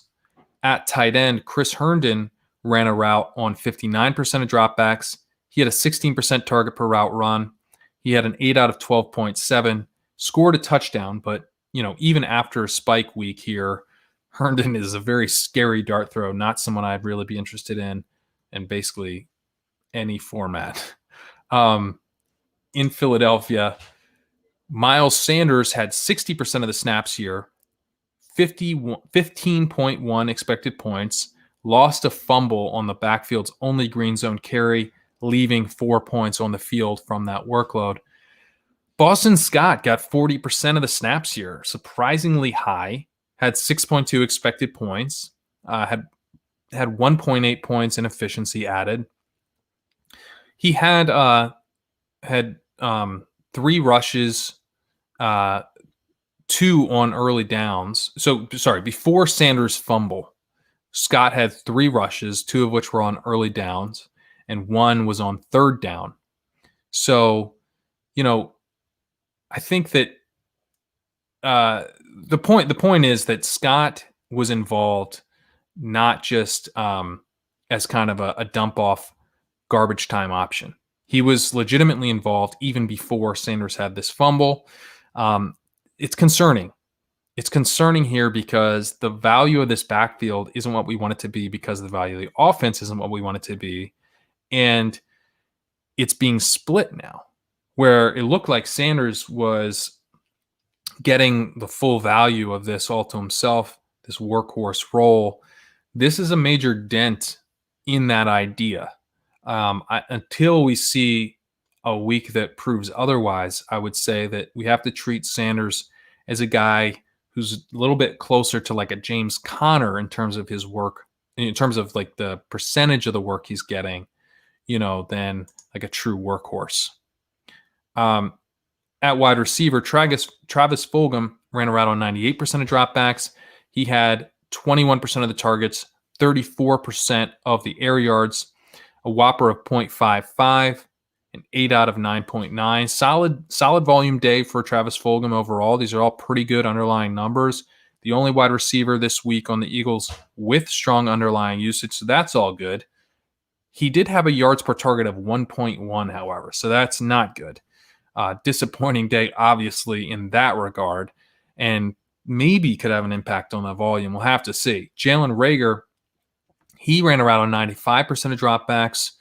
At tight end, Chris Herndon ran a route on 59% of dropbacks. He had a 16% target per route run. He had an 8 out of 12.7, scored a touchdown, but even after a spike week here, Herndon is a very scary dart throw, not someone I'd really be interested in basically any format. In Philadelphia, Miles Sanders had 60% of the snaps here, 15.1 expected points, lost a fumble on the backfield's only green zone carry, leaving 4 points on the field from that workload. Boston Scott got 40% of the snaps here, surprisingly high, had 6.2 expected points, had 1.8 points in efficiency added. He had 3 rushes, 2 on early downs. So, before Sanders' fumble, Scott had 3 rushes, 2 of which were on early downs, and 1 was on third down. So, I think that the point is that Scott was involved not just as kind of a dump off garbage time option. He was legitimately involved even before Sanders had this fumble. It's concerning. It's concerning here because the value of this backfield isn't what we want it to be because the value of the offense isn't what we want it to be. And it's being split now, where it looked like Sanders was getting the full value of this all to himself, this workhorse role. This is a major dent in that idea. Until we see a week that proves otherwise, I would say that we have to treat Sanders as a guy who's a little bit closer to like a James Conner in terms of his work, in terms of like the percentage of the work he's getting, than like a true workhorse. At wide receiver, Travis Fulgham ran a route on 98% of dropbacks. He had 21% of the targets, 34% of the air yards, a whopper of 0.55, an 8 out of 9.9. Solid volume day for Travis Fulgham overall. These are all pretty good underlying numbers. The only wide receiver this week on the Eagles with strong underlying usage, so that's all good. He did have a yards per target of 1.1, however, so that's not good. Disappointing day, obviously, in that regard, and maybe could have an impact on the volume. We'll have to see. Jalen Reagor, he ran a route on 95% of dropbacks,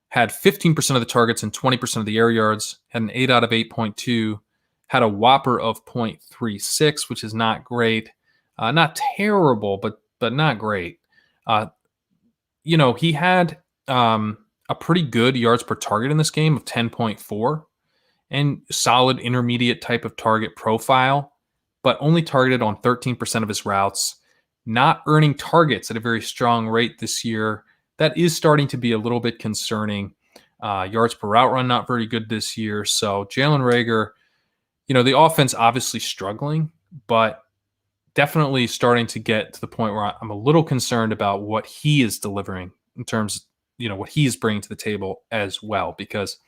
had 15% of the targets and 20% of the air yards, had an 8 out of 8.2, had a whopper of 0.36, which is not great. Not terrible, but not great. He had a pretty good yards per target in this game of 10.4 and solid intermediate type of target profile, but only targeted on 13% of his routes, not earning targets at a very strong rate this year. That is starting to be a little bit concerning. Yards per route run, not very good this year. So Jalen Reagor, the offense obviously struggling, but definitely starting to get to the point where I'm a little concerned about what he is delivering in terms of, what he's bringing to the table as well, because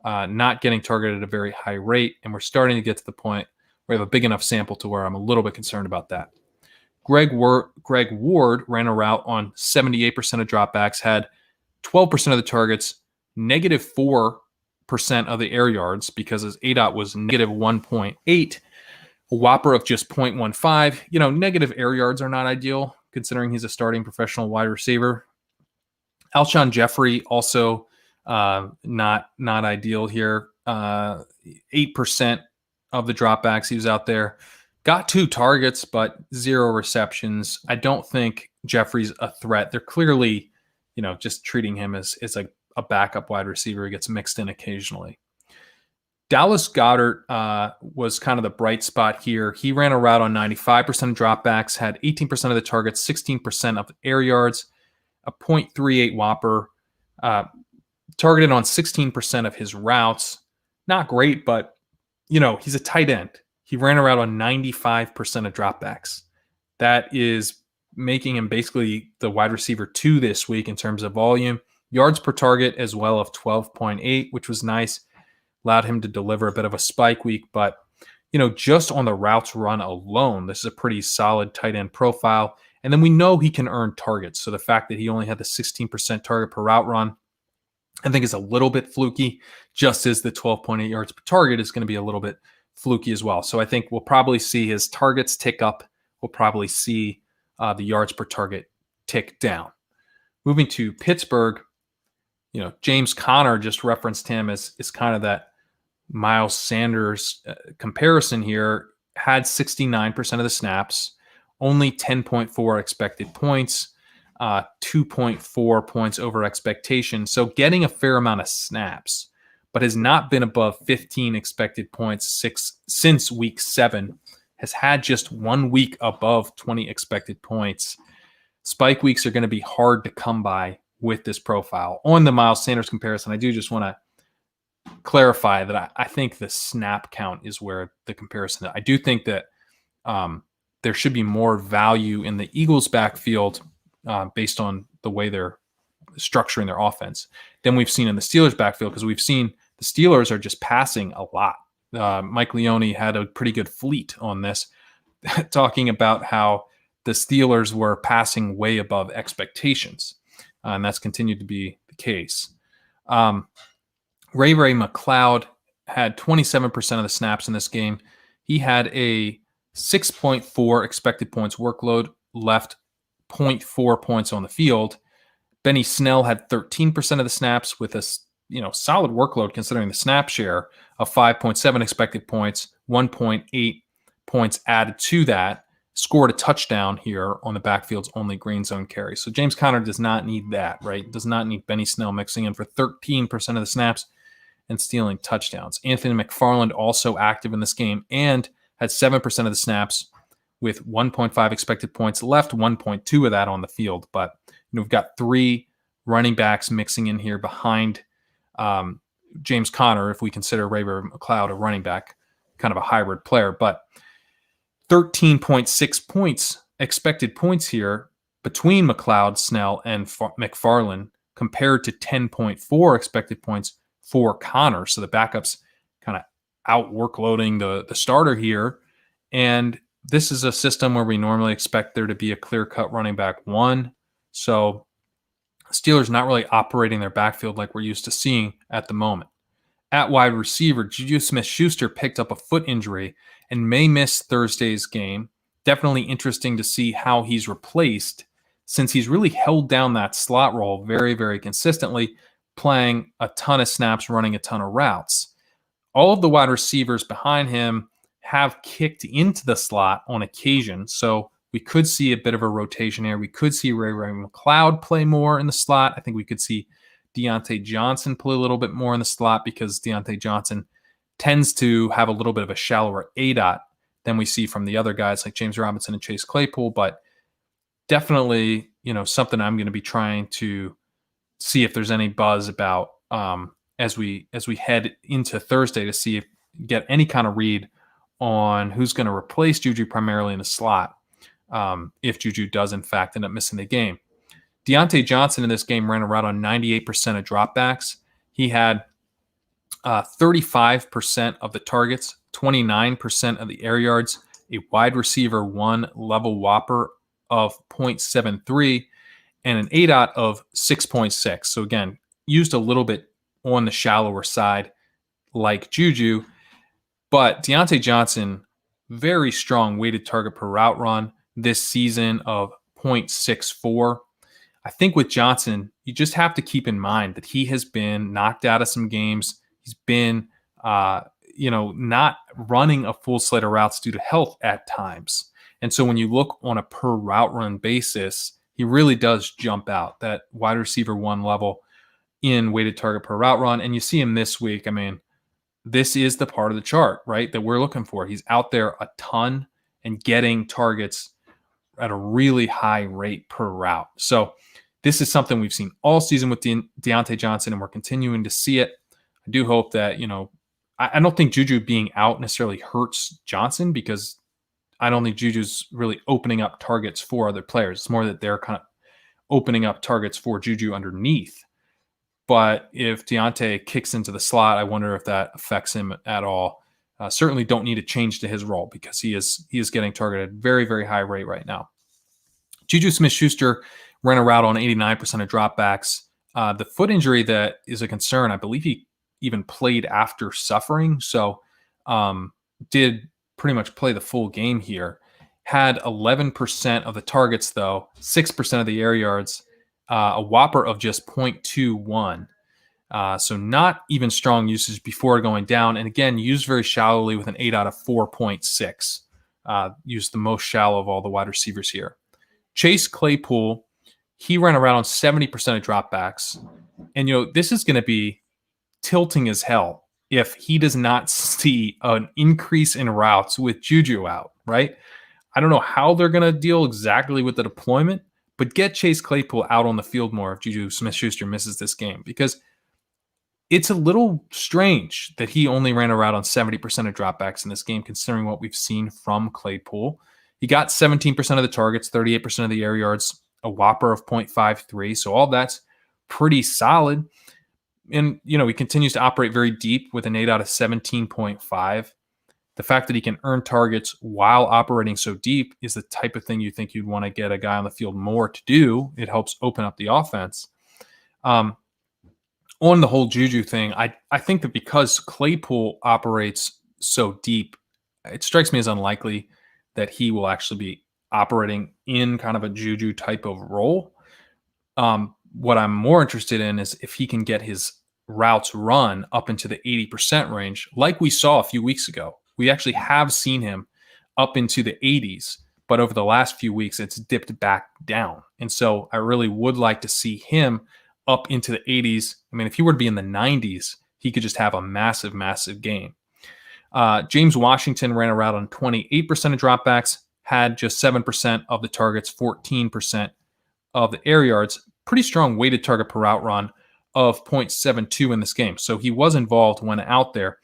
not getting targeted at a very high rate, and we're starting to get to the point where we have a big enough sample to where I'm a little bit concerned about that. Greg Ward ran a route on 78% of dropbacks, had 12% of the targets, negative 4% of the air yards because his ADOT was negative 1.8, a whopper of just 0.15. Negative air yards are not ideal considering he's a starting professional wide receiver. Alshon Jeffrey also not ideal here. 8% of the dropbacks he was out there. Got 2 targets, but 0 receptions. I don't think Jeffrey's a threat. They're clearly, just treating him as like a backup wide receiver who gets mixed in occasionally. Dallas Goedert was kind of the bright spot here. He ran a route on 95% of dropbacks, had 18% of the targets, 16% of air yards, a 0.38 whopper, targeted on 16% of his routes. Not great, but, he's a tight end. He ran a route on 95% of dropbacks. That is making him basically the wide receiver 2 this week in terms of volume. Yards per target as well of 12.8, which was nice. Allowed him to deliver a bit of a spike week. But, just on the routes run alone, this is a pretty solid tight end profile. And then we know he can earn targets. So the fact that he only had the 16% target per route run, I think is a little bit fluky, just as the 12.8 yards per target is going to be a little bit fluky as well. So I think we'll probably see his targets tick up. We'll probably see the yards per target tick down. Moving to Pittsburgh, James Conner, just referenced him as kind of that Miles Sanders comparison here, had 69% of the snaps, only 10.4 expected points, 2.4 points over expectation. So getting a fair amount of snaps, but has not been above 15 expected points since week 7, has had just 1 week above 20 expected points. Spike weeks are going to be hard to come by with this profile. On the Miles Sanders comparison, I do just want to clarify that I think the snap count is where the comparison is. I do think that there should be more value in the Eagles backfield based on the way they're structuring their offense than we've seen in the Steelers backfield, because we've seen the Steelers are just passing a lot. Mike Leone had a pretty good fleet on this, talking about how the Steelers were passing way above expectations, and that's continued to be the case. Ray McLeod had 27% of the snaps in this game. He had a 6.4 expected points workload, left 0.4 points on the field. Benny Snell had 13% of the snaps with a solid workload considering the snap share of 5.7 expected points, 1.8 points added to that. scored a touchdown here on the backfield's only green zone carry. So James Conner does not need that, right? Does not need Benny Snell mixing in for 13% of the snaps and stealing touchdowns. Anthony McFarland also active in this game and had 7% of the snaps with 1.5 expected points left, 1.2 of that on the field. But we've got 3 running backs mixing in here behind James Conner, if we consider Raver McLeod a running back, kind of a hybrid player. But 13.6 points, expected points here between McLeod, Snell, and McFarland compared to 10.4 expected points for Conner. So the backups kind of out workloading the starter here. And this is a system where we normally expect there to be a clear-cut running back one. So Steelers not really operating their backfield like we're used to seeing at the moment. At wide receiver, Juju Smith-Schuster picked up a foot injury and may miss Thursday's game. Definitely interesting to see how he's replaced since he's really held down that slot role very, very consistently, playing a ton of snaps, running a ton of routes. All of the wide receivers behind him have kicked into the slot on occasion, so we could see a bit of a rotation here. We could see Ray McLeod play more in the slot. I think we could see Deontay Johnson play a little bit more in the slot because Deontay Johnson tends to have a little bit of a shallower ADOT than we see from the other guys like James Robinson and Chase Claypool. But definitely, something I'm going to be trying to see if there's any buzz about as we head into Thursday to see if get any kind of read on who's going to replace Juju primarily in the slot if Juju does in fact end up missing the game. Deontay Johnson in this game ran a route on 98% of dropbacks. He had 35% of the targets, 29% of the air yards, a wide receiver one level whopper of 0.73, and an ADOT of 6.6. So again, used a little bit on the shallower side like Juju, but Deontay Johnson, very strong weighted target per route run this season of 0.64. I think with Johnson, you just have to keep in mind that he has been knocked out of some games. He's been, not running a full slate of routes due to health at times. And so when you look on a per route run basis, he really does jump out that wide receiver one level in weighted target per route run. And you see him this week. I mean, this is the part of the chart, right, that we're looking for. He's out there a ton and getting targets at a really high rate per route. So this is something we've seen all season with Deontay Johnson, and we're continuing to see it. I do hope that, I don't think Juju being out necessarily hurts Johnson because I don't think Juju's really opening up targets for other players. It's more that they're kind of opening up targets for Juju underneath. But if Deontay kicks into the slot, I wonder if that affects him at all. Certainly don't need a change to his role because he is getting targeted at a very, very high rate right now. Juju Smith-Schuster ran a route on 89% of dropbacks. The foot injury that is a concern, I believe he even played after suffering, so did pretty much play the full game here. Had 11% of the targets, though, 6% of the air yards, a whopper of just 0.21. So not even strong usage before going down. And again, used very shallowly with an ADOT of 4.6. Used the most shallow of all the wide receivers here. Chase Claypool, he ran around 70% of dropbacks. And, this is going to be tilting as hell if he does not see an increase in routes with Juju out, right? I don't know how they're going to deal exactly with the deployment, but get Chase Claypool out on the field more if Juju Smith-Schuster misses this game, because it's a little strange that he only ran a route on 70% of dropbacks in this game, considering what we've seen from Claypool. He got 17% of the targets, 38% of the air yards, a whopper of 0.53. So all that's pretty solid. And, he continues to operate very deep with an ADOT of 17.5. The fact that he can earn targets while operating so deep is the type of thing you think you'd want to get a guy on the field more to do. It helps open up the offense. On the whole Juju thing, I think that because Claypool operates so deep, it strikes me as unlikely that he will actually be operating in kind of a Juju type of role. What I'm more interested in is if he can get his routes run up into the 80% range, like we saw a few weeks ago. We actually have seen him up into the 80s but over the last few weeks, it's dipped back down. And so I really would like to see him up into the 80s. I mean, if he were to be in the 90s, he could just have a massive, massive game. James Washington ran a route on 28% of dropbacks, had just 7% of the targets, 14% of the air yards. Pretty strong weighted target per route run of 0.72 in this game. So he was involved when out there.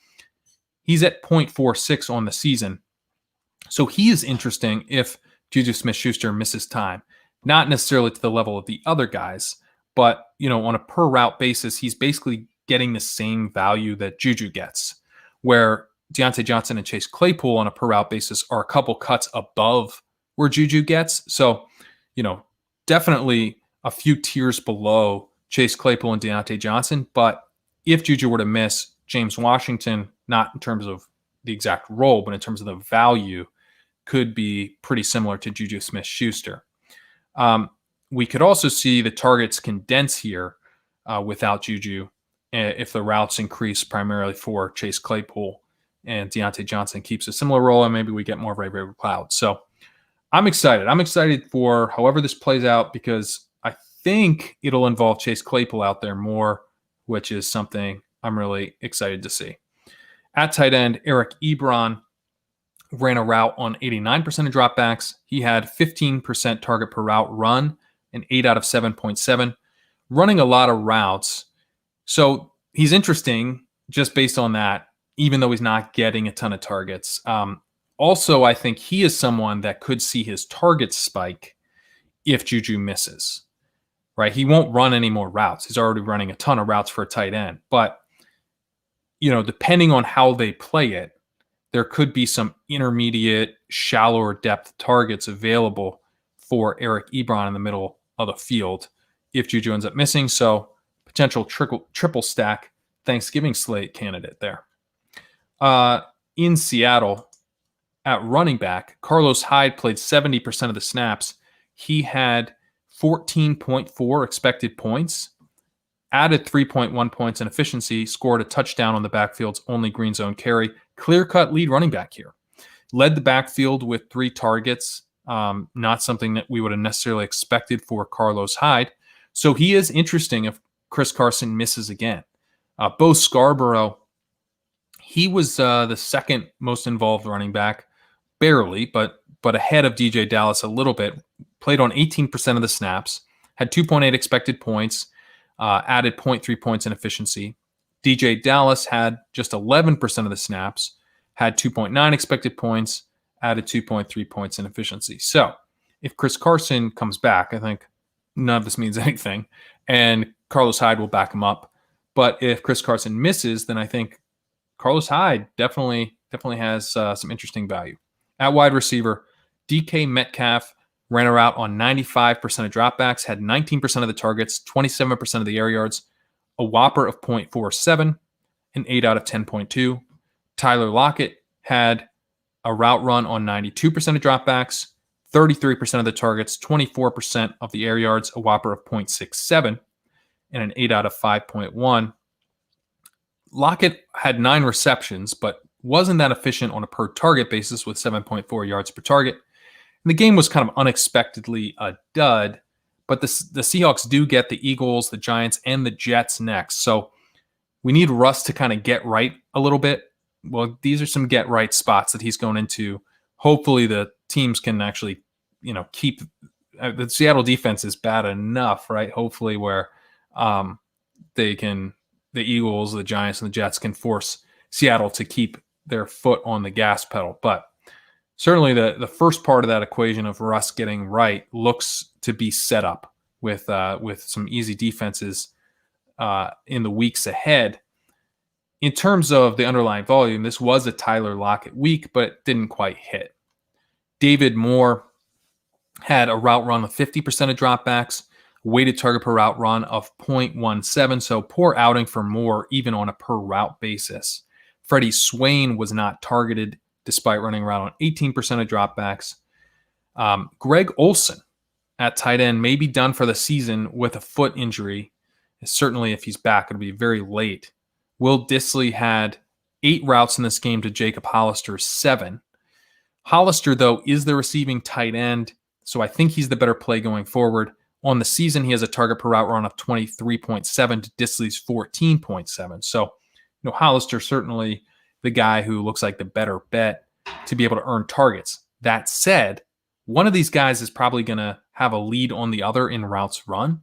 He's at 0.46 on the season. So he is interesting if Juju Smith-Schuster misses time. Not necessarily to the level of the other guys, but on a per route basis, he's basically getting the same value that Juju gets, where Deontay Johnson and Chase Claypool on a per route basis are a couple cuts above where Juju gets. So, definitely a few tiers below Chase Claypool and Deontay Johnson. But if Juju were to miss, James Washington, not in terms of the exact role, but in terms of the value, could be pretty similar to Juju Smith-Schuster. We could also see the targets condense here without Juju if the routes increase primarily for Chase Claypool and Deontay Johnson keeps a similar role, and maybe we get more of a Ray Cloud. So I'm excited. I'm excited for however this plays out, because I think it'll involve Chase Claypool out there more, which is something I'm really excited to see. At tight end, Eric Ebron ran a route on 89% of dropbacks. He had 15% target per route run, an 8 out of 7.7, running a lot of routes. So he's interesting just based on that, even though he's not getting a ton of targets. Also, I think he is someone that could see his targets spike if Juju misses, right? He won't run any more routes. He's already running a ton of routes for a tight end. But, depending on how they play it, there could be some intermediate, shallower depth targets available for Eric Ebron in the middle of the field if Juju ends up missing. So potential triple stack Thanksgiving slate candidate there. In Seattle, at running back, Carlos Hyde played 70% of the snaps. He had 14.4 expected points, added 3.1 points in efficiency, scored a touchdown on the backfield's only green zone carry. Clear-cut lead running back here. Led the backfield with 3 targets, not something that we would have necessarily expected for Carlos Hyde. So he is interesting if Chris Carson misses again. Bo Scarborough, he was the second most involved running back, barely, but ahead of DJ Dallas a little bit. Played on 18% of the snaps, had 2.8 expected points, added 0.3 points in efficiency. DJ Dallas had just 11% of the snaps, had 2.9 expected points, added 2.3 points in efficiency. So if Chris Carson comes back, I think none of this means anything, and Carlos Hyde will back him up. But if Chris Carson misses, then I think Carlos Hyde definitely has some interesting value. At wide receiver, DK Metcalf ran a route on 95% of dropbacks, had 19% of the targets, 27% of the air yards, a whopper of 0.47, an 8 out of 10.2. Tyler Lockett had a route run on 92% of dropbacks, 33% of the targets, 24% of the air yards, a whopper of 0.67, and an 8 out of 5.1. Lockett had 9 receptions, but wasn't that efficient on a per target basis with 7.4 yards per target. And the game was kind of unexpectedly a dud, but the Seahawks do get the Eagles, the Giants, and the Jets next. So we need Russ to kind of get right a little bit. Well, these are some get right spots that he's going into. Hopefully the teams can actually, keep the Seattle defense is bad enough, right? Hopefully where the Eagles, the Giants, and the Jets can force Seattle to keep their foot on the gas pedal. But certainly the first part of that equation of Russ getting right looks to be set up with some easy defenses in the weeks ahead. In terms of the underlying volume, this was a Tyler Lockett week, but it didn't quite hit. David Moore had a route run with 50% of dropbacks, weighted target per route run of 0.17, so poor outing for Moore even on a per route basis. Freddie Swain was not targeted despite running around on 18% of dropbacks. Greg Olsen at tight end may be done for the season with a foot injury. Certainly if he's back, it'll be very late. Will Dissly had 8 routes in this game to Jacob Hollister's 7. Hollister, though, is the receiving tight end, so I think he's the better play going forward. On the season, he has a target per route run of 23.7 to Dissly's 14.7. So, Hollister certainly the guy who looks like the better bet to be able to earn targets. That said, one of these guys is probably going to have a lead on the other in routes run.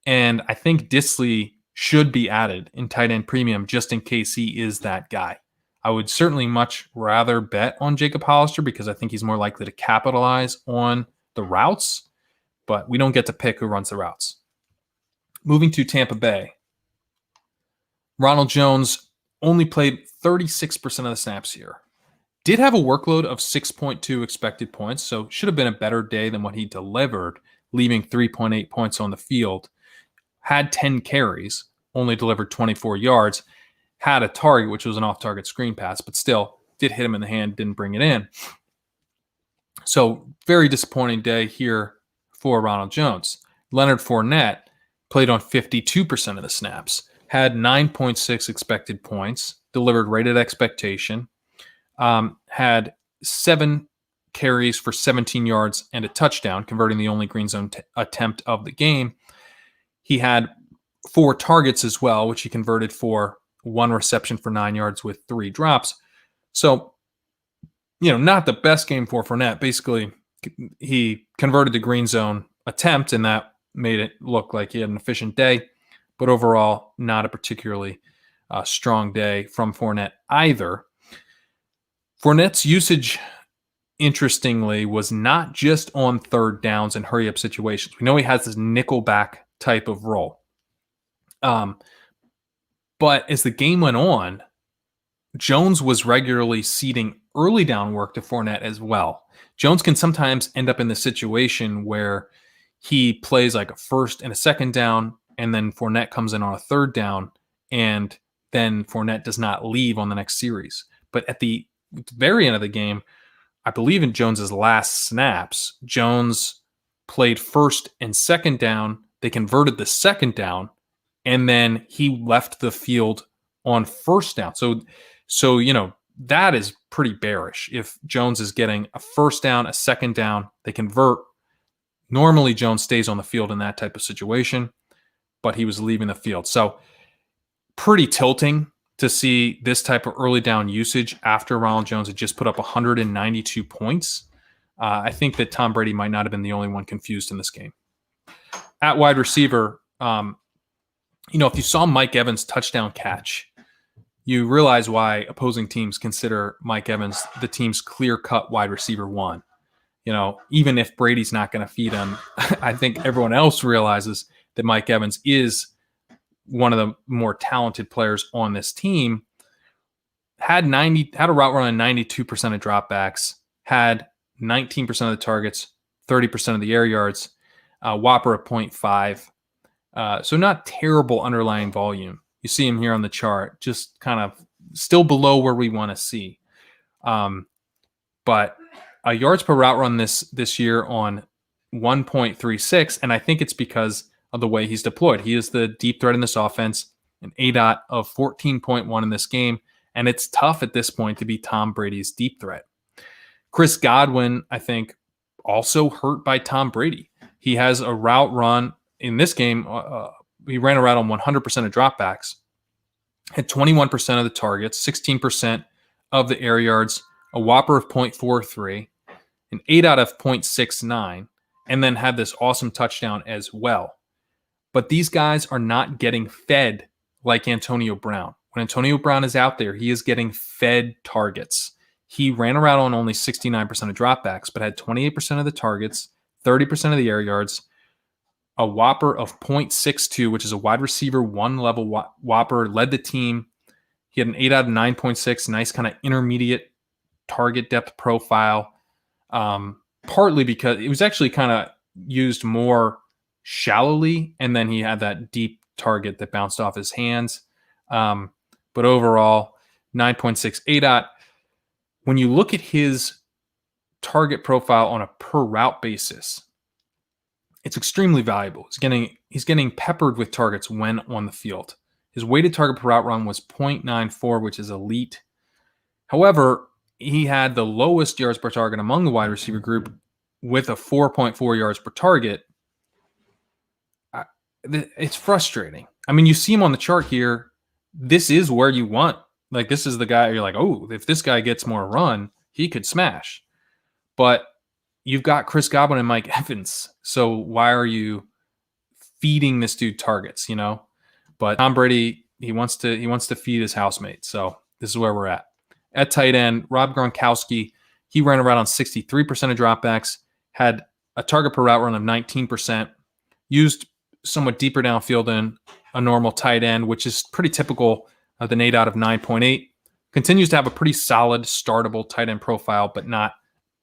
And I think Dissly should be added in tight end premium just in case he is that guy. I would certainly much rather bet on Jacob Hollister because I think he's more likely to capitalize on the routes, but we don't get to pick who runs the routes. Moving to Tampa Bay. Ronald Jones only played 36% of the snaps here. Did have a workload of 6.2 expected points, so should have been a better day than what he delivered, leaving 3.8 points on the field. Had 10 carries, only delivered 24 yards, had a target, which was an off-target screen pass, but still did hit him in the hand, didn't bring it in. So very disappointing day here for Ronald Jones. Leonard Fournette played on 52% of the snaps, had 9.6 expected points, delivered rated expectation, had 7 carries for 17 yards and a touchdown, converting the only green zone attempt of the game. He had 4 targets as well, which he converted for 1 reception for 9 yards with 3 drops. So, not the best game for Fournette. Basically, he converted the green zone attempt, and that made it look like he had an efficient day. But overall, not a particularly strong day from Fournette either. Fournette's usage, interestingly, was not just on third downs and hurry-up situations. We know he has this nickelback type of role. But as the game went on, Jones was regularly ceding early down work to Fournette as well. Jones can sometimes end up in the situation where he plays like a first and a second down, and then Fournette comes in on a third down, and then Fournette does not leave on the next series. But at the very end of the game, I believe in Jones's last snaps, Jones played first and second down. They converted the second down, and then he left the field on first down. So that is pretty bearish. If Jones is getting a first down, a second down, they convert. Normally, Jones stays on the field in that type of situation, but he was leaving the field. So pretty tilting to see this type of early down usage after Ronald Jones had just put up 192 points. I think that Tom Brady might not have been the only one confused in this game. At wide receiver, if you saw Mike Evans' touchdown catch, you realize why opposing teams consider Mike Evans the team's clear-cut wide receiver one. Even if Brady's not going to feed him, I think everyone else realizes that Mike Evans is one of the more talented players on this team. Had a route run on 92% of dropbacks, had 19% of the targets, 30% of the air yards, whopper of 0.5. So not terrible underlying volume. You see him here on the chart, just kind of still below where we want to see. But yards per route run this year on 1.36, and I think it's because of the way he's deployed. He is the deep threat in this offense, an ADOT of 14.1 in this game, and it's tough at this point to be Tom Brady's deep threat. Chris Godwin, I think, also hurt by Tom Brady. He has a route run in this game. He ran a route on 100% of dropbacks, had 21% of the targets, 16% of the air yards, a whopper of 0.43, an ADOT of 0.69, and then had this awesome touchdown as well. But these guys are not getting fed like Antonio Brown. When Antonio Brown is out there, he is getting fed targets. He ran a route on only 69% of dropbacks, but had 28% of the targets, 30% of the air yards, a whopper of 0.62, which is a wide receiver one level whopper, led the team. He had an ADOT of 9.6, nice kind of intermediate target depth profile, partly because it was actually kind of used more shallowly, and then he had that deep target that bounced off his hands. But overall, 9.6 ADOT. When you look at his target profile on a per route basis, it's extremely valuable. He's getting peppered with targets when on the field. His weighted target per route run was 0.94, which is elite. However, he had the lowest yards per target among the wide receiver group with a 4.4 yards per target. It's frustrating. I mean, you see him on the chart here. This is where you want. Like, this is the guy you're like, oh, if this guy gets more run, he could smash. But you've got Chris Godwin and Mike Evans. So why are you feeding this dude targets, you know? But Tom Brady, he wants to feed his housemate. So this is where we're at. At tight end, Rob Gronkowski, he ran around on 63% of dropbacks, had a target per route run of 19%, used somewhat deeper downfield than a normal tight end, which is pretty typical of an 8 out of 9.8. Continues to have a pretty solid, startable tight end profile, but not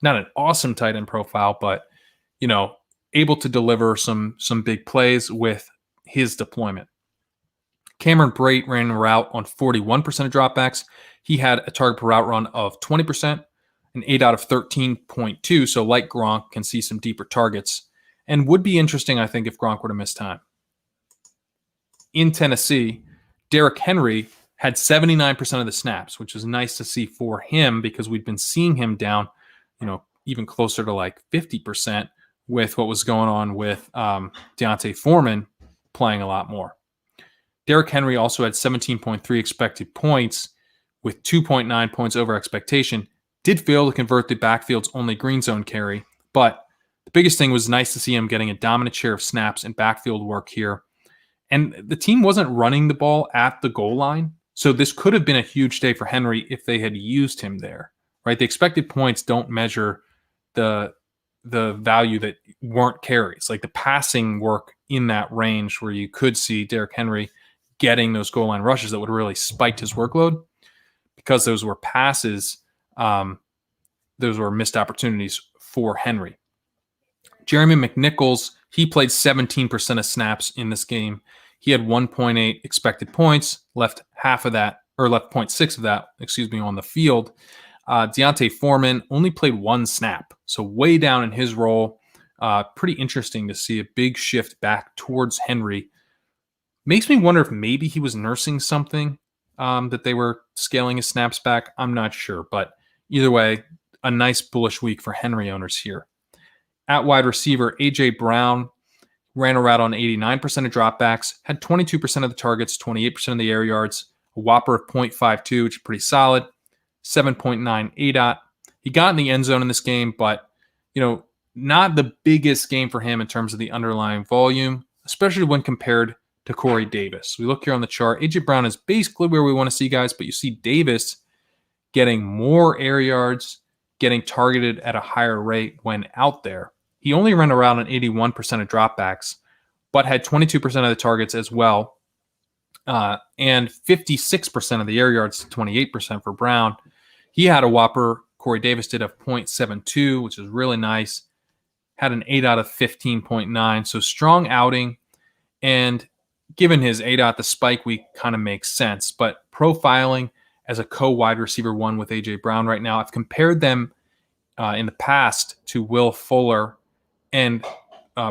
an awesome tight end profile, but, you know, able to deliver some big plays with his deployment. Cameron Brate ran a route on 41% of dropbacks. He had a target per route run of 20%, an 8 out of 13.2. So like Gronk, can see some deeper targets and would be interesting, I think, if Gronk were to miss time. In Tennessee, Derrick Henry had 79% of the snaps, which is nice to see for him because we've been seeing him down, you know, even closer to like 50% with what was going on with D'Onta Foreman playing a lot more. Derrick Henry also had 17.3 expected points with 2.9 points over expectation. Did fail to convert the backfield's only green zone carry, but the biggest thing was nice to see him getting a dominant share of snaps and backfield work here. And the team wasn't running the ball at the goal line, so this could have been a huge day for Henry if they had used him there, right? The expected points don't measure the value that weren't carries, like the passing work in that range where you could see Derrick Henry getting those goal line rushes that would really spike his workload. Because those were passes, those were missed opportunities for Henry. Jeremy McNichols, he played 17% of snaps in this game. He had 1.8 expected points, left 0.6 of that, on the field. D'Onta Foreman only played one snap, so way down in his role. Pretty interesting to see a big shift back towards Henry. Makes me wonder if maybe he was nursing something, that they were scaling his snaps back. I'm not sure, but either way, a nice bullish week for Henry owners here. At wide receiver, A.J. Brown ran a route on 89% of dropbacks, had 22% of the targets, 28% of the air yards, a whopper of 0.52, which is pretty solid, 7.9 ADOT. He got in the end zone in this game, but, you know, not the biggest game for him in terms of the underlying volume, especially when compared to Corey Davis. We look here on the chart. A.J. Brown is basically where we want to see guys, but you see Davis getting more air yards, getting targeted at a higher rate when out there. He only ran around on 81% of dropbacks, but had 22% of the targets as well, and 56% of the air yards, 28% for Brown. He had a whopper. Corey Davis did a 0.72, which is really nice. Had an 8 out of 15.9, so strong outing. And given his 8 out the spike week kind of makes sense, but profiling as a co-wide receiver one with A.J. Brown right now, I've compared them in the past to Will Fuller and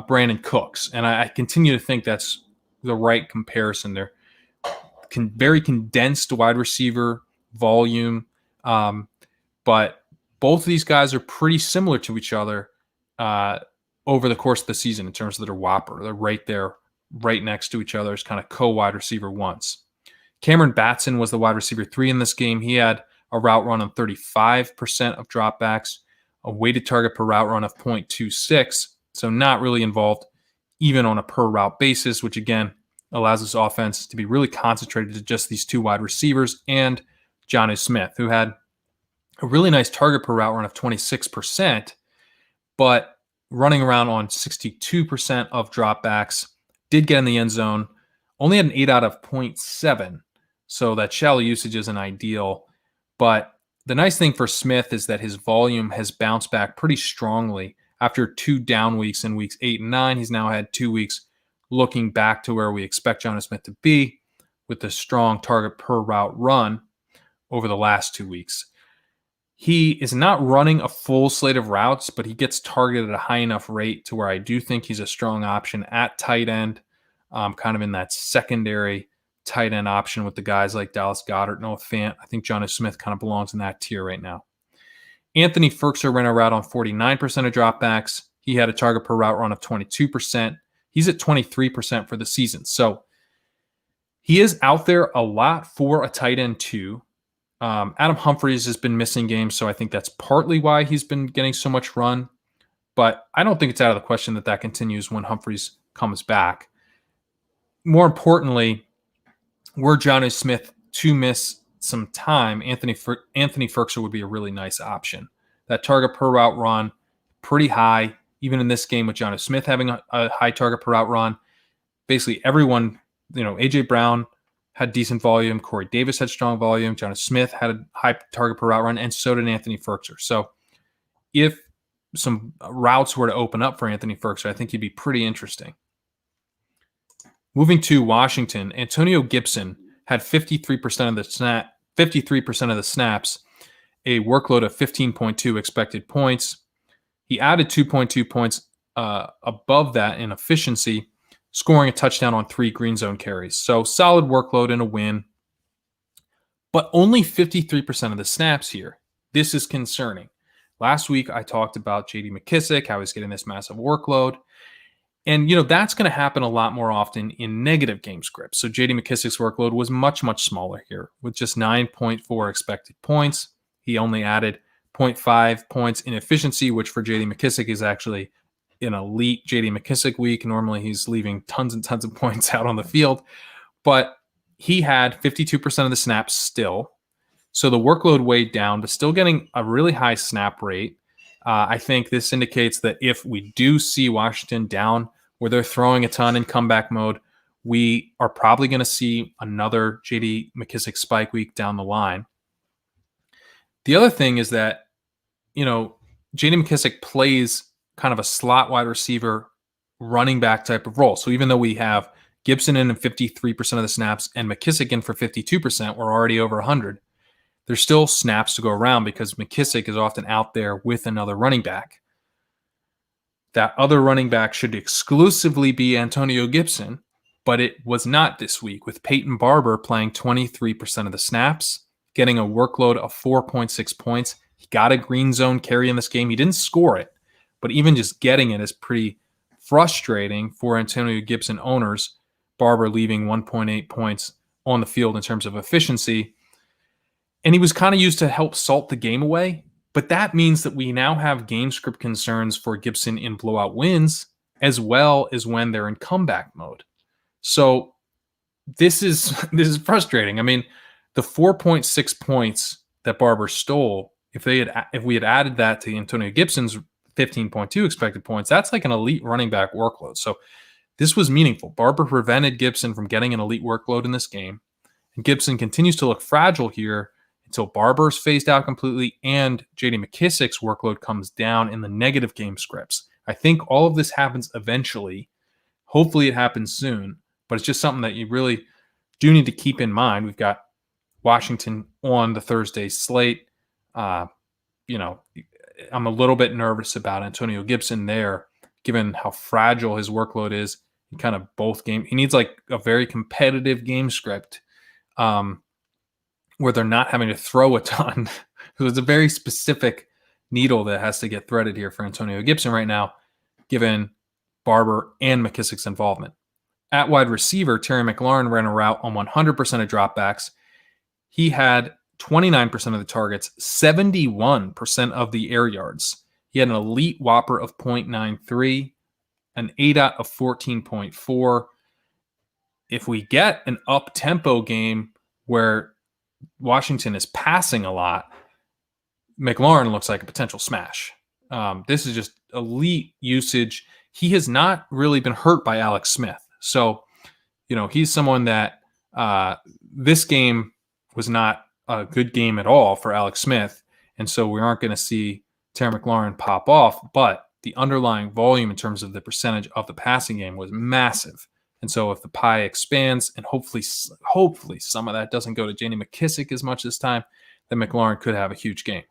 Brandon Cooks, and I continue to think that's the right comparison. They're very condensed wide receiver volume, but both of these guys are pretty similar to each other over the course of the season in terms of their whopper. They're right there, right next to each other as kind of co-wide receiver ones. Cameron Batson was the wide receiver 3 in this game. He had a route run on 35% of dropbacks, a weighted target per route run of 0.26, so not really involved even on a per route basis, which again allows this offense to be really concentrated to just these two wide receivers and Jonnu Smith, who had a really nice target per route run of 26%, but running around on 62% of dropbacks, did get in the end zone, only had an 8 out of 0.7, so that shallow usage isn't ideal. But the nice thing for Smith is that his volume has bounced back pretty strongly after 2 down weeks in weeks 8 and 9. He's now had 2 weeks looking back to where we expect Jonnu Smith to be with a strong target per route run over the last 2 weeks. He is not running a full slate of routes, but he gets targeted at a high enough rate to where I do think he's a strong option at tight end, kind of in that secondary tight end option with the guys like Dallas Goedert, Noah Fant. I think Jonnu Smith kind of belongs in that tier right now. Anthony Firkser ran a route on 49% of dropbacks. He had a target per route run of 22%. He's at 23% for the season. So he is out there a lot for a tight end too. Adam Humphries has been missing games, so I think that's partly why he's been getting so much run. But I don't think it's out of the question that continues when Humphries comes back. More importantly, were Jonnu Smith to miss some time, Anthony Firkser would be a really nice option. That target per route run, pretty high, even in this game with Jonnu Smith having a high target per route run. Basically everyone, A.J. Brown had decent volume, Corey Davis had strong volume, Jonnu Smith had a high target per route run, and so did Anthony Firkser. So if some routes were to open up for Anthony Firkser, I think he'd be pretty interesting. Moving to Washington, Antonio Gibson had 53% of the snaps, a workload of 15.2 expected points. He added 2.2 points above that in efficiency, scoring a touchdown on 3 green zone carries. So solid workload and a win, but only 53% of the snaps here. This is concerning. Last week, I talked about J.D. McKissic, how he's getting this massive workload. And, that's going to happen a lot more often in negative game scripts. So J.D. McKissic's workload was much, much smaller here with just 9.4 expected points. He only added 0.5 points in efficiency, which for J.D. McKissic is actually an elite J.D. McKissic week. Normally he's leaving tons and tons of points out on the field. But he had 52% of the snaps still. So the workload weighed down, but still getting a really high snap rate. I think this indicates that if we do see Washington down where they're throwing a ton in comeback mode, we are probably going to see another J.D. McKissic spike week down the line. The other thing is that, J.D. McKissic plays kind of a slot wide receiver running back type of role. So even though we have Gibson in 53% of the snaps and McKissic in for 52%, we're already over 100. There's still snaps to go around because McKissic is often out there with another running back. That other running back should exclusively be Antonio Gibson, but it was not this week, with Peyton Barber playing 23% of the snaps, getting a workload of 4.6 points. He got a green zone carry in this game. He didn't score it, but even just getting it is pretty frustrating for Antonio Gibson owners. Barber leaving 1.8 points on the field in terms of efficiency. And he was kind of used to help salt the game away. But that means that we now have game script concerns for Gibson in blowout wins, as well as when they're in comeback mode. So this is frustrating. I mean, the 4.6 points that Barber stole, if we had added that to Antonio Gibson's 15.2 expected points, that's like an elite running back workload. So this was meaningful. Barber prevented Gibson from getting an elite workload in this game. And Gibson continues to look fragile here until Barber's phased out completely and J.D. McKissic's workload comes down in the negative game scripts. I think all of this happens eventually. Hopefully it happens soon, but it's just something that you really do need to keep in mind. We've got Washington on the Thursday slate. I'm a little bit nervous about Antonio Gibson there, given how fragile his workload is in kind of both games. He needs like a very competitive game script where they're not having to throw a ton. So it's a very specific needle that has to get threaded here for Antonio Gibson right now, given Barber and McKissic's involvement. At wide receiver, Terry McLaurin ran a route on 100% of dropbacks. He had 29% of the targets, 71% of the air yards. He had an elite whopper of 0.93, an ADOT of 14.4. If we get an up-tempo game where Washington is passing a lot, McLaurin looks like a potential smash. This is just elite usage. He has not really been hurt by Alex Smith. So, he's someone that this game was not a good game at all for Alex Smith. And so we aren't going to see Terry McLaurin pop off, but the underlying volume in terms of the percentage of the passing game was massive. And so if the pie expands and hopefully some of that doesn't go to J.D. McKissic as much this time, then McLaurin could have a huge game.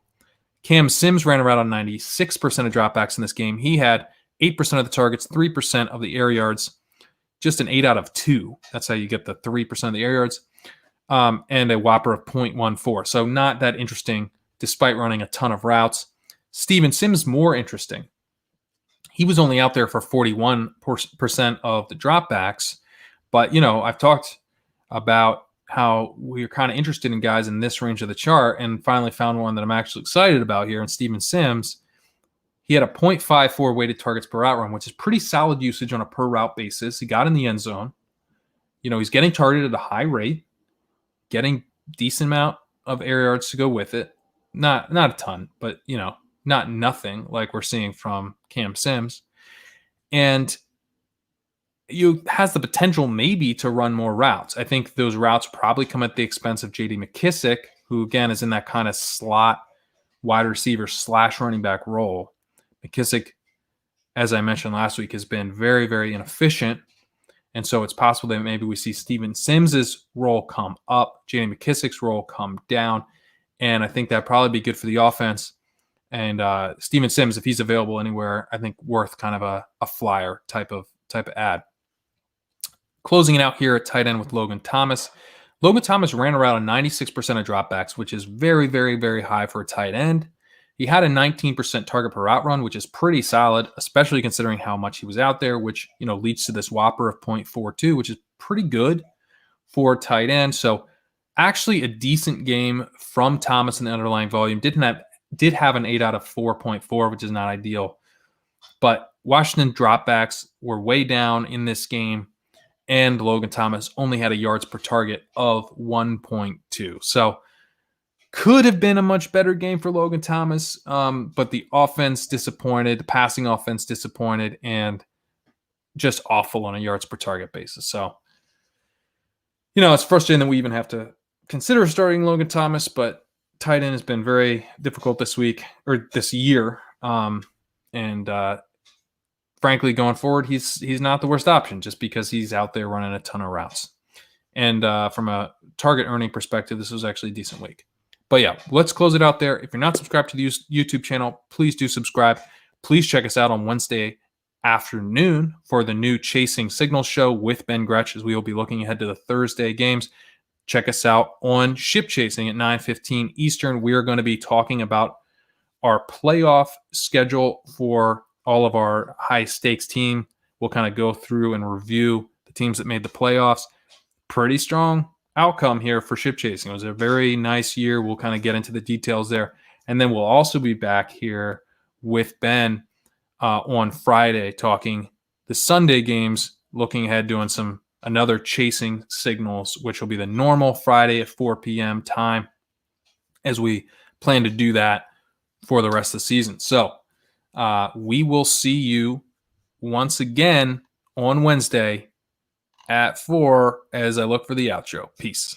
Cam Sims ran around on 96% of dropbacks in this game. He had 8% of the targets, 3% of the air yards, just an 8 out of 2. That's how you get the 3% of the air yards, and a whopper of 0.14. So not that interesting despite running a ton of routes. Steven Sims, more interesting. He was only out there for 41% of the dropbacks. But, I've talked about how we're kind of interested in guys in this range of the chart and finally found one that I'm actually excited about here in Steven Sims. He had a 0.54 weighted targets per route run, which is pretty solid usage on a per route basis. He got in the end zone. He's getting targeted at a high rate, getting decent amount of air yards to go with it. Not a ton, but, not nothing like we're seeing from Cam Sims. And you has the potential maybe to run more routes. I think those routes probably come at the expense of J.D. McKissic, who, again, is in that kind of slot wide receiver / running back role. McKissic, as I mentioned last week, has been very, very inefficient. And so it's possible that maybe we see Steven Sims's role come up, J.D. McKissic's role come down. And I think that'd probably be good for the offense. And Steven Sims, if he's available anywhere, I think worth kind of a flyer type of ad. Closing it out here at tight end with Logan Thomas. Logan Thomas ran around a 96% of dropbacks, which is very, very, very high for a tight end. He had a 19% target per route run, which is pretty solid, especially considering how much he was out there, which leads to this whopper of 0.42, which is pretty good for tight end. So actually a decent game from Thomas in the underlying volume. Did have an 8 out of 4.4, which is not ideal. But Washington dropbacks were way down in this game, and Logan Thomas only had a yards per target of 1.2. So could have been a much better game for Logan Thomas, but the offense disappointed, the passing offense disappointed, and just awful on a yards per target basis. So, it's frustrating that we even have to consider starting Logan Thomas, but tight end has been very difficult this year. And frankly, going forward, he's not the worst option just because he's out there running a ton of routes. And from a target earning perspective, this was actually a decent week. But yeah, let's close it out there. If you're not subscribed to the YouTube channel, please do subscribe. Please check us out on Wednesday afternoon for the new Chasing Signals show with Ben Gretsch, as we will be looking ahead to the Thursday games. Check us out on Ship Chasing at 9:15 Eastern. We are going to be talking about our playoff schedule for all of our high-stakes team. We'll kind of go through and review the teams that made the playoffs. Pretty strong outcome here for Ship Chasing. It was a very nice year. We'll kind of get into the details there. And then we'll also be back here with Ben on Friday talking the Sunday games, looking ahead, doing another Chasing Signals, which will be the normal Friday at 4 p.m. time, as we plan to do that for the rest of the season. So we will see you once again on Wednesday at 4 as I look for the outro. Peace.